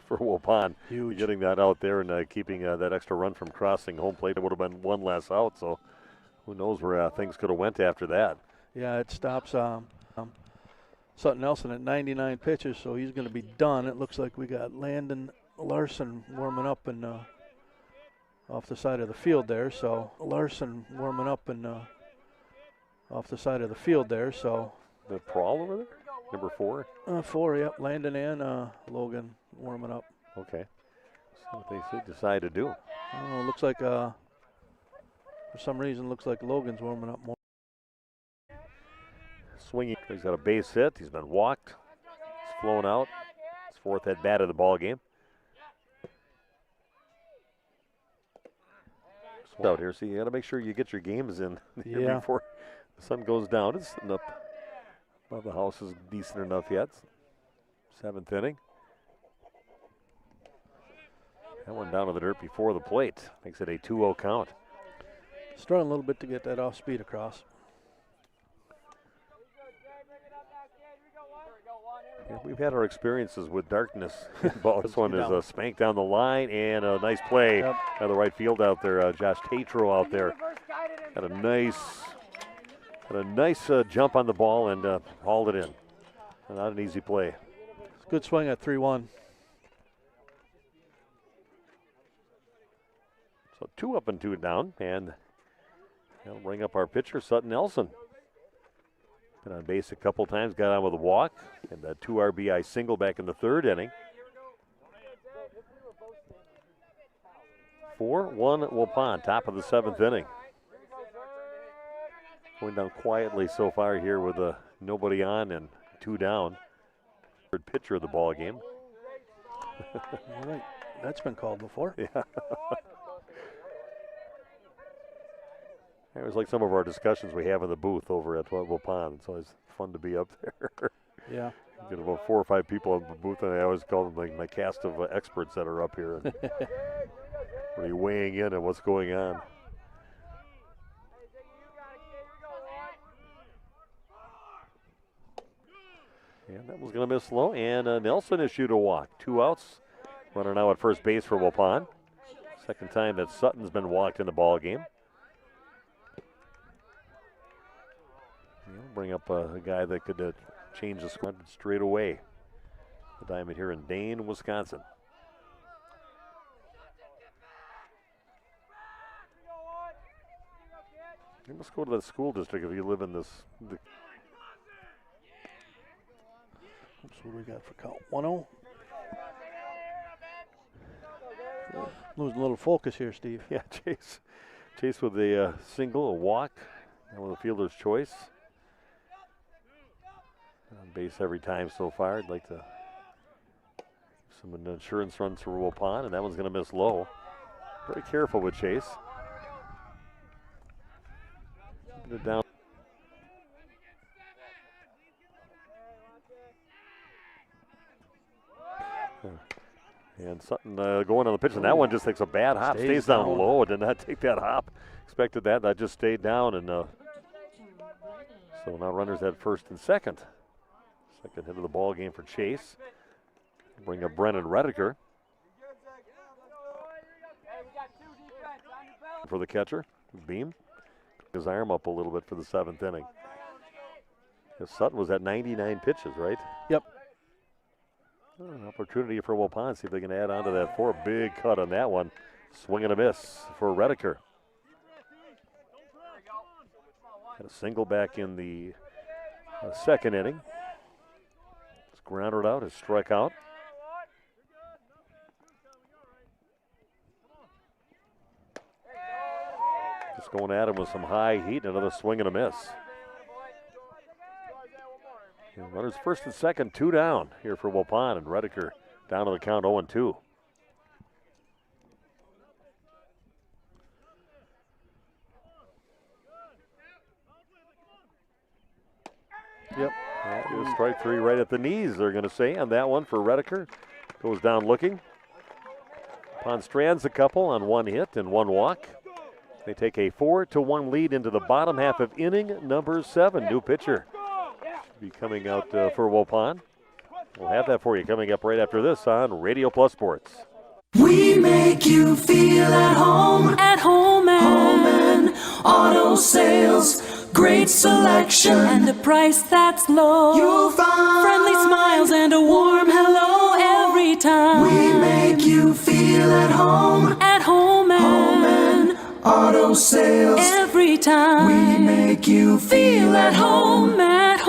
[SPEAKER 1] for Waupun.
[SPEAKER 2] Huge.
[SPEAKER 1] Getting that out there and keeping that extra run from crossing home plate. It would have been one less out, so who knows where things could have went after that.
[SPEAKER 2] Yeah, it stops Sutton Nelson at 99 pitches, so he's going to be done. It looks like we got Landon Larson warming up and off the side of the field there. So Larson warming up and off the side of the field there. So
[SPEAKER 1] the Prawl over there, number 4.
[SPEAKER 2] 4, yep. Landon and Logan warming up.
[SPEAKER 1] Okay. See what they decide to do.
[SPEAKER 2] Oh, looks like for some reason looks like Logan's warming up more.
[SPEAKER 1] Swinging. He's got a base hit. He's been walked. He's flown out. His 4th at bat of the ball game. Out here, so you got to make sure you get your games in here before the sun goes down. It's sitting up above the house is decent enough yet. 7th inning. That one down to the dirt before the plate. Makes it a 2-0 count.
[SPEAKER 2] Struggling a little bit to get that off speed across.
[SPEAKER 1] Yeah, we've had our experiences with darkness. This one is spanked down the line, and a nice play by the right field out there. Josh Tatro out there had a nice jump on the ball and hauled it in. Not an easy play.
[SPEAKER 2] It's a good swing at 3-1.
[SPEAKER 1] So 2 up and 2 down, and that'll bring up our pitcher, Sutton Nelson. Been on base a couple times, got on with a walk, and a 2 RBI single back in the 3rd inning. 4-1 Waupun, top of the 7th inning. Going down quietly so far here with nobody on and 2 down. Third pitcher of the ball game.
[SPEAKER 2] All right, that's been called before.
[SPEAKER 1] Yeah. It was like some of our discussions we have in the booth over at Waupun. It's always fun to be up there.
[SPEAKER 2] Yeah.
[SPEAKER 1] You get about 4 or 5 people in the booth, and I always call them like my cast of experts that are up here. And really weighing in on what's going on. And that was going to miss low, and Nelson issued a walk. 2 outs. Runner now at first base for Waupun. Second time that Sutton's been walked in the ball game. Bring up a guy that could change the squad straight away. The Diamond here in Dane, Wisconsin. You must go to that school district if you live in this.
[SPEAKER 2] Oops, what do we got for count? 1-0. Losing a little focus here, Steve.
[SPEAKER 1] Yeah, Chase with a single, a walk, and with a fielder's choice. On base every time so far. I'd like to give some insurance runs for Waupun, and that one's going to miss low. Very careful with Chase. Keeping it down. And Sutton going on the pitch, and that one just takes a bad hop. Stays down low. Did not take that hop. Expected that. That just stayed down, and so now runners at first and second. Second hit of the ball game for Chase. Bring up Brennan Rediker for the catcher. Beam his arm up a little bit for the 7th inning. Sutton was at 99 pitches, right?
[SPEAKER 2] Yep.
[SPEAKER 1] An opportunity for Waupun. See if they can add on to that 4. Big cut on that one. Swing and a miss for Rediker. Had a single back in the 2nd inning. Grounded out, his strikeout. Just going at him with some high heat, another swing and a miss. And runners first and second, 2 down here for Waupun, and Rediker down to the count 0-2.
[SPEAKER 2] Yep.
[SPEAKER 1] That is strike 3 right at the knees, they're going to say, on that one for Rediker. Goes down looking. Waupun strands a couple on 1 hit and 1 walk. They take a 4-1 lead into the bottom half of inning number 7. New pitcher should be coming out for Waupun. We'll have that for you coming up right after this on Radio Plus Sports.
[SPEAKER 7] We make you feel at home and auto sales. Great selection and a price that's low. You'll find friendly smiles and a warm hello every time. We make you feel at home and auto sales. Every time we make you feel at home and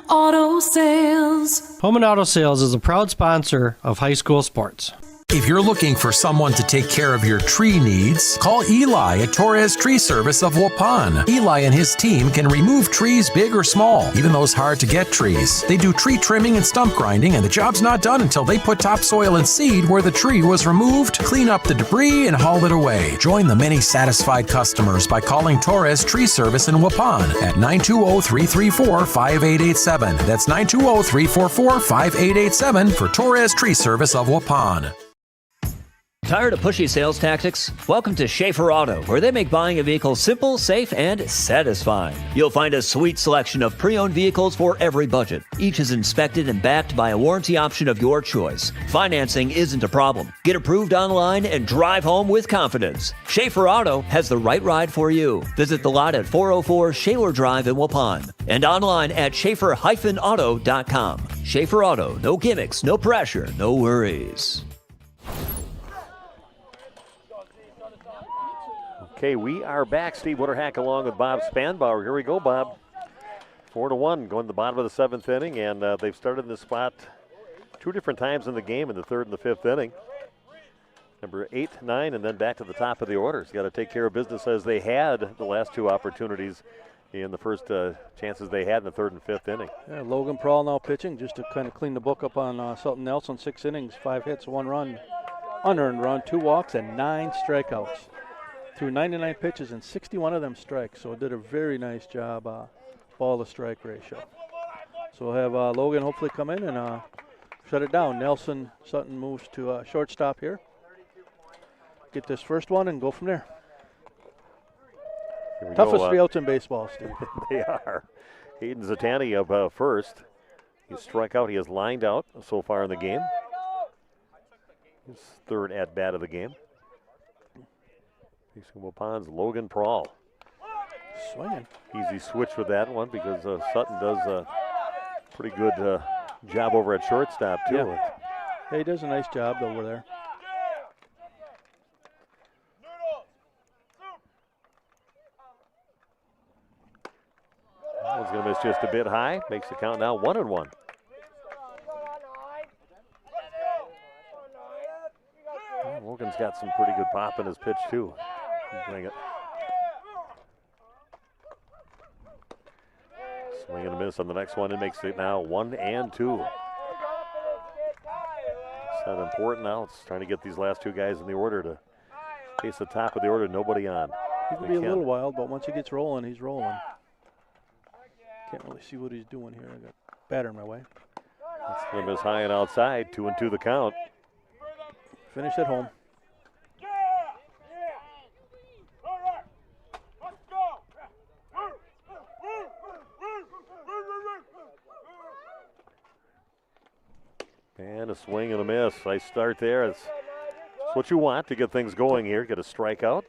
[SPEAKER 7] auto sales.
[SPEAKER 8] Home and Auto Sales is a proud sponsor of high school sports.
[SPEAKER 3] If you're looking for someone to take care of your tree needs, call Eli at Torres Tree Service of Waupun. Eli and his team can remove trees big or small, even those hard-to-get trees. They do tree trimming and stump grinding, and the job's not done until they put topsoil and seed where the tree was removed, clean up the debris, and haul it away. Join the many satisfied customers by calling Torres Tree Service in Waupun at 920-334-5887. That's 920-344-5887 for Torres Tree Service of Waupun.
[SPEAKER 9] Tired of pushy sales tactics? Welcome to Schaefer Auto, where they make buying a vehicle simple, safe, and satisfying. You'll find a sweet selection of pre-owned vehicles for every budget. Each is inspected and backed by a warranty option of your choice. Financing isn't a problem. Get approved online and drive home with confidence. Schaefer Auto has the right ride for you. Visit the lot at 404 Shaler Drive in Waupun and online at schaefer-auto.com. Schaefer Auto, no gimmicks, no pressure, no worries.
[SPEAKER 1] Okay, we are back. Steve Witterhack along with Bob Spanbauer. Here we go, Bob. 4-1 going to the bottom of the 7th inning, and they've started in this spot 2 different times in the game in the 3rd and the 5th inning. Number 8, 9, and then back to the top of the order. Got to take care of business as they had the last 2 opportunities in the first chances they had in the 3rd and 5th inning.
[SPEAKER 2] Yeah, Logan Prohl now pitching just to kind of clean the book up on Sutton Nelson. 6 innings, 5 hits, 1 run, unearned run, 2 walks, and 9 strikeouts. Threw 99 pitches and 61 of them strikes, so did a very nice job, ball-to-strike ratio. So we'll have Logan hopefully come in and shut it down. Nelson Sutton moves to shortstop here. Get this first one and go from there. Toughest 3 outs in baseball, Steve.
[SPEAKER 1] They are. Hayden Zatani up first. He struck out. He has lined out so far in the game. His 3rd at-bat of the game. Waupun's Logan Prohl.
[SPEAKER 2] Swinging.
[SPEAKER 1] Easy switch with that one because Sutton does a pretty good job over at shortstop, too.
[SPEAKER 2] Yeah. He does a nice job over there.
[SPEAKER 1] One's going to miss just a bit high. Makes the count now 1-1. Logan's got some pretty good pop in his pitch, too. Bring it. Swing and a miss on the next one. It makes it now 1-2. It's not important now. It's trying to get these last 2 guys in the order to face the top of the order. Nobody on.
[SPEAKER 2] He can be a little wild, but once he gets rolling, he's rolling. Can't really see what he's doing here. I got batter in my way.
[SPEAKER 1] That's going to miss high and outside. 2-2 the count.
[SPEAKER 2] Finish at home.
[SPEAKER 1] And a swing and a miss. Nice start there. It's what you want to get things going here. Get a strikeout.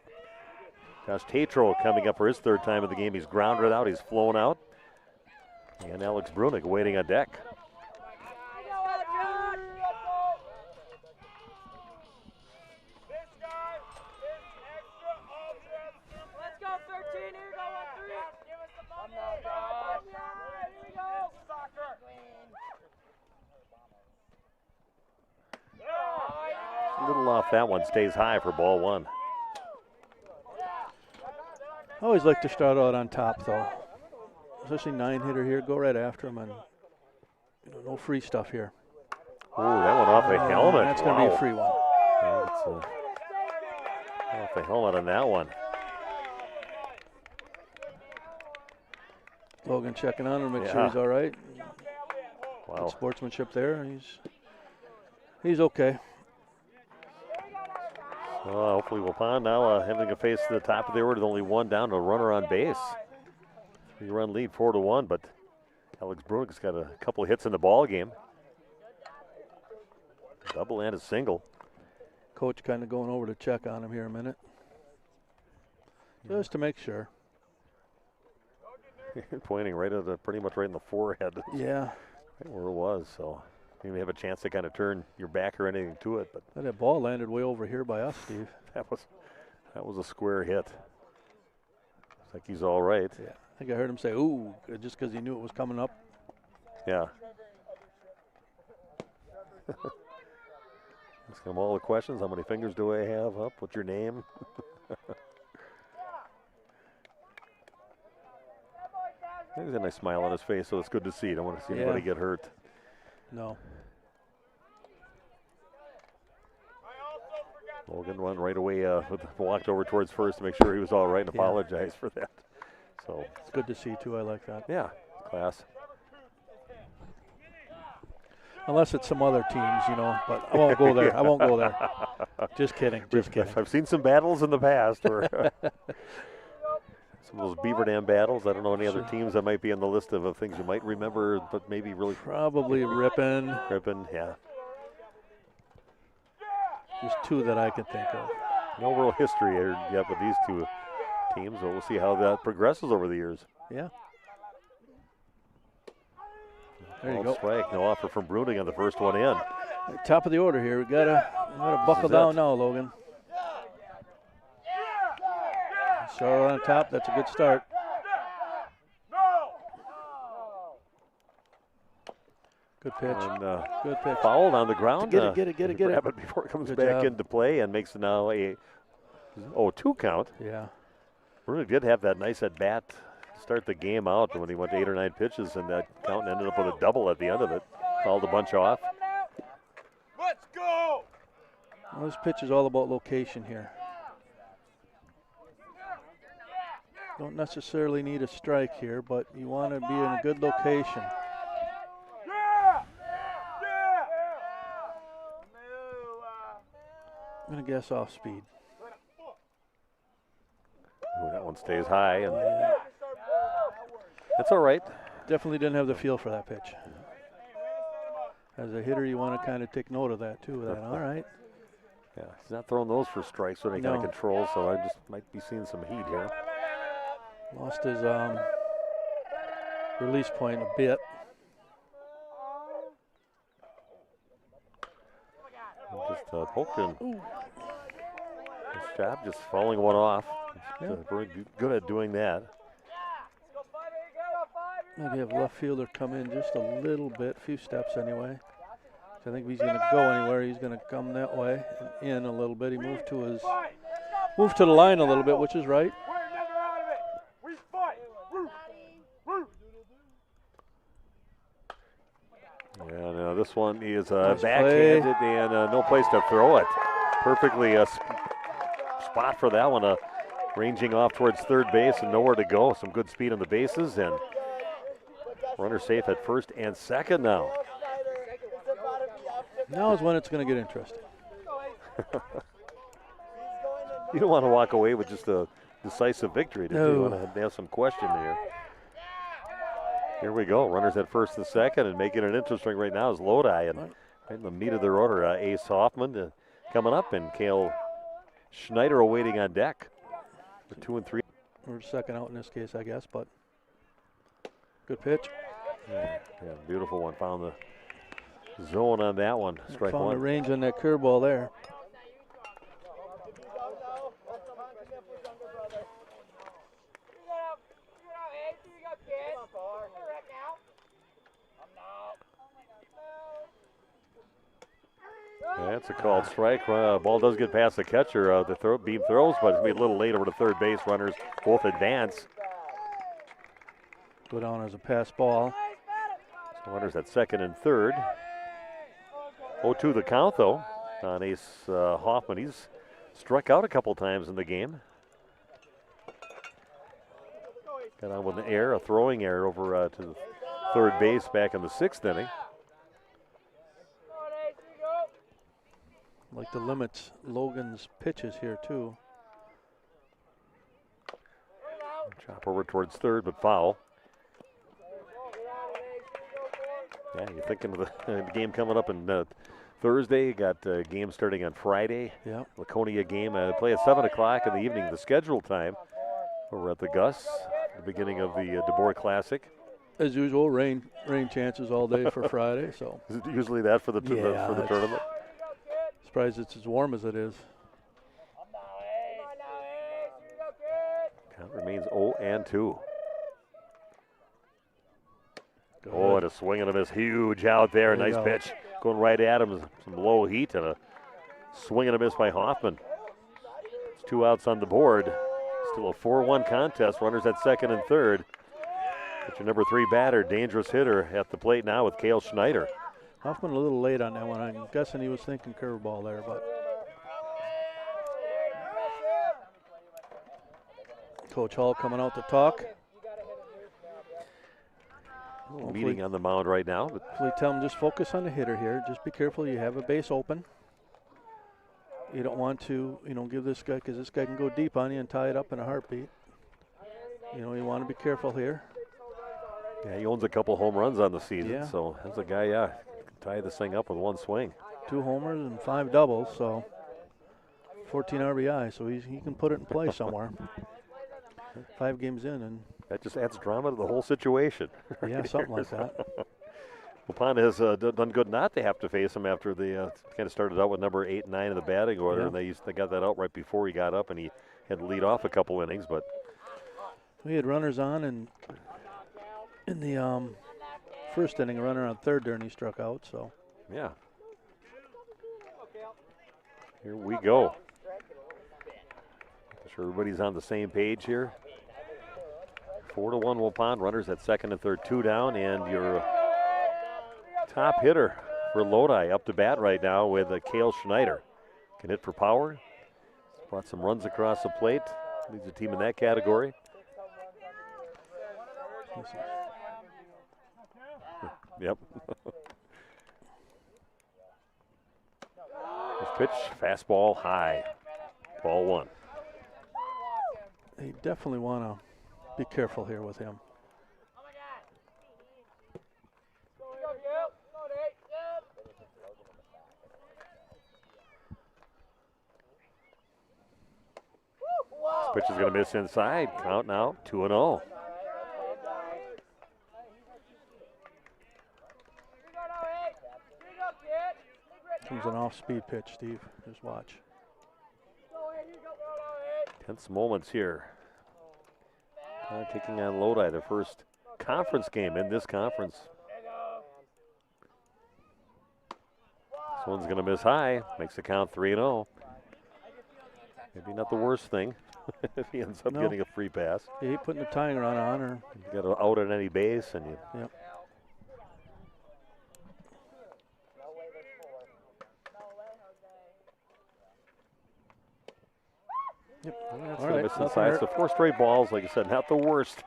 [SPEAKER 1] Josh Tatro coming up for his 3rd time of the game. He's grounded out. He's flown out. And Alex Brunig waiting on deck. A little off that one. Stays high for ball 1.
[SPEAKER 2] I always like to start out on top, though. Especially 9-hitter here. Go right after him, and no free stuff here.
[SPEAKER 1] Ooh, that went off the helmet.
[SPEAKER 2] That's going to be a free one.
[SPEAKER 1] Yeah, it's off the helmet on that one.
[SPEAKER 2] Logan checking on him, make sure he's all right.
[SPEAKER 1] Wow.
[SPEAKER 2] Good sportsmanship there. He's okay.
[SPEAKER 1] Hopefully Waupun now having to face the top of the order with only 1 down, a runner on base. 3-run lead, 4-1, but Alex Brunig's got a couple of hits in the ball game. Double and a single.
[SPEAKER 2] Coach kind of going over to check on him here a minute. Just to make sure.
[SPEAKER 1] Pointing right at pretty much right in the forehead.
[SPEAKER 2] Yeah.
[SPEAKER 1] Right where it was, so you may have a chance to kind of turn your back or anything to it. But
[SPEAKER 2] that ball landed way over here by us, Steve.
[SPEAKER 1] That was a square hit. Looks like he's all right.
[SPEAKER 2] Yeah. I think I heard him say, ooh, just because he knew it was coming up.
[SPEAKER 1] Yeah. Ask him all the questions. How many fingers do I have up? What's your name? He's got a nice smile on his face, so it's good to see. Don't want to see anybody get hurt.
[SPEAKER 2] No.
[SPEAKER 1] Logan went right away, walked over towards first to make sure he was all right and apologized for that. So
[SPEAKER 2] it's good to see, too. I like that.
[SPEAKER 1] Yeah, class.
[SPEAKER 2] Unless it's some other teams, you know, but I won't go there. I won't go there. Just kidding. Just kidding.
[SPEAKER 1] I've seen some battles in the past where some of those Beaver Dam battles. I don't know any other teams that might be on the list of things you might remember, but maybe really.
[SPEAKER 2] Probably Ripon.
[SPEAKER 1] Ripon, yeah.
[SPEAKER 2] Just two that I can think of.
[SPEAKER 1] No real history here yet with these two teams, but we'll see how that progresses over the years.
[SPEAKER 2] Yeah. There you go.
[SPEAKER 1] Strike. No offer from Bruning on the first one in.
[SPEAKER 2] Top of the order here. We gotta buckle down now, Logan. Start on top. That's a good start. Good pitch.
[SPEAKER 1] And,
[SPEAKER 2] good pitch.
[SPEAKER 1] Fouled on the ground.
[SPEAKER 2] Get it.
[SPEAKER 1] Grab it before it comes
[SPEAKER 2] Good
[SPEAKER 1] back
[SPEAKER 2] job.
[SPEAKER 1] into play and makes now a 0-2 count.
[SPEAKER 2] Yeah.
[SPEAKER 1] Bruning did have that nice at bat to start the game out when he went to 8 or 9 pitches, and that count ended up with a double at the end of it. Fouled a bunch off.
[SPEAKER 2] Let's go. Well, this pitch is all about location here. Don't necessarily need a strike here, but you want to be in a good location. I'm going to guess off speed.
[SPEAKER 1] Ooh, that one stays high, and that's all right.
[SPEAKER 2] Definitely didn't have the feel for that pitch. As a hitter, you want to kind of take note of that, too. All right.
[SPEAKER 1] Yeah, he's not throwing those for strikes with any kind of control, so I just might be seeing some heat here.
[SPEAKER 2] Lost his release point a bit.
[SPEAKER 1] Just poked him. Nice job, just falling one off. Very good at doing that.
[SPEAKER 2] Maybe have left fielder come in just a little bit, few steps anyway. So I think if he's going to go anywhere, he's going to come that way and in a little bit. He moved to the line a little bit, which is right.
[SPEAKER 1] And this one is backhanded and no place to throw it. Perfectly spot for that one. Ranging off towards third base and nowhere to go. Some good speed on the bases and runner safe at first and second now.
[SPEAKER 2] Now is when it's going to get interesting.
[SPEAKER 1] You don't want to walk away with just a decisive victory.
[SPEAKER 2] No.
[SPEAKER 1] You want to have some question there. Here we go. Runners at first and second, and making it interesting right now is Lodi. And right in the meat of their order, Ace Hoffman coming up, and Cale Schneider awaiting on deck for 2 and 3.
[SPEAKER 2] Or second out in this case, I guess, but good pitch.
[SPEAKER 1] Yeah, beautiful one. Found the zone on that one. Strike
[SPEAKER 2] Found
[SPEAKER 1] one.
[SPEAKER 2] the range on that curveball there.
[SPEAKER 1] That's a called strike. Ball does get past the catcher. The beam throws, but it's going to be a little late over to third base. Runners both advance.
[SPEAKER 2] Go down as a pass ball.
[SPEAKER 1] So runners at second and third. 0-2 the count, though, on Ace Hoffman. He's struck out a couple times in the game. Got on with an error, a throwing error over to the third base back in the 6th inning.
[SPEAKER 2] Like to limit Logan's pitches here, too.
[SPEAKER 1] Chop over towards third, but foul. Yeah, you're thinking of the game coming up in Thursday. You got a game starting on Friday.
[SPEAKER 2] Yeah.
[SPEAKER 1] Laconia game. Play at 7 o'clock in the evening, the scheduled time. Over at the Gus, the beginning of the Du Bois Classic.
[SPEAKER 2] As usual, rain chances all day for Friday. So
[SPEAKER 1] is it usually that for the tournament?
[SPEAKER 2] Surprised it's as warm as it is.
[SPEAKER 1] Count remains 0-2.
[SPEAKER 2] Good.
[SPEAKER 1] Oh, and a swing and a miss, huge out there. Nice pitch, going right at him. Some low heat and a Swing and a miss by Hoffman. It's 2 outs on the board. Still a 4-1 contest. Runners at second and third. It's your number 3 batter, dangerous hitter at the plate now with Cale Schneider.
[SPEAKER 2] Hoffman a little late on that one. I'm guessing he was thinking curveball there, but Coach Hall coming out to talk.
[SPEAKER 1] Meeting on the mound right now.
[SPEAKER 2] Hopefully tell him just focus on the hitter here. Just be careful. You have a base open. You don't want to, give this guy, because this guy can go deep on you and tie it up in a heartbeat. You want to be careful here.
[SPEAKER 1] Yeah, he owns a couple home runs on the season, so that's a guy, can tie this thing up with one swing.
[SPEAKER 2] 2 homers and 5 doubles, so 14 RBI, so he can put it in play somewhere. 5 games in, and
[SPEAKER 1] that just adds drama to the whole situation.
[SPEAKER 2] Yeah, something like that.
[SPEAKER 1] Waupun has done good not to have to face him after they kind of started out with number 8 and 9 in the batting order, and they got that out right before he got up, and he had to lead off a couple innings. But
[SPEAKER 2] we had runners on, and in the first inning, a runner on third there, and he struck out. So
[SPEAKER 1] yeah, here we go. I'm sure everybody's on the same page here. 4-1 Waupun. Runners at second and third, 2 down, and your top hitter for Lodi up to bat right now with Cale Schneider. Can hit for power. Brought some runs across the plate. Leads the team in that category. Yep. This pitch, fastball high. Ball 1.
[SPEAKER 2] They definitely want to be careful here with him.
[SPEAKER 1] This pitch is going to miss inside. Count now, 2-0.
[SPEAKER 2] Comes an off-speed pitch, Steve. Just watch.
[SPEAKER 1] Tense moments here. Taking on Lodi, their first conference game in this conference. This one's going to miss high. Makes the count 3-0. Maybe not the worst thing if he ends up getting a free pass.
[SPEAKER 2] Yeah, he putting the tying run on, or
[SPEAKER 1] you got out at any base, and you.
[SPEAKER 2] Yep.
[SPEAKER 1] That's going to miss inside. So 4 straight balls, like I said, not the worst.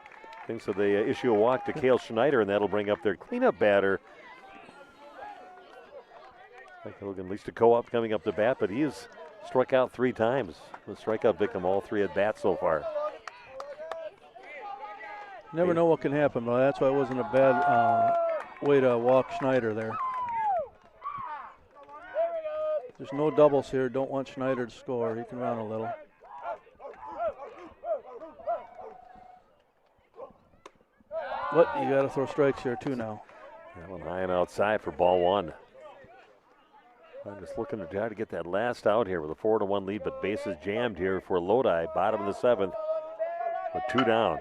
[SPEAKER 1] Things so they issue a walk to Cale Schneider, and that'll bring up their cleanup batter. Like at least a co-op coming up to bat, but he's struck out 3 times. The strikeout victim all 3 at bats so far.
[SPEAKER 2] Never know what can happen, but that's why it wasn't a bad way to walk Schneider there. There's no doubles here. Don't want Schneider to score. He can run a little. What? You got to throw strikes here too now.
[SPEAKER 1] That one high and outside for ball 1. I'm just looking to try to get that last out here with a 4-1 lead, but bases jammed here for Lodi. Bottom of the 7th with 2 down.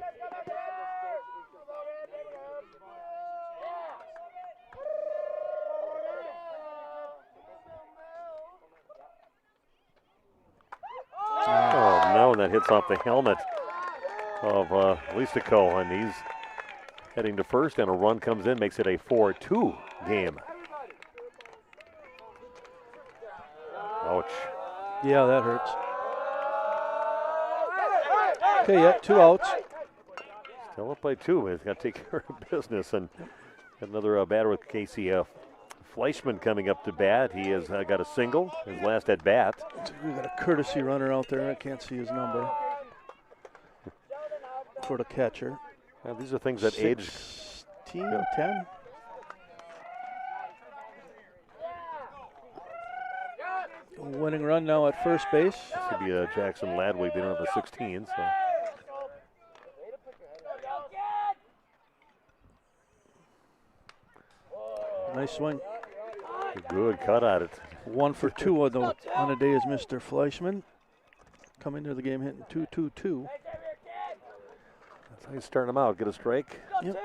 [SPEAKER 1] Oh no, and that hits off the helmet of Listico, and he's heading to first, and a run comes in, makes it a 4-2 game. Ouch.
[SPEAKER 2] Yeah, that hurts. Okay, yeah, 2 outs.
[SPEAKER 1] Still up by 2. He's got to take care of business, and another batter with KCF. Fleischman coming up to bat. He has got a single, his last at bat.
[SPEAKER 2] We got a courtesy runner out there. I can't see his number. For the catcher.
[SPEAKER 1] Now, these are things that age.
[SPEAKER 2] 10. Winning run now at first base.
[SPEAKER 1] This could be a Jackson Ladwig. They don't have a 16, so.
[SPEAKER 2] Nice swing.
[SPEAKER 1] Good cut at it.
[SPEAKER 2] 1 for 2 on the day is Mr. Fleischman. Coming into the game hitting 2-2-2.
[SPEAKER 1] That's how you start him out. Get a strike.
[SPEAKER 2] Yep.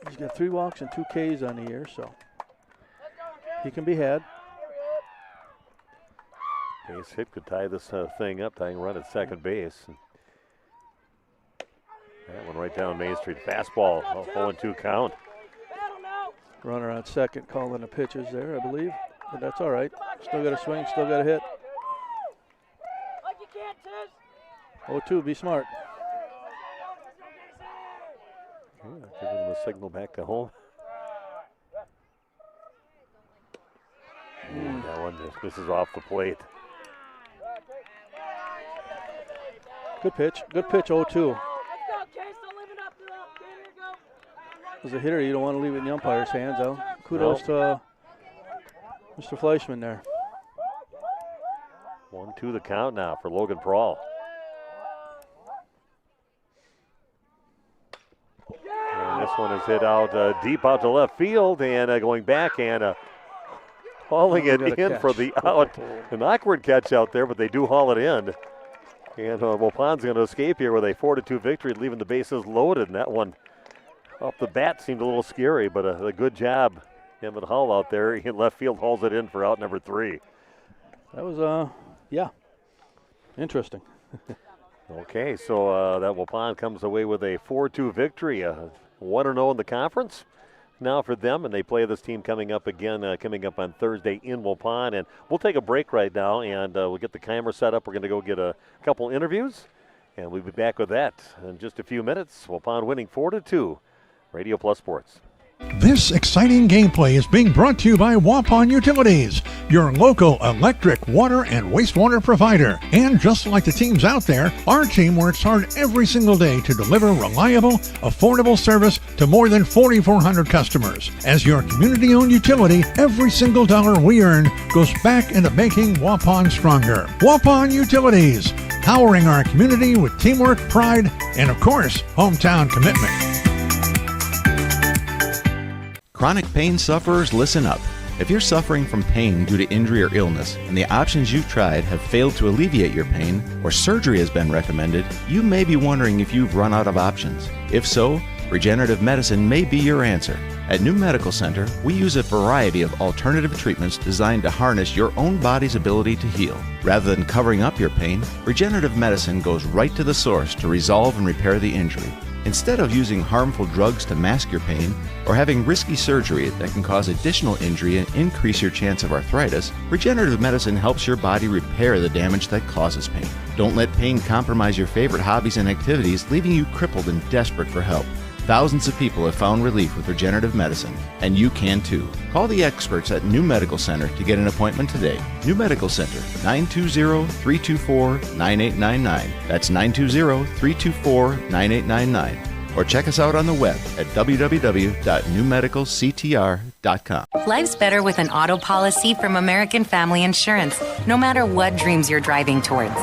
[SPEAKER 2] He's got 3 walks and 2 Ks on the year, so he can be had.
[SPEAKER 1] Base hit could tie this thing up, tying run at second base. That one right down Main Street. Fastball, 0-2 count.
[SPEAKER 2] Runner on second, calling the pitches there, I believe. But that's all right. Still got a swing, still got a hit. 0-2, be smart.
[SPEAKER 1] Yeah, giving him a signal back to home. That one just misses off the plate.
[SPEAKER 2] Good pitch, 0-2. As a hitter, you don't want to leave it in the umpire's hands, though. Kudos to Mr. Fleischman there.
[SPEAKER 1] 1-2 the count now for Logan Prawl. And this one is hit out deep out to left field and going back and hauling it in for the out. An awkward catch out there, but they do haul it in. And Waupun's going to escape here with a 4-2 victory, leaving the bases loaded. And that one off the bat seemed a little scary, but a good job. Kevin Hull out there in left field hauls it in for out number 3.
[SPEAKER 2] That was, interesting.
[SPEAKER 1] Okay, so that Waupun comes away with a 4-2 victory, 1-0 in the conference now for them, and they play this team coming up again, coming up on Thursday in Waupun. And we'll take a break right now, and we'll get the camera set up. We're going to go get a couple interviews, and we'll be back with that in just a few minutes. Waupun winning 4-2. Radio Plus Sports.
[SPEAKER 11] This exciting gameplay is being brought to you by Waupun Utilities, your local electric, water, and wastewater provider. And just like the teams out there, our team works hard every single day to deliver reliable, affordable service to more than 4,400 customers. As your community-owned utility, every single dollar we earn goes back into making Waupun stronger. Waupun Utilities, powering our community with teamwork, pride, and of course, hometown commitment.
[SPEAKER 12] Chronic pain sufferers, listen up. If you're suffering from pain due to injury or illness, and the options you've tried have failed to alleviate your pain, or surgery has been recommended, you may be wondering if you've run out of options. If so, regenerative medicine may be your answer. At New Medical Center, we use a variety of alternative treatments designed to harness your own body's ability to heal. Rather than covering up your pain, regenerative medicine goes right to the source to resolve and repair the injury. Instead of using harmful drugs to mask your pain or having risky surgery that can cause additional injury and increase your chance of arthritis, regenerative medicine helps your body repair the damage that causes pain. Don't let pain compromise your favorite hobbies and activities, leaving you crippled and desperate for help. Thousands of people have found relief with regenerative medicine, and you can too. Call the experts at New Medical Center to get an appointment today. New Medical Center, 920-324-9899. That's 920-324-9899. Or check us out on the web at www.newmedicalctr.com.
[SPEAKER 13] Life's better with an auto policy from American Family Insurance, no matter what dreams you're driving towards.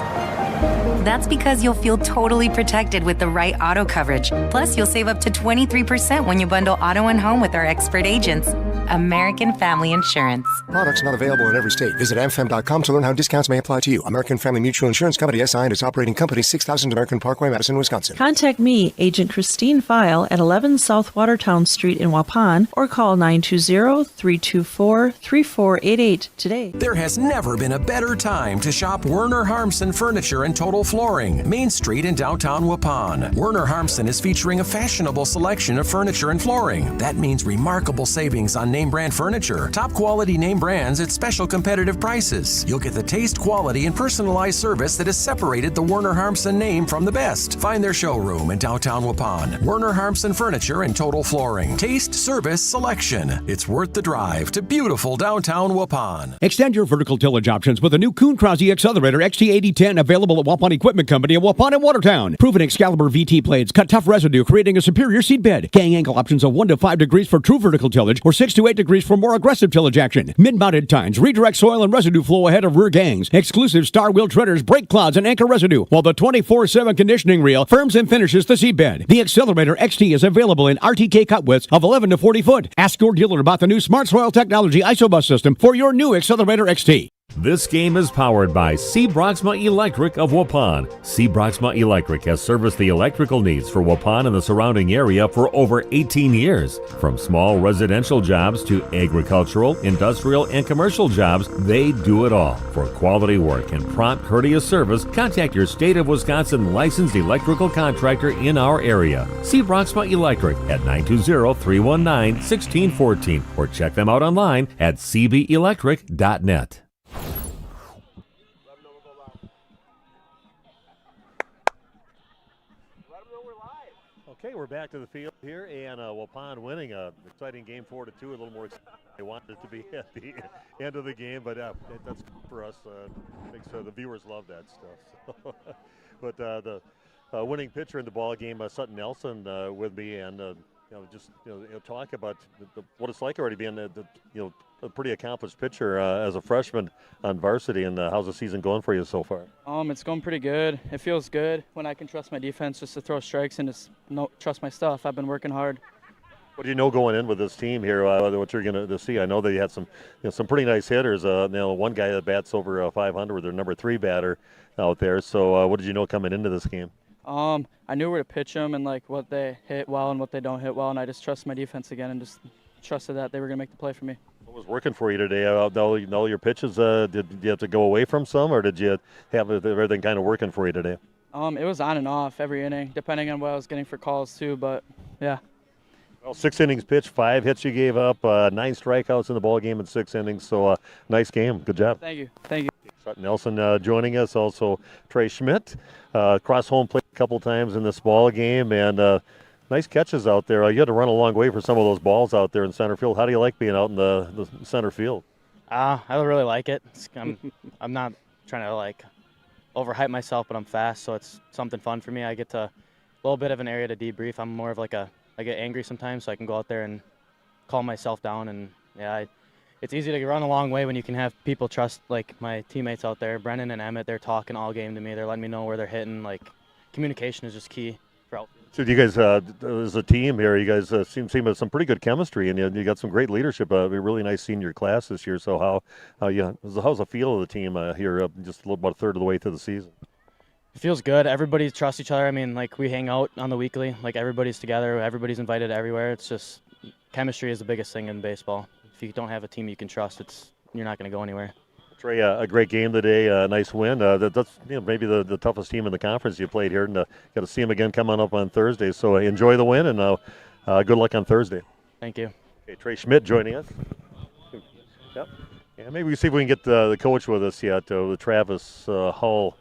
[SPEAKER 13] That's because you'll feel totally protected with the right auto coverage. Plus, you'll save up to 23% when you bundle auto and home with our expert agents. American Family Insurance.
[SPEAKER 14] Products not available in every state. Visit amfam.com to learn how discounts may apply to you. American Family Mutual Insurance Company, SI, and its operating company, 6000 American Parkway, Madison, Wisconsin.
[SPEAKER 15] Contact me, Agent Christine File, at 11 South Watertown Street in Waupun, or call 920-324-3488 today.
[SPEAKER 3] There has never been a better time to shop Werner Harmsen Furniture and Total Flooring, Main Street in downtown Waupun. Werner Harmsen is featuring a fashionable selection of furniture and flooring. That means remarkable savings on name brand furniture, top quality name brands at special competitive prices. You'll get the taste, quality, and personalized service that has separated the Werner Harmsen name from the best. Find their showroom in downtown Waupun. Werner Harmsen Furniture and Total Flooring. Taste, service, selection. It's worth the drive to beautiful downtown Waupun.
[SPEAKER 16] Extend your vertical tillage options with a new Kuhn Krause Accelerator XT8010 available at Waupun Equipment Company in Waupun and Watertown. Proven Excalibur VT blades cut tough residue, creating a superior seed bed. Gang angle options of 1 to 5 degrees for true vertical tillage, or 6 to 8 degrees for more aggressive tillage action. Mid-mounted tines redirect soil and residue flow ahead of rear gangs. Exclusive star wheel treaders brake clouds and anchor residue, while the 24/7 conditioning reel firms and finishes the seedbed. The Accelerator XT is available in RTK cut widths of 11 to 40 foot. Ask your dealer about the new smart soil technology ISOBUS system for your new Accelerator XT.
[SPEAKER 4] This game is powered by C. Broxma Electric of Waupun. C. Broxma Electric has serviced the electrical needs for Waupun and the surrounding area for over 18 years. From small residential jobs to agricultural, industrial, and commercial jobs, they do it all. For quality work and prompt, courteous service, contact your state of Wisconsin licensed electrical contractor in our area. C. Broxma Electric at 920-319-1614 or check them out online at cbelectric.net.
[SPEAKER 1] Okay, we're back to the field here, and Waupun winning an exciting game 4-2. A little more exciting. They wanted it to be at the end of the game, but that's good for us. Makes the viewers love that stuff. So. But the winning pitcher in the ball game, Sutton Nelson, with me, and talk about what it's like already being a pretty accomplished pitcher as a freshman on varsity, and how's the season going for you so far?
[SPEAKER 10] It's going pretty good. It feels good when I can trust my defense just to throw strikes and just trust my stuff. I've been working hard.
[SPEAKER 1] What do you know going in with this team here? What you're going to see? I know they had some pretty nice hitters. One guy that bats over 500 with their number 3 batter out there. So what did you know coming into this game?
[SPEAKER 10] I knew where to pitch them and what they hit well and what they don't hit well, and I just trust my defense again and just trusted that they were going to make the play for me.
[SPEAKER 1] What was working for you today? All your pitches, did you have to go away from some, or did you have everything kind of working for you today?
[SPEAKER 10] It was on and off every inning, depending on what I was getting for calls too, but yeah.
[SPEAKER 1] Well, 6 innings pitched, 5 hits you gave up, 9 strikeouts in the ball game in 6 innings, so nice game. Good job.
[SPEAKER 10] Thank you.
[SPEAKER 1] Sutton Nelson joining us, also Trey Schmidt, cross home plate a couple times in this ball game, and nice catches out there. You had to run a long way for some of those balls out there in center field. How do you like being out in the center field?
[SPEAKER 22] I really like it. I'm not trying to overhype myself, but I'm fast, so it's something fun for me. I get to a little bit of an area to debrief. I'm more of I get angry sometimes, so I can go out there and calm myself down. And it's easy to run a long way when you can have people trust, my teammates out there. Brennan and Emmett, they're talking all game to me. They're letting me know where they're hitting. Communication is just key for outfield.
[SPEAKER 1] So you guys, as a team here, you guys seem to have some pretty good chemistry, and you got some great leadership. A really nice senior class this year. So how's the feel of the team here, just about a third of the way through the season?
[SPEAKER 22] It feels good. Everybody trusts each other. I mean, we hang out on the weekly. Everybody's together. Everybody's invited everywhere. It's just chemistry is the biggest thing in baseball. If you don't have a team you can trust, you're not going to go anywhere.
[SPEAKER 1] Trey, a great game today, a nice win. That's maybe the toughest team in the conference you played here, and got to see them again coming up on Thursday. So enjoy the win, and good luck on Thursday.
[SPEAKER 22] Thank you.
[SPEAKER 1] Okay, Trey Schmidt joining us. Yep. Yeah, maybe we see if we can get the coach with us yet, with Travis Hull.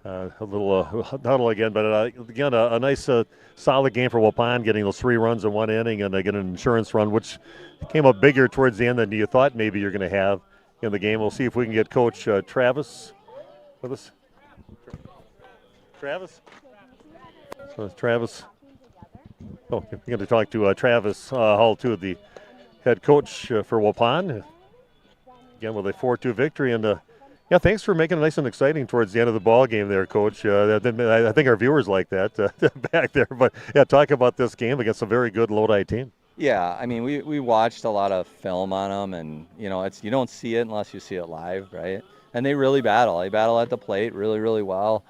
[SPEAKER 1] A little huddle again, but again, a nice solid game for Waupun, getting those 3 runs in 1 inning and getting an insurance run, which came up bigger towards the end than you thought maybe you're going to have in the game. We'll see if we can get Coach Travis with us. Travis? So Travis. Oh, we're going to talk to Travis Hull, too, the head coach for Waupun. Again, with a 4-2 victory, and thanks for making it nice and exciting towards the end of the ball game there, Coach. I think our viewers like that back there. But, talk about this game against a very good Lodi team.
[SPEAKER 23] Yeah, I mean, we watched a lot of film on them, and, you don't see it unless you see it live, right? And they really battle. They battle at the plate really, really well.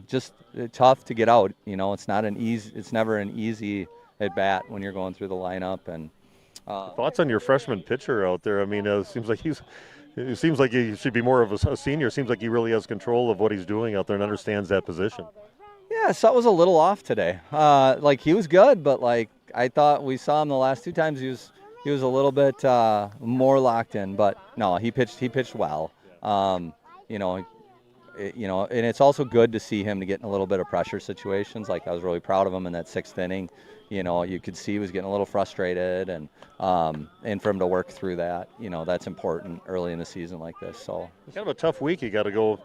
[SPEAKER 23] Just tough to get out. It's never an easy at bat when you're going through the lineup. And
[SPEAKER 1] thoughts on your freshman pitcher out there? I mean, it seems like he should be more of a senior. It seems like he really has control of what he's doing out there and understands that position.
[SPEAKER 23] Yeah, so it was a little off today. He was good, but I thought we saw him the last 2 times. He was a little bit more locked in, but no, he pitched well. And it's also good to see him to get in a little bit of pressure situations. I was really proud of him in that 6th inning. You could see he was getting a little frustrated, and for him to work through that, that's important early in the season like this. So
[SPEAKER 1] it's kind of a tough week. You got to go,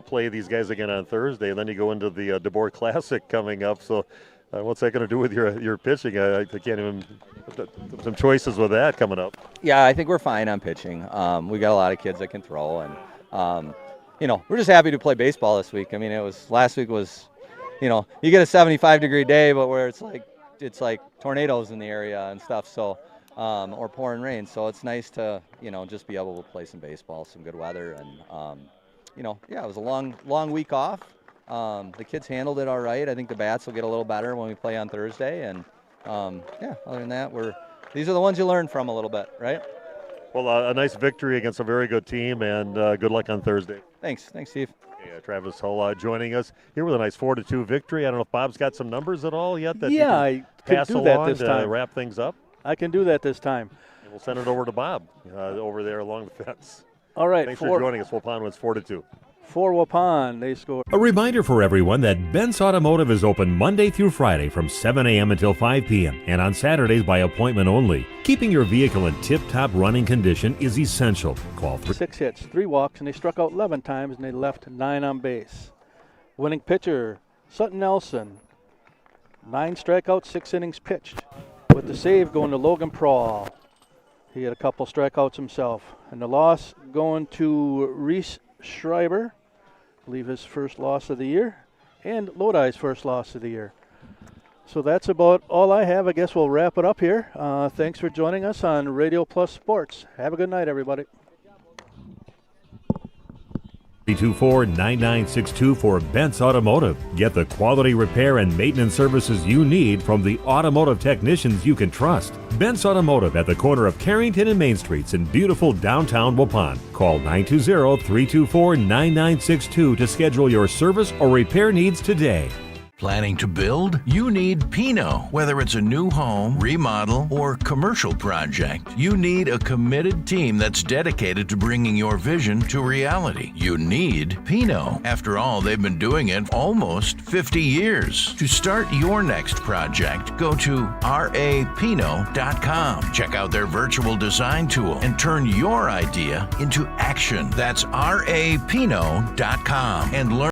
[SPEAKER 1] play these guys again on Thursday, and then you go into the DeBoer Classic coming up. So what's that going to do with your pitching? I can't even some choices with that coming up.
[SPEAKER 23] Yeah, I think we're fine on pitching. We got a lot of kids that can throw, and we're just happy to play baseball this week. I mean, last week was, you get a 75-degree day, but where it's like tornadoes in the area and stuff. So or pouring rain. So it's nice to, just be able to play some baseball, some good weather. And, it was a long week off. The kids handled it all right. I think the bats will get a little better when we play on Thursday. And, other than that, these are the ones you learn from a little bit, right?
[SPEAKER 1] Well, a nice victory against a very good team, and good luck on Thursday.
[SPEAKER 23] Thanks, Steve.
[SPEAKER 1] Yeah, Travis Hull joining us here with a nice 4-2 victory. I don't know if Bob's got some numbers at all yet that
[SPEAKER 2] I can
[SPEAKER 1] pass
[SPEAKER 2] do that
[SPEAKER 1] along
[SPEAKER 2] this
[SPEAKER 1] to
[SPEAKER 2] time.
[SPEAKER 1] wrap things up.
[SPEAKER 2] I can do that this time.
[SPEAKER 1] And we'll send it over to Bob over there along the fence.
[SPEAKER 2] All right.
[SPEAKER 1] Thanks for joining us. Waupun wins 4-2.
[SPEAKER 2] For Waupun, they score.
[SPEAKER 4] A reminder for everyone that Ben's Automotive is open Monday through Friday from 7 a.m. until 5 p.m. and on Saturdays by appointment only. Keeping your vehicle in tip-top running condition is essential. Call
[SPEAKER 2] 6 hits, 3 walks, and they struck out 11 times, and they left 9 on base. Winning pitcher, Sutton Nelson. 9 strikeouts, 6 innings pitched. With the save going to Logan Prawl. He had a couple strikeouts himself. And the loss going to Reese Schreiber, I believe his first loss of the year, and Lodi's first loss of the year. So that's about all I have. I guess we'll wrap it up here. Thanks for joining us on Radio Plus Sports. Have a good night, everybody.
[SPEAKER 4] 324-9962 for Bent's Automotive. Get the quality repair and maintenance services you need from the automotive technicians you can trust. Bent's Automotive at the corner of Carrington and Main Streets in beautiful downtown Waupun. Call 920-324-9962 to schedule your service or repair needs today.
[SPEAKER 17] Planning to build? You need Pinot. Whether it's a new home, remodel, or commercial project, you need a committed team that's dedicated to bringing your vision to reality. You need Pinot. After all, they've been doing it almost 50 years. To start your next project, go to rapinot.com. Check out their virtual design tool and turn your idea into action. That's rapinot.com and learn